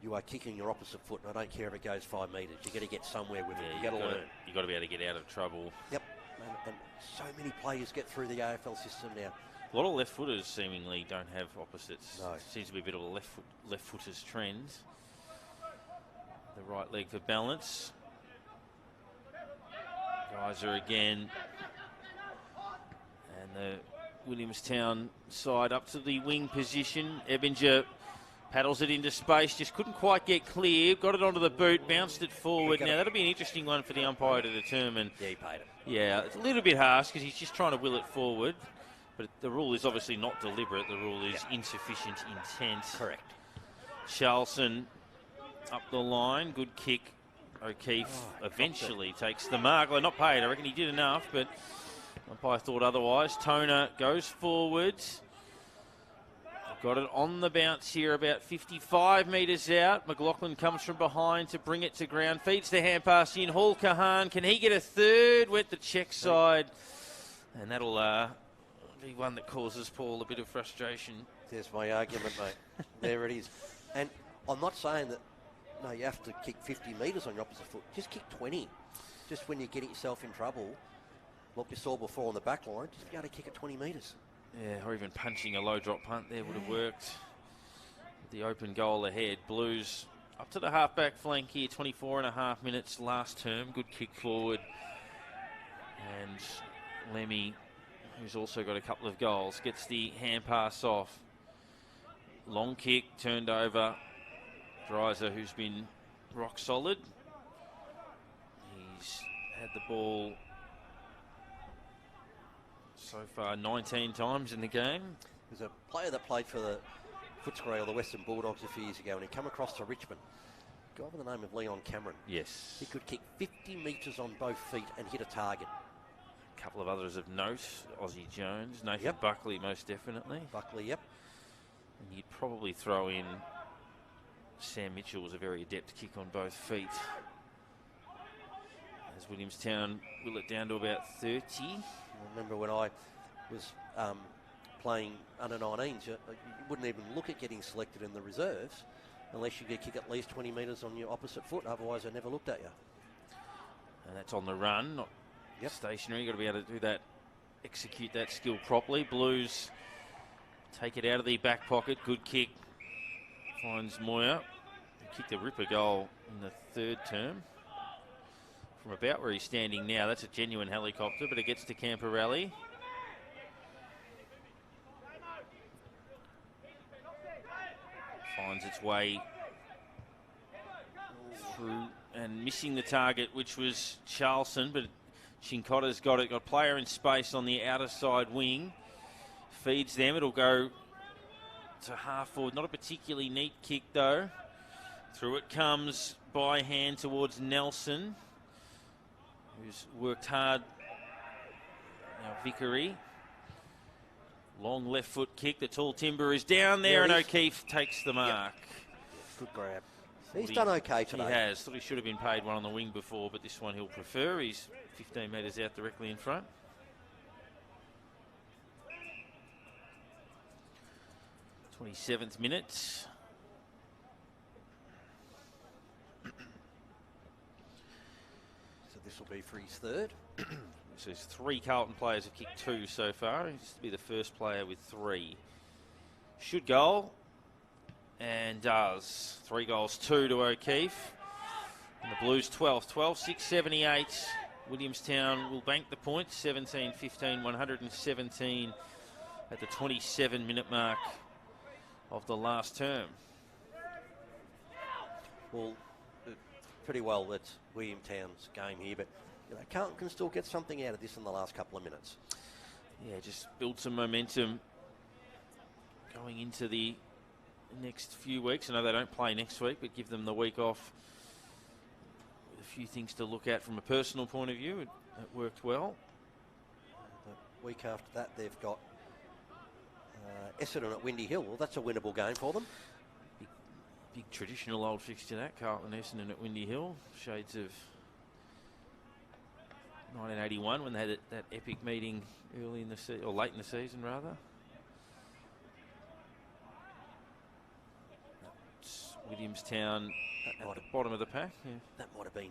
you are kicking your opposite foot, and I don't care if it goes 5 metres. You've got to get somewhere with it. You've got to learn. You've got to be able to get out of trouble. Yep. And so many players get through the AFL system now A lot of left footers seemingly don't have opposites. No. Seems to be a bit of a left footers trend. The right leg for balance. Geyser again. And the Williamstown side up to the wing position. Ebinger paddles it into space, just couldn't quite get clear. Got it onto the boot, bounced it forward. Now that'll be an interesting one for the umpire to determine. Yeah, he paid it. Yeah, it's a little bit harsh because he's just trying to will it forward. But the rule is obviously not deliberate. The rule is insufficient intent. Correct. Charlton up the line. Good kick. O'Keefe eventually takes the mark. Well, not paid. I reckon he did enough, but umpire thought otherwise. Toner goes forwards. Got it on the bounce here, about 55 metres out. McLaughlin comes from behind to bring it to ground. Feeds the hand pass in. Hall Kahan, can he get a third? Went the check side. And that'll be one that causes Paul a bit of frustration. There's my argument, mate. There it is. And I'm not saying that, no, you have to kick 50 metres on your opposite foot. Just kick 20. Just when you're getting yourself in trouble, like you saw before on the back line, just be able to kick it 20 metres. Yeah, or even punching a low drop punt there would have worked. The open goal ahead. Blues up to the halfback flank here, 24 and a half minutes last term. Good kick forward. And Lemmy, who's also got a couple of goals, gets the hand pass off. Long kick, turned over. Dreiser, who's been rock solid. He's had the ball so far 19 times in the game. There's a player that played for the Footscray or the Western Bulldogs a few years ago, and he come across to Richmond. A guy by the name of Leon Cameron. Yes. He could kick 50 metres on both feet and hit a target. A couple of others of note. Aussie Jones, Nathan Buckley most definitely. Buckley, yep. And you'd probably throw in Sam Mitchell was a very adept kick on both feet. As Williamstown will it down to about 30. I remember when I was playing under 19s, you wouldn't even look at getting selected in the reserves unless you could kick at least 20 metres on your opposite foot. Otherwise, they never looked at you. And that's on the run, not stationary. You've got to be able to do that, execute that skill properly. Blues take it out of the back pocket. Good kick. Finds Moyer. He kicked a ripper goal in the third term. From about where he's standing now, that's a genuine helicopter, but it gets to Camporelli. Finds its way through and missing the target, which was Charlton, but Chincotta's got it. Got a player in space on the outer side wing. Feeds them. It'll go to half forward. Not a particularly neat kick, though. Through it comes by hand towards Nelson, who's worked hard. Now Vickery. Long left foot kick. The tall timber is down there, and O'Keefe takes the mark. Good grab. He's done okay today. He has. Thought he should have been paid one on the wing before, but this one he'll prefer. He's 15 metres out directly in front. th minute. So this will be for his third. So 3 Carlton players have kicked 2 so far. He's to be the first player with 3. Should goal. And does. 3 goals, 2 to O'Keefe. And the Blues 12th. 12-6, 78. Williamstown will bank the points. 17-15, 117 at the 27-minute mark of the last term. Well, pretty well that's Williamstown's game here, but Carlton can still get something out of this in the last couple of minutes. Yeah, just build some momentum going into the next few weeks. I know they don't play next week, but give them the week off. A few things to look at from a personal point of view. It worked well. The week after that, they've got Essendon at Windy Hill. Well, that's a winnable game for them. Big traditional old fixture that, Carlton Essendon at Windy Hill. Shades of 1981 when they had that epic meeting early in the season, or late in the season rather. It's Williamstown at the bottom of the pack. Yeah. That might have been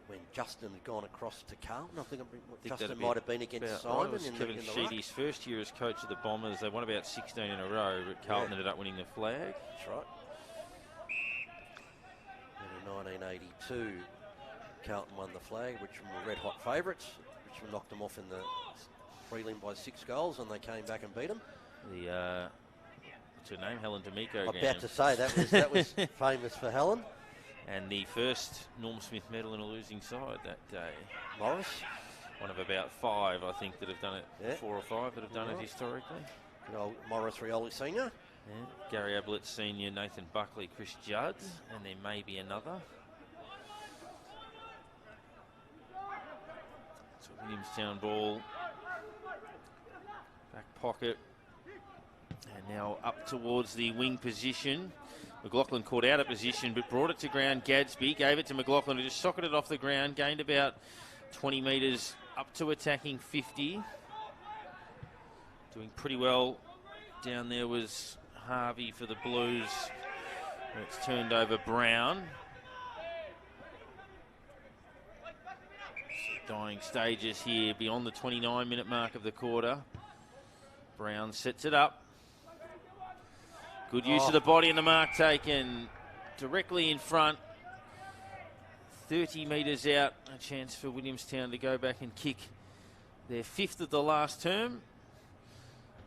when Justin had gone across to Carlton. I think that'd Justin be might have been against Simon right. in Kevin the Sheedy's first year as coach of the Bombers. They won about 16 in a row, but Carlton ended up winning the flag. That's right. And in 1982, Carlton won the flag, which were red hot favourites. Which knocked them off in the prelim by 6 goals, and they came back and beat them. The what's her name? Helen D'Amico. I'm about to say that was famous for Helen. And the first Norm Smith medal in a losing side that day. Morris. One of about 5, I think, that have done it. Yeah. 4 or 5 that have done it historically. Good old Morris Rioli Senior. Yeah. Gary Ablett Senior, Nathan Buckley, Chris Judd, and there may be another. So Williamstown ball. Back pocket. And now up towards the wing position. McLaughlin caught out of position, but brought it to ground. Gadsby gave it to McLaughlin, who just socketed off the ground, gained about 20 metres up to attacking 50. Doing pretty well down there was Harvey for the Blues. It's turned over Brown. So dying stages here beyond the 29-minute mark of the quarter. Brown sets it up. Good use of the body and the mark taken directly in front. 30 metres out. A chance for Williamstown to go back and kick their 5th of the last term.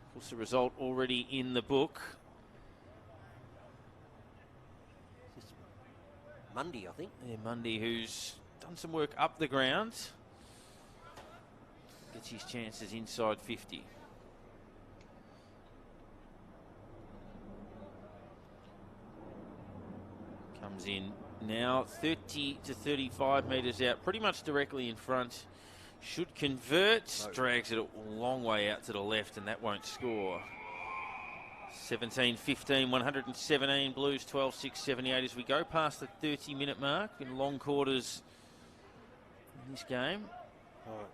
Of course, the result already in the book. Mundy, I think. Yeah, Mundy, who's done some work up the ground. Gets his chances inside 50. Comes in now 30 to 35 metres out, pretty much directly in front. Should convert, drags it a long way out to the left, and that won't score. 17-15, 117 Blues, 12-6, 78 as we go past the 30-minute mark in long quarters in this game.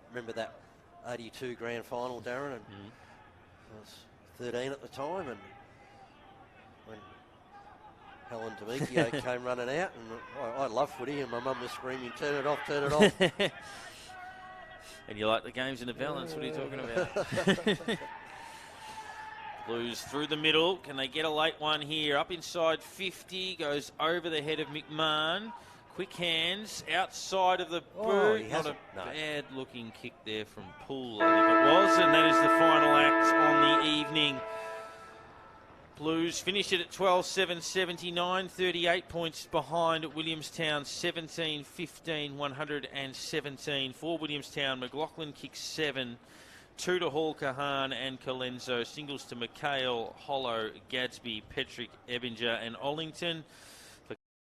Remember that 82 grand final, Darren, and I was 13 at the time, and when Helen D'Amico came running out, and I love footy, and my mum was screaming, turn it off, turn it off. And you like the games in the balance, what are you talking about? Blues through the middle, can they get a late one here? Up inside 50, goes over the head of McMahon. Quick hands, outside of the boot. Not a bad looking kick there from Poole, I think it was, and that is the final act on the evening. Blues finished it at 12-7, 79, 38 points behind Williamstown, 17-15, 117 for Williamstown. McLaughlin kicks 7, 2 to Hall, Kahan and Colenso, singles to McHale, Hollow, Gadsby, Petrick, Ebinger and Ollington.